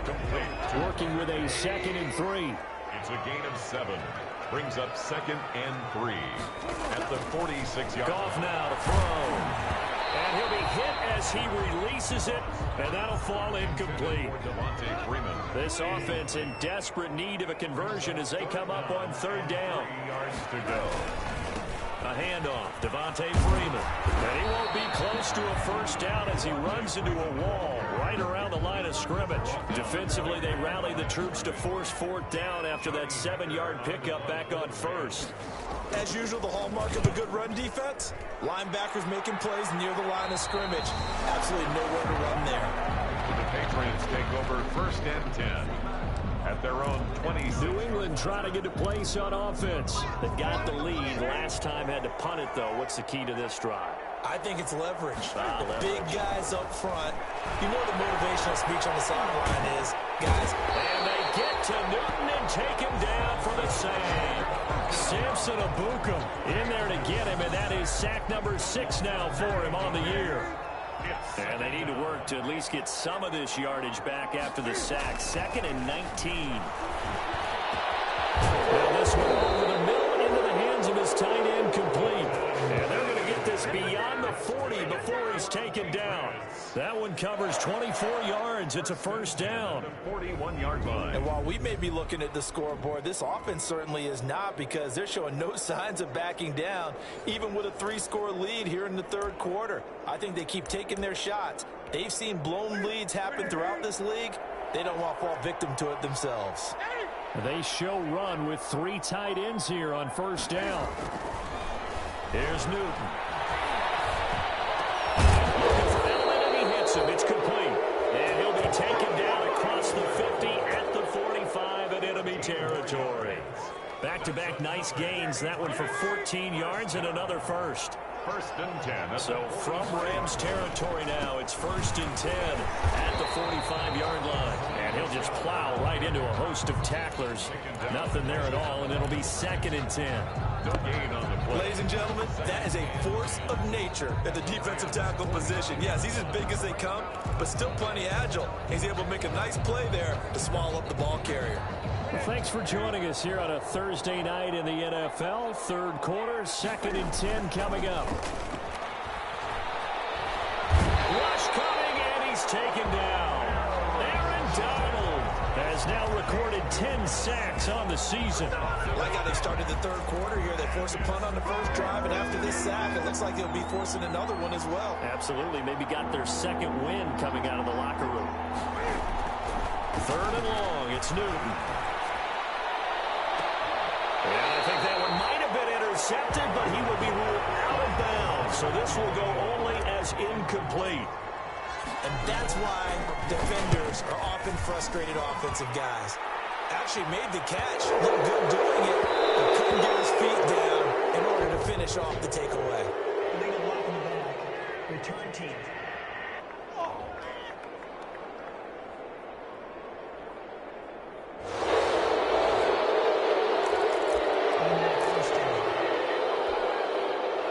Speaker 4: Complete.
Speaker 3: Working with a 2nd and 3.
Speaker 4: It's a gain of 7. Brings up 2nd and 3 at the 46-yard.
Speaker 2: Goff now to throw. And he'll be hit as he releases it, and that'll fall incomplete. This offense in desperate need of a conversion as they come up on 3rd down.
Speaker 4: 3 yards to go.
Speaker 2: A handoff, Devontae Freeman. And he won't be close to a first down as he runs into a wall right around the line of scrimmage. Defensively, they rally the troops to force fourth down after that 7-yard pickup back on first.
Speaker 1: As usual, the hallmark of a good run defense, linebackers making plays near the line of scrimmage. Absolutely nowhere to run there.
Speaker 4: The Patriots take over first and 10 at their own 26.
Speaker 3: New England trying to get a place on offense.
Speaker 2: They got the lead. Last time had to punt it, though. What's the key to this drive?
Speaker 1: I think it's leverage. The
Speaker 2: leverage.
Speaker 1: big guys up front. You know the motivational speech on the sideline is, guys.
Speaker 2: And they get to Newton and take him down for the save. Samson Abukum in there to get him, and that is sack number 6 now for him on the year. And they need to work to at least get some of this yardage back after the sack. 2nd and 19. Now this one over the middle into the hands of his tight end, complete. And they're going to get this beyond the 40 before he's taken down. That one covers 24 yards. It's a first down.
Speaker 4: 41-yard line.
Speaker 1: And while we may be looking at the scoreboard, this offense certainly is not, because they're showing no signs of backing down, even with a 3-score lead here in the third quarter. I think they keep taking their shots. They've seen blown leads happen throughout this league. They don't want to fall victim to it themselves.
Speaker 3: They show run with 3 tight ends here on first down.
Speaker 2: Here's Newton. It's complete. And he'll be taken down across the 50 at the 45 in enemy territory. Back-to-back nice gains. That one for 14 yards and another first.
Speaker 4: First and 10.
Speaker 2: So from Rams territory now, it's first and 10 at the 45-yard line. And he'll just plow right into a host of tacklers. Nothing there at all, and it'll be 2nd and 10.
Speaker 4: No gain on the play.
Speaker 1: Ladies and gentlemen, that is a force of nature at the defensive tackle position. Yes, he's as big as they come, but still plenty agile. He's able to make a nice play there to swallow up the ball carrier.
Speaker 3: Well, thanks for joining us here on a Thursday night in the NFL. Third quarter, 2nd and 10 coming up.
Speaker 2: Rush coming, and he's taken down. Aaron Donald has now recorded 10 sacks on the season.
Speaker 1: Like how they started the third quarter here. They forced a punt on the first drive, and after this sack, it looks like they'll be forcing another one as well.
Speaker 2: Absolutely. Maybe got their second win coming out of the locker room. 3rd and long. It's Newton. And I think that one might have been intercepted, but he would be ruled out of bounds. So this will go only as incomplete.
Speaker 1: And that's why defenders are often frustrated offensive guys. Actually made the catch, looked good doing it, but couldn't get his feet down in order to finish off the takeaway.
Speaker 5: Legal block in the back. Return team.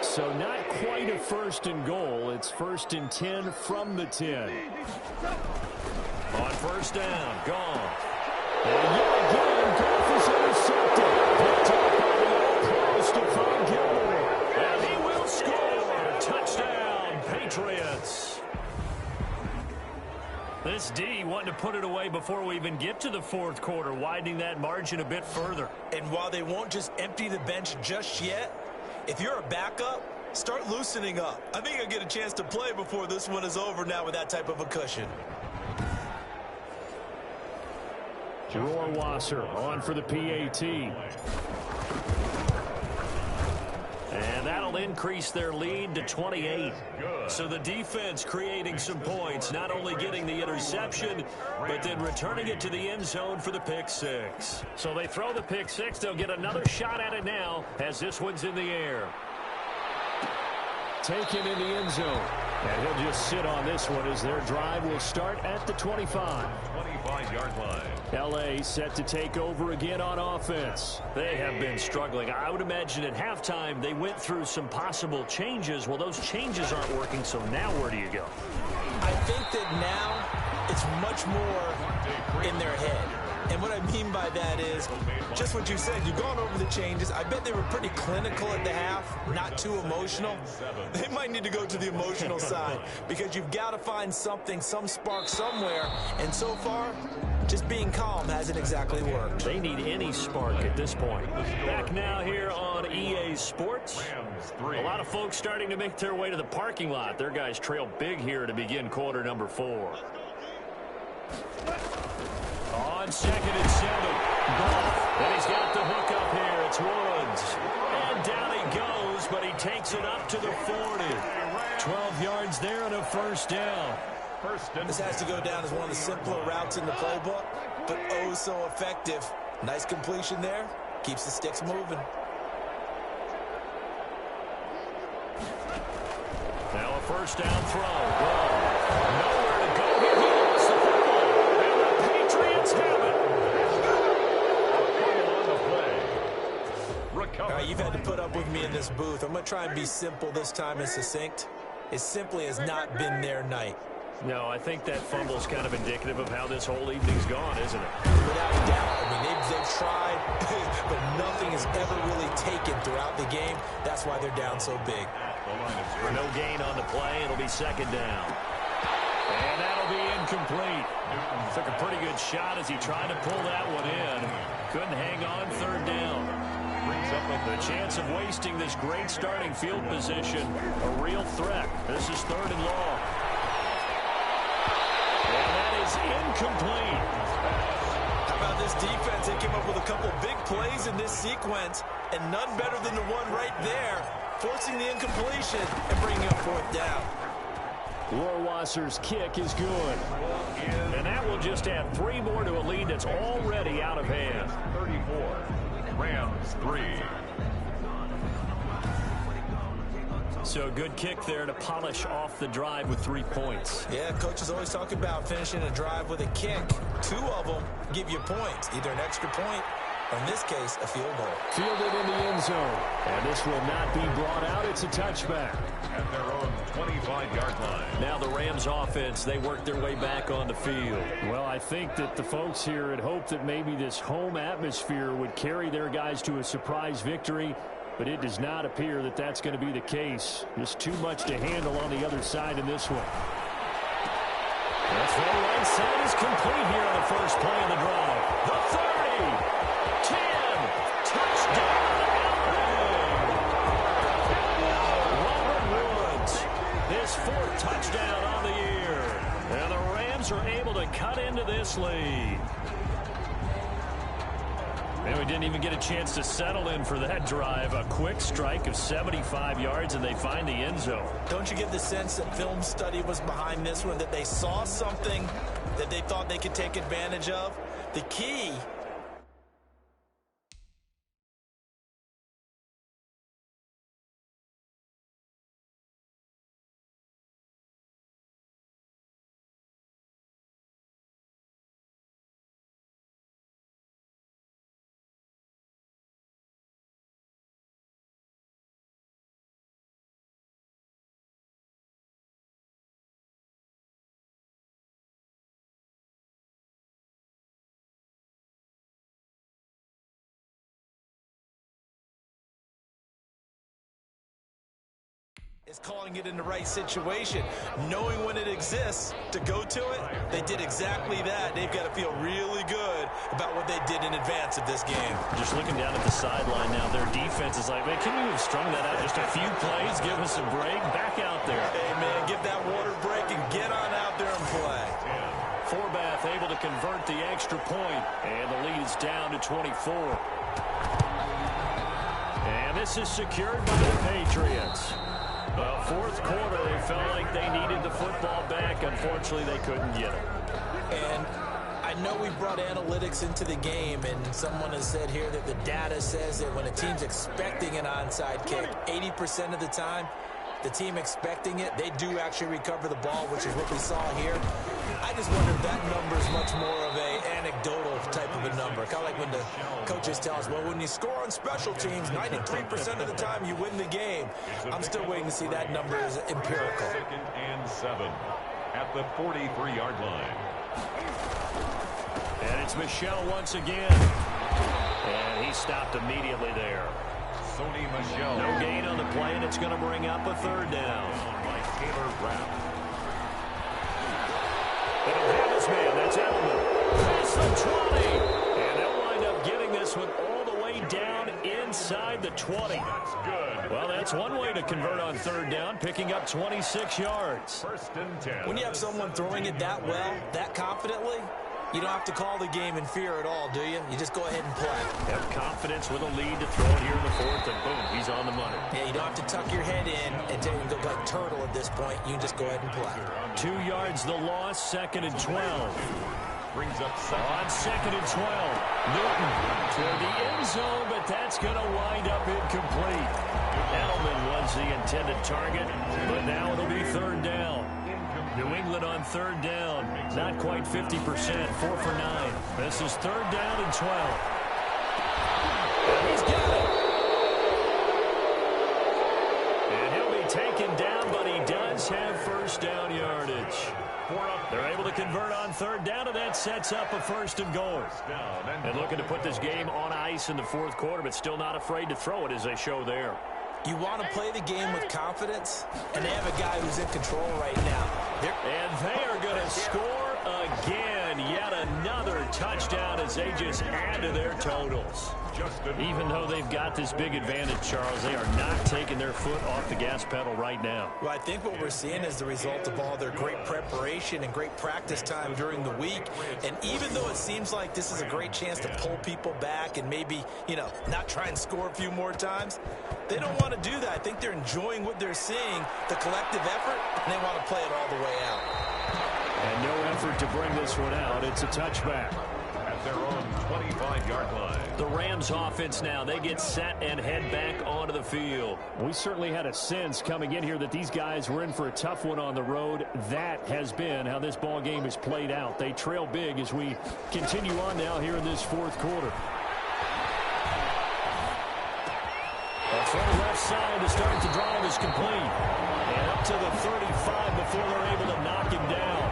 Speaker 3: So not quite a 1st and goal. It's 1st and 10 from the 10.
Speaker 2: On first down, gone.
Speaker 3: And yet again, Goff is intercepted. Picked up by the all-pro Stephon Gilmore.
Speaker 2: And he will score. Touchdown, Patriots. This D wanting to put it away before we even get to the fourth quarter, widening that margin a bit further.
Speaker 1: And while they won't just empty the bench just yet, if you're a backup, start loosening up. I think you'll get a chance to play before this one is over now with that type of a cushion.
Speaker 3: Rohrwasser on for the PAT.
Speaker 2: And that'll increase their lead to 28. So the defense creating some points, not only getting the interception, but then returning it to the end zone for the pick six. So they throw the pick six. They'll get another shot at it now as this one's in the air.
Speaker 3: Taken in the end zone. And he'll just sit on this one as their drive will start at the 25.
Speaker 4: 25-yard line.
Speaker 3: L.A. set to take over again on offense.
Speaker 2: They have been struggling. I would imagine at halftime they went through some possible changes. Well, those changes aren't working, so now where do you go?
Speaker 1: I think that now it's much more in their head. And what I mean by that is just what you said. You've gone over the changes. I bet they were pretty clinical at the half, not too emotional. They might need to go to the emotional side because you've got to find something, some spark somewhere. And so far, Just being calm hasn't exactly worked.
Speaker 2: They need any spark at this point. Back now here on EA Sports. A lot of folks starting to make their way to the parking lot. Their guys trail big here to begin quarter number 4. On 2nd and 7. And he's got the hook up here. It's Woods. And down he goes, but he takes it up to the 40. 12 yards there and a first down.
Speaker 1: This has to go down as one of the simpler routes in the playbook, but oh so effective. Nice completion there. Keeps the sticks moving.
Speaker 2: Now a first down throw. Nowhere to go here. He lost the football. And the Patriots have it.
Speaker 1: All right, you've had to put up with me in this booth. I'm going to try and be simple this time and succinct. It simply has not been their night.
Speaker 2: No, I think that fumble's kind of indicative of how this whole evening's gone, isn't it?
Speaker 1: Without a doubt. I mean, they've tried, but nothing is ever really taken throughout the game. That's why they're down so big.
Speaker 2: No gain on the play. It'll be second down. And that'll be incomplete. Took a pretty good shot as he tried to pull that one in. Couldn't hang on. Third down. Brings up the chance of wasting this great starting field position. A real threat. This is 3rd and long. And that is incomplete.
Speaker 1: How about this defense? They came up with a couple big plays in this sequence, and none better than the one right there, forcing the incompletion and bringing up 4th down.
Speaker 3: Rohrwasser's kick is good.
Speaker 2: And that will just add 3 more to a lead that's already out of hand.
Speaker 4: 34. Rams 3.
Speaker 2: So a good kick there to polish off the drive with 3 points.
Speaker 1: Yeah, coach is always talking about finishing a drive with a kick. 2 of them give you points, either an extra point or, in this case, a field goal.
Speaker 3: Fielded in the end zone. And this will not be brought out. It's a touchback.
Speaker 4: At their own 25-yard line.
Speaker 2: Now the Rams offense, they work their way back on the field.
Speaker 3: Well, I think that the folks here had hoped that maybe this home atmosphere would carry their guys to a surprise victory, but it does not appear that that's going to be the case. Just too much to handle on the other side in this one.
Speaker 2: That's the right side is complete here on the first play of the drive. The 30, 10, touchdown, Robert Woods, his 4th touchdown on the year. And the Rams are able to cut into this lead. And we didn't even get a chance to settle in for that drive. A quick strike of 75 yards, and they find the end zone.
Speaker 1: Don't you get the sense that film study was behind this one, that they saw something that they thought they could take advantage of? The key is calling it in the right situation, knowing when it exists to go to it. They did exactly that. They've got to feel really good about what they did in advance of this game.
Speaker 2: Just looking down at the sideline now, their defense is like, man, can you have strung that out just a few plays, give us a break, back out there.
Speaker 1: Hey, man, give that water break and get on out there and play.
Speaker 2: Forbath able to convert the extra point, and the lead is down to 24. And this is secured by the Patriots. Well, 4th quarter, they felt like they needed the football back. Unfortunately, they couldn't get it.
Speaker 1: And I know we brought analytics into the game, and someone has said here that the data says that when a team's expecting an onside kick, 80% of the time, the team expecting it, they do actually recover the ball, which is what we saw here. I just wonder if that number is much more of an anecdotal type of a number. Kind of like when the coaches tell us, well, when you score on special teams, 93% of the time you win the game. I'm still waiting to see that number is empirical.
Speaker 4: 2nd and 7 at the 43-yard line.
Speaker 2: And it's Michel once again. And he stopped immediately there.
Speaker 4: Sony Michel.
Speaker 2: No gain on the play, and it's going to bring up a 3rd down.
Speaker 4: By Taylor Rapp.
Speaker 2: They don't have his man. That's Edelman. Pass 20. And they'll wind up getting this one all the way down inside the 20.
Speaker 4: That's good.
Speaker 2: Well, that's one way to convert on third down, picking up 26 yards.
Speaker 4: First and 10.
Speaker 1: When you have someone throwing it that well, that confidently, you don't have to call the game in fear at all, do you? You just go ahead and play.
Speaker 2: Have confidence with a lead to throw it here in the fourth, and boom, he's on the money.
Speaker 1: Yeah, you don't have to tuck your head in and go like turtle at this point. You can just go ahead and play.
Speaker 2: 2 yards the loss, 2nd and 12.
Speaker 4: Brings up second.
Speaker 2: On 2nd and 12. Newton to the end zone, but that's going to wind up incomplete. Edelman was the intended target, but now it'll be third down. New England on third down. Not quite 50%, 4 for 9. This is third down and 12. And he's got it. And he'll be taken down, but he does have first down yardage. They're able to convert on third down, and that sets up a first and goal. And looking to put this game on ice in the fourth quarter, but still not afraid to throw it as they show there.
Speaker 1: You want to play the game with confidence, and they have a guy who's in control right now.
Speaker 2: And they are going to score again. Yet another touchdown as they just add to their totals. Even though they've got this big advantage, Charles, they are not taking their foot off the gas pedal right now.
Speaker 1: Well, I think what we're seeing is the result of all their great preparation and great practice time during the week. And even though it seems like this is a great chance to pull people back and maybe, not try and score a few more times, they don't want to do that. I think they're enjoying what they're seeing, the collective effort, and they want to play it all the way out.
Speaker 2: And no effort to bring this one out. It's a touchback.
Speaker 4: At their own 25-yard line.
Speaker 2: The Rams offense now, they get set and head back onto the field.
Speaker 3: We certainly had a sense coming in here that these guys were in for a tough one on the road. That has been how this ball game has played out. They trail big as we continue on now here in this fourth quarter.
Speaker 2: From the left side to start the drive is complete. And up to the 35 before they're able to knock him down.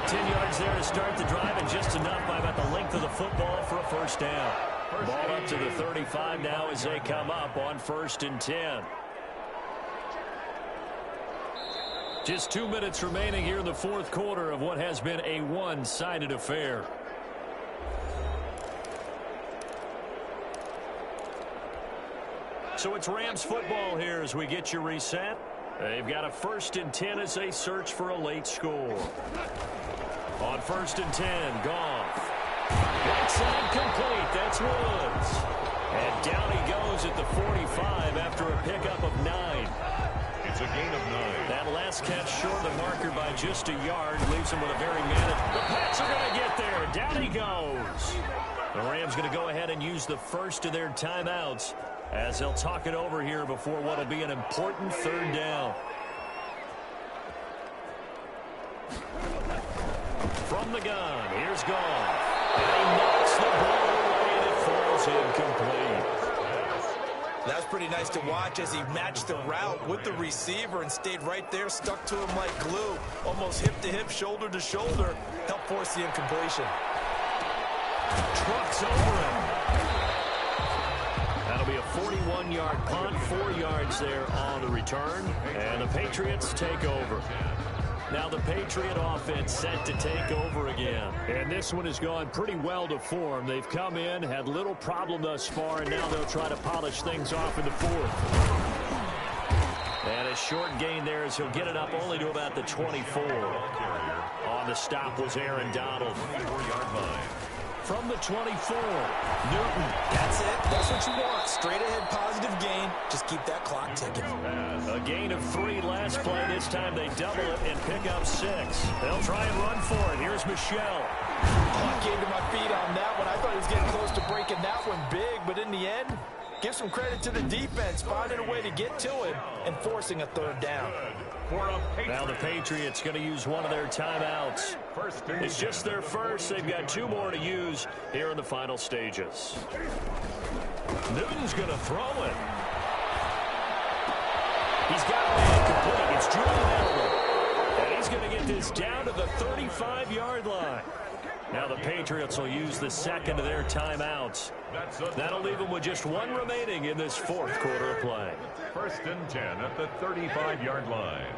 Speaker 2: 10 yards there to start the drive, and just enough by about the length of the football for a first down. Ball up to the 35 now as they come up on 1st and 10. Just 2 minutes remaining here in the fourth quarter of what has been a one-sided affair. So it's Rams football here as we get you reset. They've got a 1st and 10 as they search for a late score. On 1st and 10, Goff. Right side complete. That's Woods. And down he goes at the 45 after a pickup of 9.
Speaker 4: It's a gain of 9.
Speaker 2: That last catch short of the marker by just a yard leaves him with a very managed. The Pats are going to get there. Down he goes. The Rams going to go ahead and use the first of their timeouts as they'll talk it over here before what will be an important third down. From the gun, here's Goff. And he knocks the ball away and it falls incomplete.
Speaker 1: That's pretty nice to watch as he matched the route with the receiver and stayed right there, stuck to him like glue, almost hip to hip, shoulder to shoulder, helped force the incompletion.
Speaker 2: Trucks over him. That'll be a 41-yard punt, 4 yards there on the return, and the Patriots take over. Now the Patriot offense set to take over again.
Speaker 3: And this one has gone pretty well to form. They've come in, had little problem thus far, and now they'll try to polish things off in the fourth.
Speaker 2: And a short gain there as he'll get it up only to about the 24. On the stop was Aaron Donald.
Speaker 4: 24-yard line.
Speaker 2: From the 24, Newton.
Speaker 1: That's it. That's what you want. Straight ahead, positive gain. Just keep that clock ticking.
Speaker 2: A gain of 3 last play. This time they double it and pick up 6. They'll try and run for it. Here's Michelle.
Speaker 1: I came to my feet on that one. I thought he was getting close to breaking that one big, but in the end, give some credit to the defense, finding a way to get to him and forcing a third down.
Speaker 2: Now the Patriots going to use one of their timeouts. It's just their first. They've got 2 more to use here in the final stages. Newton's going to throw it. He's got it complete. It's Julian Edelman. And he's going to get this down to the 35-yard line. Now the Patriots will use the second of their timeouts. That'll leave them with just 1 remaining in this fourth quarter of play.
Speaker 4: 1st and 10 at the 35-yard line.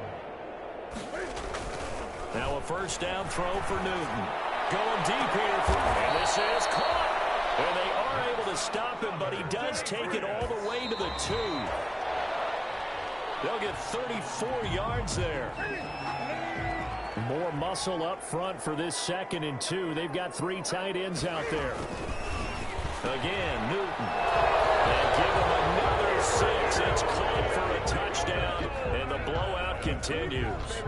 Speaker 2: Now a first down throw for Newton. Going deep here. And this is caught. And they are able to stop him, but he does take it all the way to the 2. They'll get 34 yards there. More muscle up front for this 2nd and 2. They've got 3 tight ends out there. Again, Newton. And give him another 6. It's caught for a touchdown, and the blowout continues.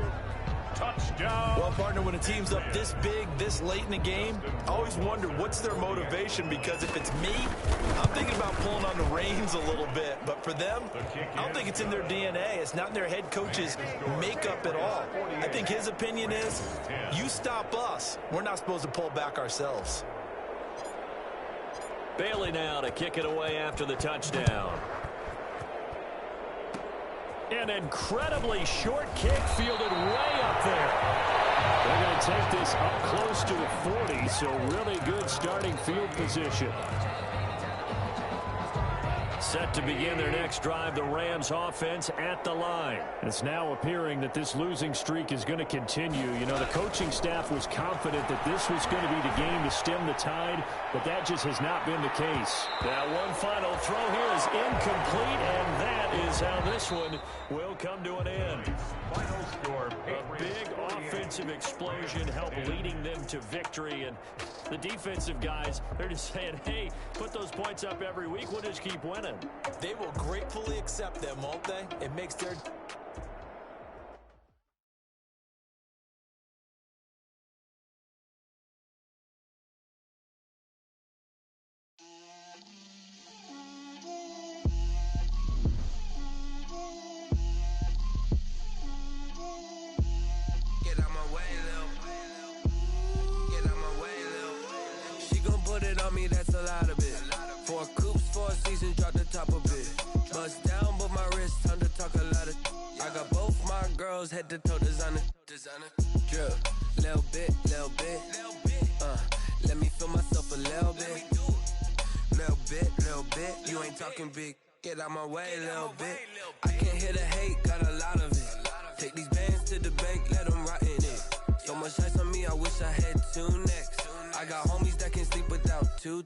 Speaker 2: Touchdown.
Speaker 1: Well, partner, when a team's up this big, this late in the game, I always wonder what's their motivation, because if it's me, I'm thinking about pulling on the reins a little bit. But for them, I don't think it's in their DNA. It's not in their head coach's makeup at all. I think his opinion is, you stop us, we're not supposed to pull back ourselves.
Speaker 2: Bailey now to kick it away after the touchdown. An incredibly short kick fielded way up there. They're going to take this up close to the 40, so really good starting field position. Set to begin their next drive, the Rams offense at the line. It's now appearing that this losing streak is going to continue. You know, the coaching staff was confident that this was going to be the game to stem the tide, but that just has not been the case. Now one final throw here is incomplete, and that is how this one will come to an end.
Speaker 4: Final score,
Speaker 2: a big offensive explosion helped leading them to victory, and the defensive guys, they're just saying, hey, put those points up every week, we'll just keep winning.
Speaker 1: They will gratefully accept them, won't they? It makes their...
Speaker 10: Get out my way, Lil. Get out my way, Lil. She gon' put it on me, that's a lot of it. 4 coops, 4 seasons, drop the top a bit. Bust down, but my wrist, time to talk a lot of. I got both my girls, head to toe designer. Drip, little bit, little bit. Let me feel myself a little bit. Little bit, you ain't talking big. Get out my way, little bit. I can't hear the hate, got a lot of it. Take these bands to the bank, let them rot in it. So much ice on me, I wish I had 2 necks. I got homies that can sleep without 2.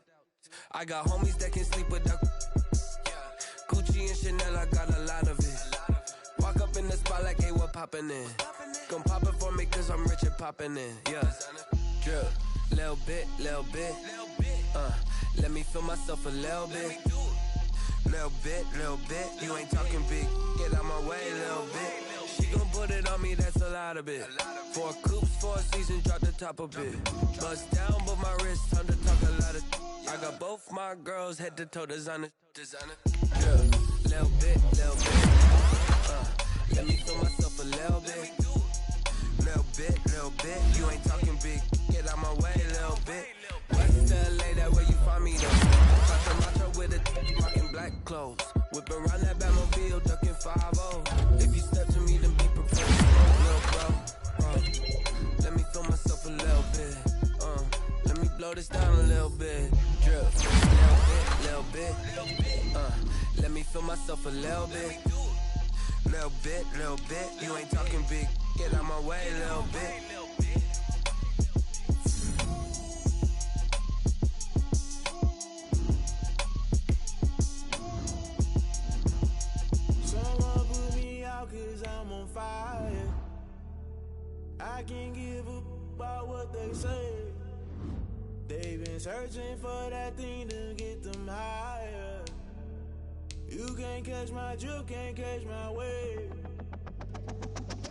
Speaker 10: I got homies that can sleep without Gucci and Chanel, I got a lot of it. Walk up in the spot like, hey, what poppin' in? Gon' pop it for me cause I'm rich and poppin' in, yeah. Drip, little bit, let me feel myself a little bit. Little bit, you ain't talking big. Get out my way, little bit. She gon' put it on me, that's a lot of it. 4 coops, 4 seasons, drop the top a bit. Bust down, but my wrist, time to talk a lot of. I got both my girls, head to toe designer. Yeah, little bit. Let me feel myself a little bit. Little bit, you ain't talking big. Get out my way, little bit. West LA, that where you find me though. Got the macho with a rockin' black clothes. Whip around that Batmobile, ducking 5-0. If you step to me, then be prepared to smoke, little bro. Let me feel myself a little bit. Let me blow this down a little bit. Drip, little bit. Let me feel myself a little bit. Little bit. You ain't talking big. Get out my way, little bit.
Speaker 14: Someone put me out 'cause I'm on fire. I can't give a about what they say. They've been searching for that thing to get them higher. You can't catch my drift, can't catch my wave.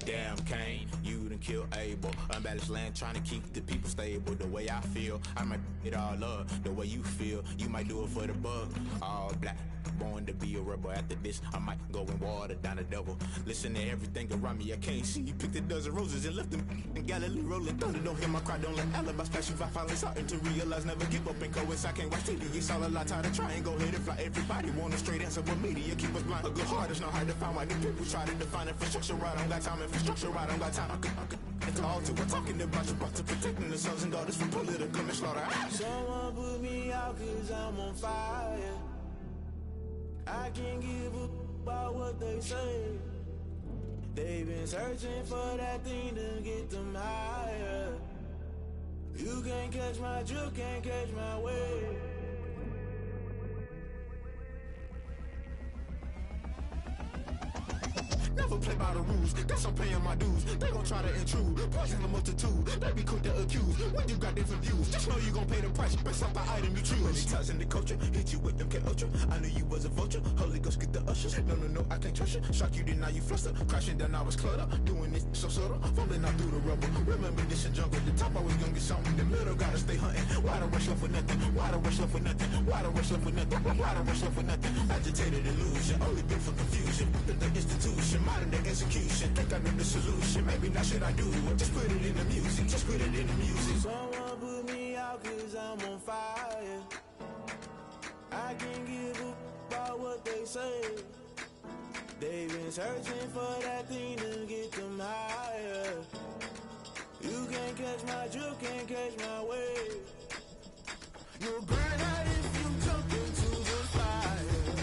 Speaker 15: Damn, Kane, you done kill Abel. Unbalanced land, trying to keep the people stable. The way I feel, I might it all up. The way you feel, you might do it for the bug. All black, born to be a rebel. After this, I might go and water down the devil. Listen to everything around me, I can't see. You picked a dozen roses and left them in Galilee rolling thunder. Don't hear my cry, don't let alibis flash you. I finally starting to realize, never give up and coincide. Can't watch TV, it's all a lot. Time to try and go ahead and fly. Everybody want a straight answer, but media keep us blind. A good heart is not hard to find. Why the people try to define infrastructure right? I don't got time, infrastructure right, I don't got time. It's all to we're talking about you, about to protecting the sons and daughters from political manslaughter.
Speaker 14: Someone put me out 'cause I'm on fire. I can't give a about what they say. They've been searching for that thing to get them higher. You can't catch my drift, can't catch my wave.
Speaker 15: Never play by the rules, guess I'm paying my dues. They gon' try to intrude, poison the multitude. They be quick to accuse when you got different views. Just know you gon' pay the price based off the item you choose. Many times in the culture, hit you with them K-Ultra. I knew you was a vulture, Holy Ghost get the ushers. No, I can't trust you. Shock you, then now you fluster. Crashing down, I was cluttered. Doing this so subtle, fumbling out through the rubble. Remember this in jungle, the top always gonna get something. The middle gotta stay hunting. Why the rush left for nothing? Why the rush left for nothing? Why the rush left for nothing? Why the rush left for nothing? Agitated illusion, only been for confusion. The institution, modern day execution. Think I know the solution, maybe not should I do it. Just put it in the music, just put it in the music.
Speaker 14: Someone put me out cause I'm on fire. I can't give a about what they say. They've been searching for that thing to get them higher. You can't catch my drift, can't catch my wave. You'll burn out if you jump into the fire.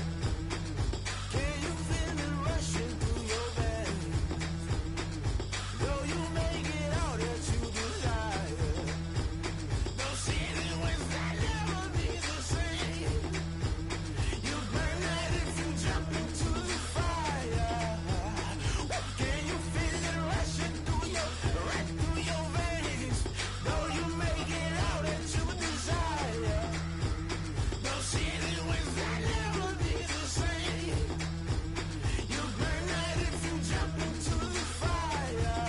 Speaker 14: Can you feel it rushing through your veins? Though you make it out that you desire. No city was that never be the same. You burn out if you jump into the fire. Can you feel it rushing through your veins? Though you make it out that you desire. No city was that never be the same. You burn out if you jump into the fire.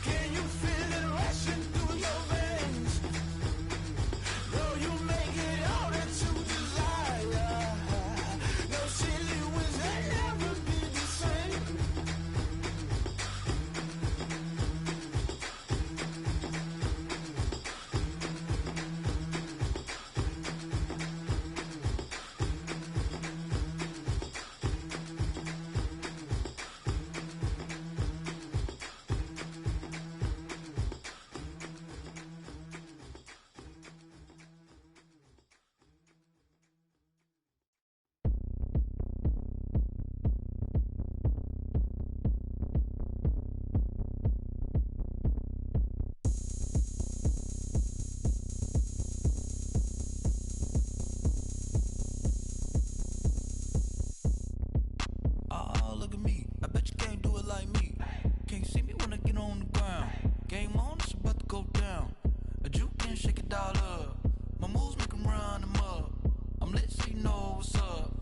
Speaker 14: Can you feel it rushing through your veins? Though you make it out that you desire. No city was that never be the same.
Speaker 16: Oh, look at me. I bet you can't do it like me. Can't see me when I get on the ground. Game on, it's about to go down. A juke can shake it all up. My moves make them run them up. I'm lit so you know what's up.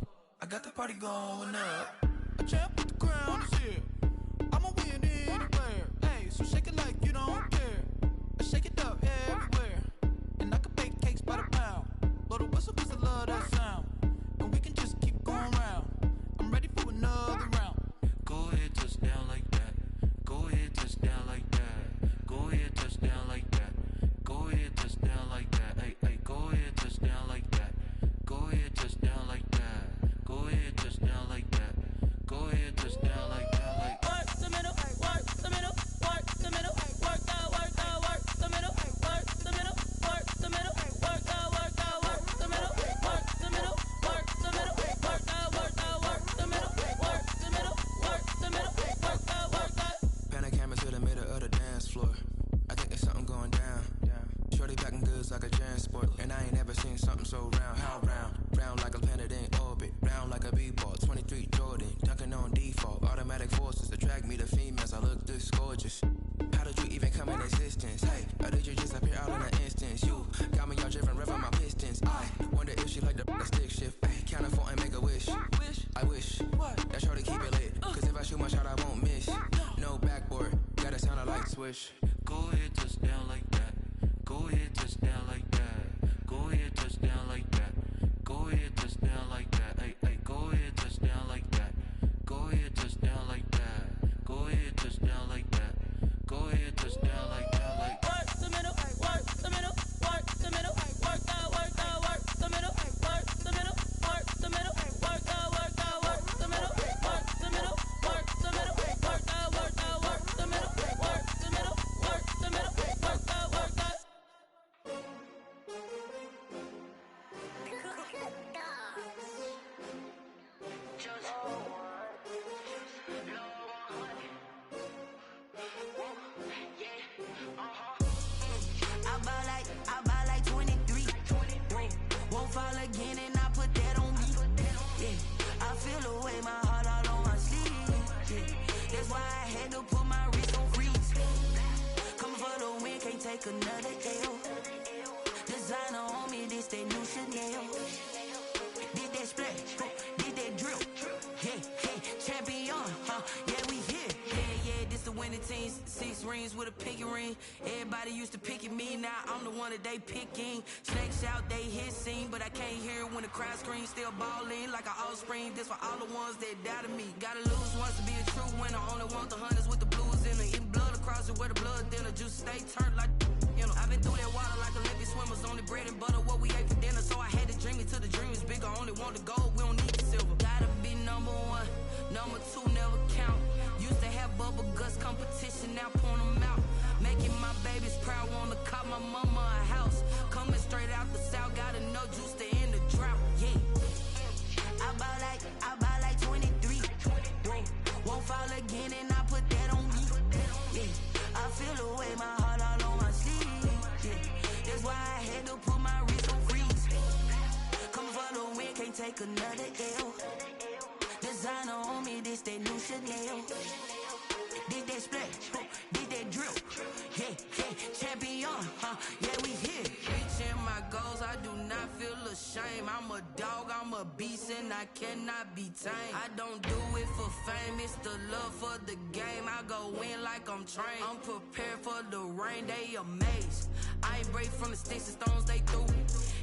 Speaker 16: I got the party going up. A champ with the crown is here. I'ma win anywhere. Hey, so shake it like you don't care. I shake it up everywhere. And I can bake cakes by the pound. Blow the whistle cause I love that sound. And we can just keep going round. I'm ready for another round. Go ahead, touch down like that. Go ahead, touch down like that. Go ahead, touch down like that. Go ahead, touch down like that. Hey, hey, go ahead, touch down like that. Go ahead, touch down like that. Go ahead, touch down like that. Go ahead, touch down like that. Like
Speaker 11: Work the middle, work the middle, work the middle, work out, work out, work the middle, work the middle, work the middle, work out, work out, work the middle, work the middle, work the middle, work out, work out, work the middle, work the middle, work the middle, work out, work out.
Speaker 16: Pan a camera to the middle of the dance floor. I think there's something going down. Shorty packing goods like a transport. And I ain't never seen something so round. How round? Round like a planet in orbit. Round like a b-ball. 23 Jordan. Dunking on default. Automatic forces attract me to females. I look this gorgeous. How did you even come in existence? Hey, or did you just appear out in an instance? You got me all driven, revving my pistons. I wonder if she like the stick shift. Ay, count a 4 and make a wish. I wish that shorty keep it lit. Cause if I shoot my shot, I won't miss. No backboard, gotta sound a light switch. Go ahead, touch down like that. Go ahead, touch down like that. Go ahead, touch down like that. Go ahead, touch down like that. Hey, hey, go ahead, touch down like that. Go ahead, touch down like that. Go ahead, touch down like that. Go ahead, touch down like that. Like
Speaker 11: Work the middle, work the middle, work the middle, work out, work out, work the middle, work the middle, work the middle, work out, work out, work the middle, work the middle, work the middle, work out, work out, work the middle, work the middle, again and I put that on me. Yeah, I feel the way, my heart all on my sleeve. Yeah, that's why I had to put my wrist on freeze. Coming for the win, can't take another L. Designer on me, this that new Chanel. Did that splash, did that drill. Yeah, champion, yeah, we here. Yeah, this the winning team. 6 rings with a pinky ring. Everybody used to pick at me, now I'm the one that they picking. Snakes out, they hit scene, but I can't hear it when the crowd screams. Still balling like an offspring. This for all the ones that doubted me. Gotta lose once to be a true winner. Only want the hunters with the blues in it. Eating blood across it where the blood thinner. Juice stay turned like, you know. I've been through that water like Olympic swimmers. Only bread and butter, what we ate for dinner. So I had to dream it till the dream is bigger. Only want the gold, we don't need the silver. Gotta be number 1, number 2 never count. Used to have bubble guts competition, now point them out. Making my babies proud, wanna cop my mama a house. Coming straight out the south, gotta know juice to end the drought. Yeah, I buy like 23. Won't fall again and I put that on me. Yeah, I feel the way, my heart all on my sleeve. Yeah, that's why I had to put my wrist on freeze. Coming for the win, can't take another L. Designer on me, this that new Chanel. Did that splash, did that drill. Yeah, champion, yeah, we here. Reaching my goals, I do not feel ashamed. I'm a dog, I'm a beast, and I cannot be tamed. I don't do it for fame, it's the love for the game. I go in like I'm trained. I'm prepared for the rain, they amazed. I ain't break from the sticks and stones they threw.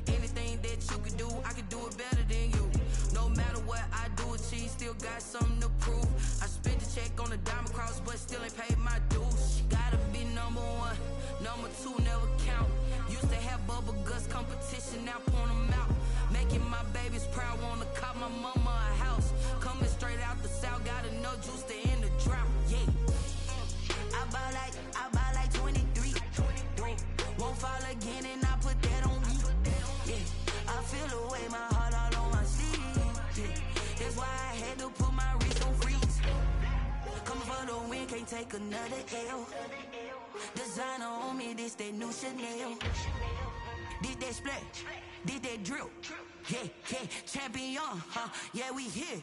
Speaker 11: Anything that you could do, I could do it better than you. No matter what I do, achieve, still got something to prove. I spent the check on the diamond cross, but still ain't paid my dues. Gotta be number 1, number 2 never count. Used to have bubble guts competition, now point them out. Making my babies proud, wanna cop my mama a house. Coming straight out the south, gotta know juice to end the drought. Yeah, I buy like 23. Won't fall again and I put that on me. Yeah, I feel the way, my heart all on my sleeve. Yeah, that's why I had to put my wrist on freeze. Coming for the win, can't take another L. Designer on me, this that new Chanel. Did that splash, did that drill. Yeah, champion, yeah, we here.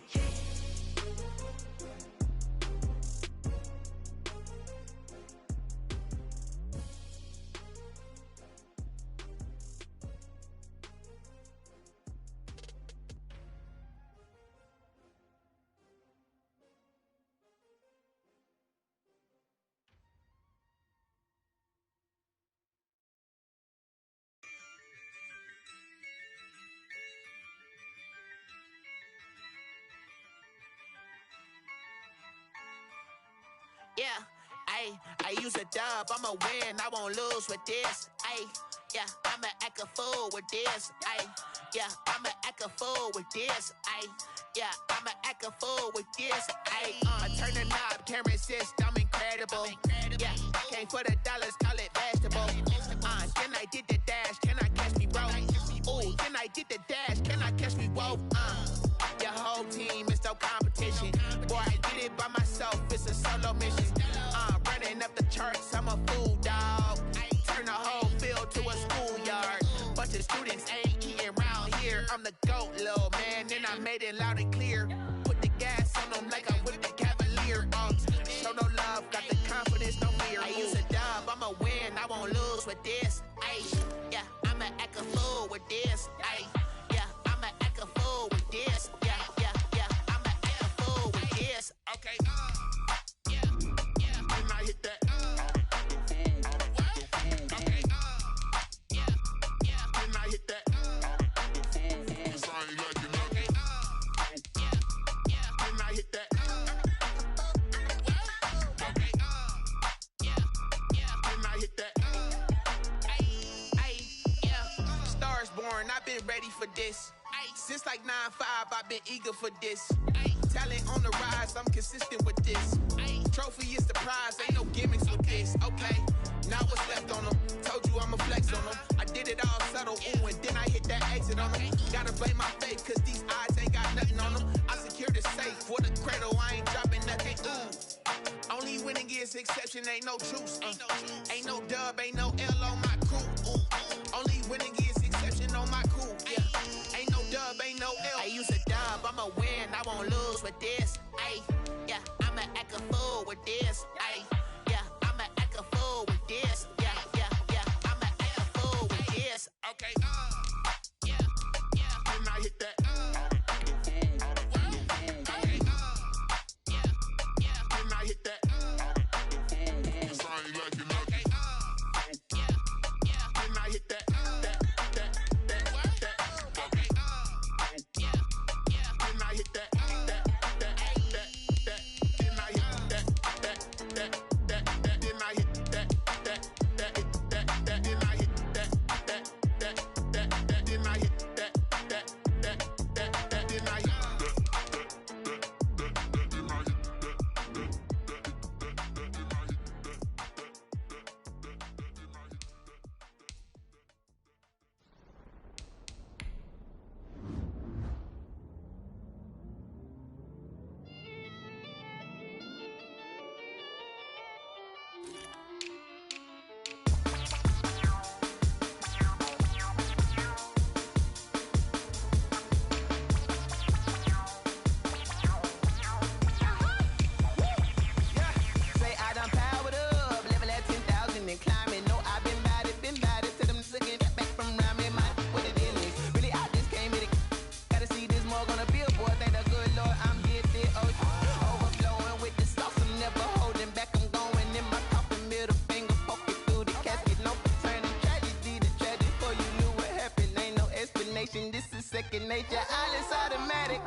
Speaker 7: Yeah, I use a dub, I'ma win, I won't lose with this. Yeah, I'ma act a fool with this. Yeah, I'ma act a fool with this. Yeah, I'ma act a fool with this. I turn the knob, camera assist, I'm incredible. Yeah, came for the dollars, call it vegetable. Then I did the dash, can I catch me, bro? Ooh, then I did the dash, can I catch me, whoa? Your whole team is no competition. Boy, I did it by myself, it's a solo mission. Running up the charts, I'm a fool, dog. Turn the whole field to a schoolyard. Bunch of students ain't eating around here. I'm the GOAT, little man, and I made it loud and clear. Put the gas on them like I'm with the Cavalier. Show no love, got the confidence, no fear. I use a dub, I'ma win, I won't lose with this. Yeah, I'ma act a fool with this. Yeah, I'ma act a fool with this. Yeah, I'ma act a fool with this. Okay, and I hit that. Okay, and I hit that. And I hit that. And I hit that. Stars born, I've been ready for this. Since like 9-5, I've been eager for this. Talent on the rise, I'm consistent with this. Trophy is the prize, ain't no gimmicks with this. Okay, now what's left on them? Told you I'ma flex on them. I did it all subtle, ooh, and then I hit that exit on them. Gotta blame my faith, cause these odds ain't got nothing on them. I secured the safe for the cradle, I ain't dropping nothing, ooh. Only winning is exception, ain't no truce. Ain't no dub, ain't no L on my crew. Only winning is exception on my crew. Yeah, ain't no this. Ay, yeah, I'ma act a fool with this. Ay, yeah, I'ma act a fool with this. Yeah, yeah, yeah, I'ma act a fool with this. Okay, yeah, yeah, when I hit that. This is second nature, all is automatic.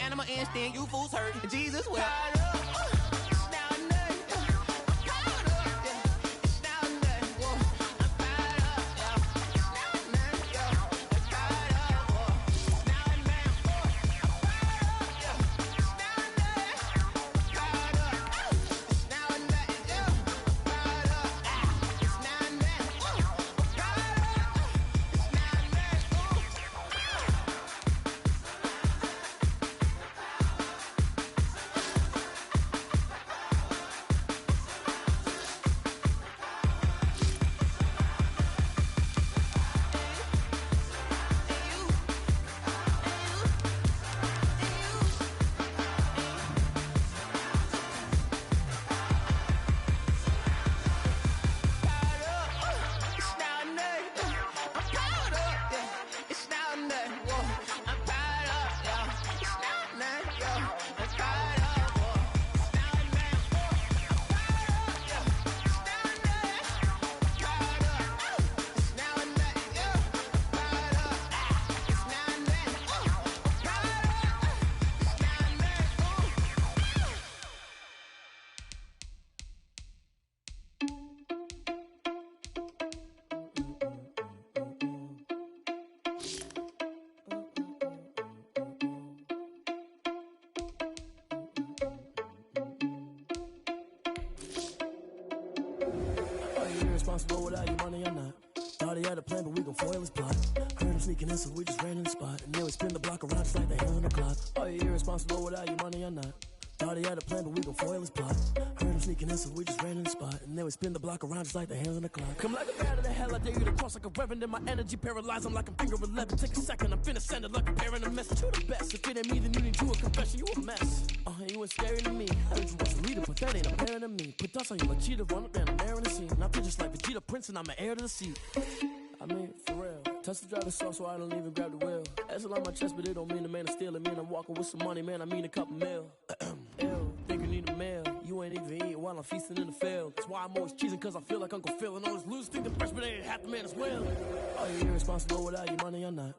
Speaker 7: Animal instinct, you fools hurt. Jesus will.
Speaker 17: Responsible without your money or not. Thought he had a plan, but we gon' foil his plot. Heard him sneaking in, so we just ran in the spot. And then we spin the block around just like the hell on the clock. Are you irresponsible without your money or not? Thought he had a plan, but we gon' foil his plot. Heard him sneaking in, so we just ran in the spot. And then we spin the block around just like the hands on the clock. Come like a bat of the hell, I dare you to cross like a reverend. And my energy paralyzed, I'm like I'm finger 11. Take a second, I'm finna send it like a parent a message. You the best, if it ain't me, then you need you a confession. You a mess, you ain't scary to me. I heard you was a leader, but that ain't apparent to me. Put dust on you like cheetah, run up and I'm airing the scene. And I feel just like Vegeta Prince and I'm an heir to the seat. I mean, for real. Touch the driver's sauce so I don't even grab the wheel. That's on my chest, but it don't mean the man is stealing. Man, I'm walking with some money, man, I mean a couple mil. Ew, think you need a meal. You ain't even eating while I'm feasting in the field. That's why I'm always cheesing, cause I feel like Uncle Phil. And all those losers think the freshman ain't half the man as well. Are you irresponsible without your money or not?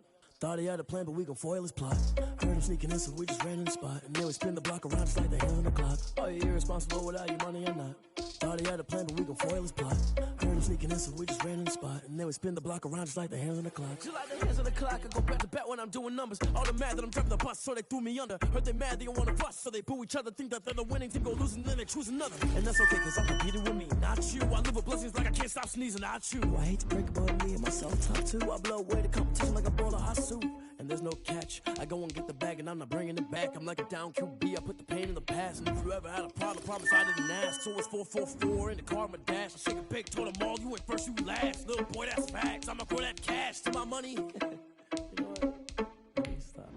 Speaker 17: Thought he had a plan, but we gon' foil his plot. Heard him sneaking in, so we just ran in the spot. And then we spin the block around just like the hand on the clock. Are you irresponsible without your money or not? Thought he had a plan, but we gon' foil his plot. Heard him sneaking in, so we just ran in the spot. And then we spin the block around just like the hands on the clock. Just like the hands on the clock, I go back to back when I'm doing numbers. All the mad that I'm driving the bus, so they threw me under. Heard they mad, they don't wanna fuss, so they boo each other. Think that they're the winning team, go losing, then they choose another. And that's okay, cause I'm competing with me, not you. I live with blessings like I can't stop sneezing, not you. I hate to break about me and myself top too. I blow away the competition like a ball of hot soup. And there's no catch. I go and get the bag and I'm not bringing it back. I'm like a down QB, I put the pain in the past. And if you ever had a problem, promise I didn't ask. So it's 444 in the car, my dash. I shake a big, told them all, you ain't first, you last. Little boy, that's facts. I'ma throw that cash to my money. You know what? Let me stop.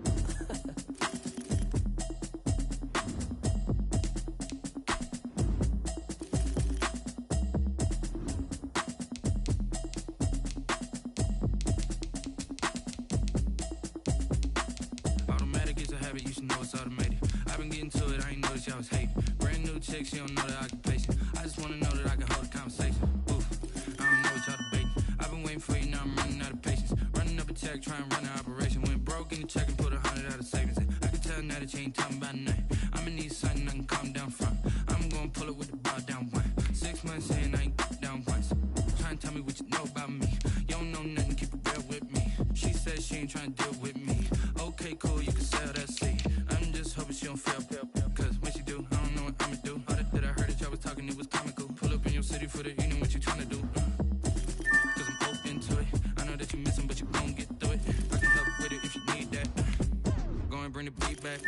Speaker 16: You should know it's automated. I've been getting to it, I ain't noticed y'all was hating. Brand new chick, she don't know the occupation. I just wanna know that I can hold a conversation. Oof, I don't know what y'all debating. I've been waiting for you, now I'm running out of patience. Running up a check, trying to run an operation. Went broke in the check and put 100 out of savings. And I can tell now that you ain't talking about nothing. I'ma need something I can calm down from. I'm gonna pull it with the bar down one. 6 months in, I ain't down once. Trying to tell me what you know about me. You don't know nothing, keep it real with me. She said she ain't trying to deal with me. Okay, cool, you can sell that seed. I'm just hoping she don't fail, cause when she do, I don't know what I'ma do. All that I heard that y'all was talking, it was comical. Pull up in your city for the evening, what you tryna do? Cause I'm open to it. I know that you missing, but you gon' get through it. I can help with it if you need that. Go and bring the beat back.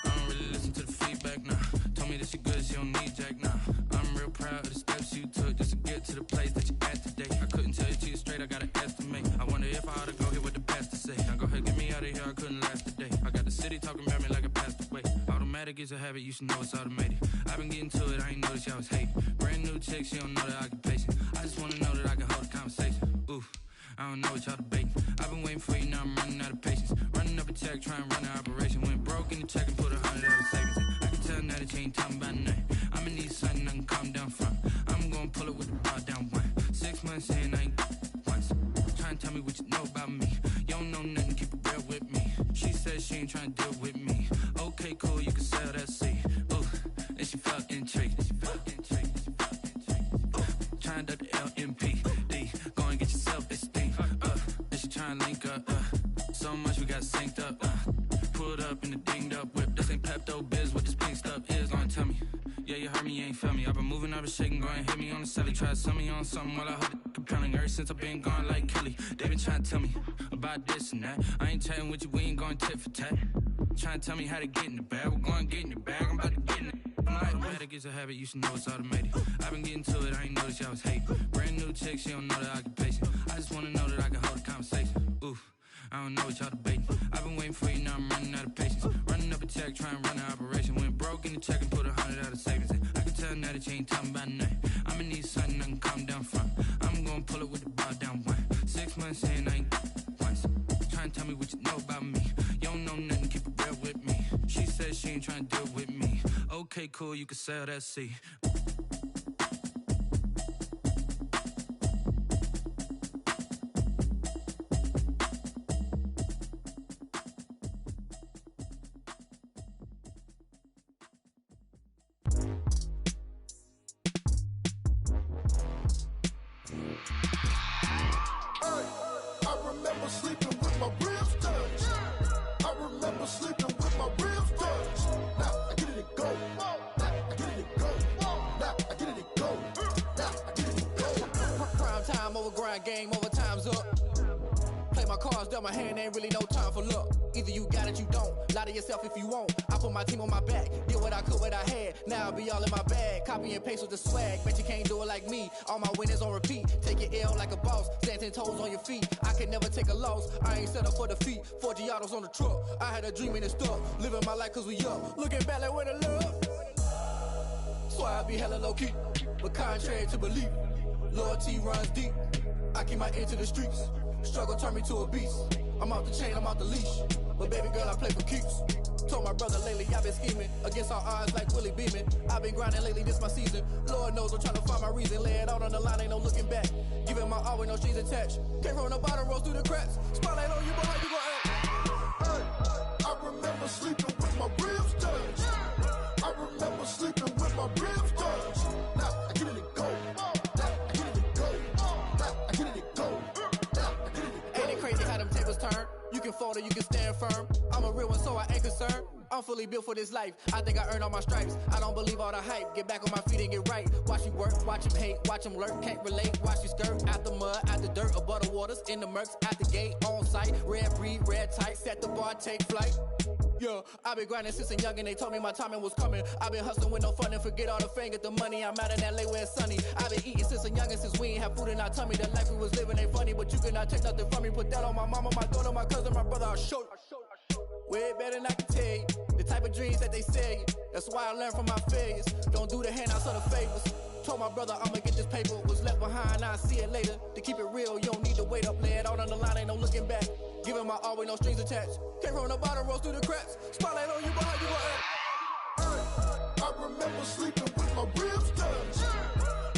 Speaker 16: I don't really listen to the feedback, nah. Told me that she good, she don't need jack, nah. I'm real proud of the steps you took just to get to the place that you at today. I couldn't tell you to you straight, I gotta estimate. I wonder if I ought to go here with the pastor say. Now go ahead, get me out of here, I couldn't last today. I got the city talking about me like a passed away. Automatic is a habit, you should know it's automated. I've been getting to it, I ain't noticed y'all was hating. Brand new chick, she don't know the occupation. I just wanna know that I can hold a conversation. Oof, I don't know what y'all debating. I've been waiting for you, now I'm running out of patience. Running up a check, trying to run an operation. Went broke in the check and put 100 out of savings. And I can tell now that you ain't talking about nothing. I'ma need something I can calm down from. I'm gonna pull it with the bar down one. 6 months in, I ain't once. Trying to tell me what you know about me. You don't know nothing, keep it real with me. She said she ain't trying to deal with me. Okay, cool, you can sell that seed. Ooh, and she felt intrigued. Trying to duck the LMPD. Go and get yourself esteem. And she trying to link up. So much we got synced up. Pulled up in the dinged up whip. This ain't Pepto-Biz, what this pink stuff is. Long tell me. Yeah, you heard me, you ain't felt me. I've been moving, I've been shaking, go and hit me on the celly. Try to sell me on something while I hold it compelling. Ever since I've been gone like Kelly, they been trying to tell me about this and that. I ain't chatting with you, we ain't going tit for tat. Trying to tell me how to get in the bag, we're going to get in the bag, I'm about to get in it. Automatic is a habit, you should know it's automated. I've been getting to it, I ain't noticed y'all was hating. Brand new chick, she don't know the occupation. I just wanna know that I can hold a conversation. Oof, I don't know what y'all debating. I've been waiting for you, now I'm running out of patience. Running up a check, trying to run an operation. Went broke in the check and put 100 out of savings. And I can tell now that you ain't talking about nothing. I'ma need something I can calm down from. I'm gonna pull it with the bar down one. 6 months in, I ain't once. Trying to tell me what you know about me. You don't know nothing, keep it real with me. She said she ain't trying to deal with me. Okay, cool, you can sell that seed.
Speaker 12: Game over, time's up. Play my cards, dealt my hand, ain't really no time for luck. Either you got it, you don't. Lie to yourself if you won't. I put my team on my back, did what I could, what I had. Now I'll be all in my bag. Copy and paste with the swag. Bet you can't do it like me. All my winners on repeat. Take your L like a boss. Stand 10 toes on your feet. I can never take a loss. I ain't set up for defeat. 4 Giottos on the truck. I had a dream and it stuck. Living my life cause we up. Looking back like where the love. So I be hella low key. But contrary to belief, loyalty runs deep. I keep my ear to the streets. Struggle turned me to a beast. I'm off the chain, I'm off the leash. But baby girl, I play for keeps. Told my brother lately, I've been scheming against all odds like Willie Beeman. I've been grinding lately, this my season. Lord knows I'm trying to find my reason. Lay it out on the line, ain't no looking back. Giving my all with no strings attached. Came from the bottom, rose through the cracks. Spotlight on you, but how you gon' act?
Speaker 8: remember sleeping with my ribs touched. I remember sleeping with my ribs touched. Now I get it to go. Now I get it to go. Now I get it to go. Now I get it to go.
Speaker 12: Ain't it crazy how them tables turn? You can fold or you can stand firm. I'm a real one, so I ain't concerned. I'm fully built for this life. I think I earned all my stripes. I don't believe all the hype. Get back on my feet and get right. Watch you work, watch him hate, watch him lurk. Can't relate, watch you skirt. Out the mud, out the dirt, above the waters, in the murks, out the gate, on site. Red breed, red tight, set the bar, take flight. Yeah, I been grinding since a youngin', they told me my timing was coming. I been hustling with no fun and forget all the fame, get the money. I'm out in LA where it's sunny. I been eating since a youngin', since we ain't have food in our tummy. The life we was living ain't funny, but you cannot take nothing from me. Put that on my mama, my daughter, my cousin, my brother, I'll show you. Way better than I can tell you. The type of dreams that they sell you. That's why I learned from my failures. Don't do the handouts or the favors. Told my brother I'ma get this paper. Was left behind, I'll see it later. To keep it real, you don't need to wait up. Lay it out on the line, ain't no looking back. Giving my all with no strings attached. Came from the bottom, rose through the cracks. Spotlight on you, but how you gon' act?
Speaker 8: I remember sleeping with my ribs touched.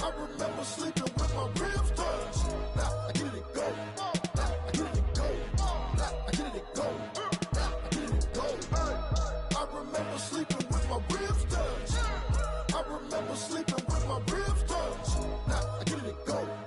Speaker 8: I remember sleeping with my ribs touched. Now I get it to go. Now I get it to go. Now I get it to go. Now I get it to go. I remember sleeping with my ribs touched. I remember sleeping with my ribs touched. Now I get it to go.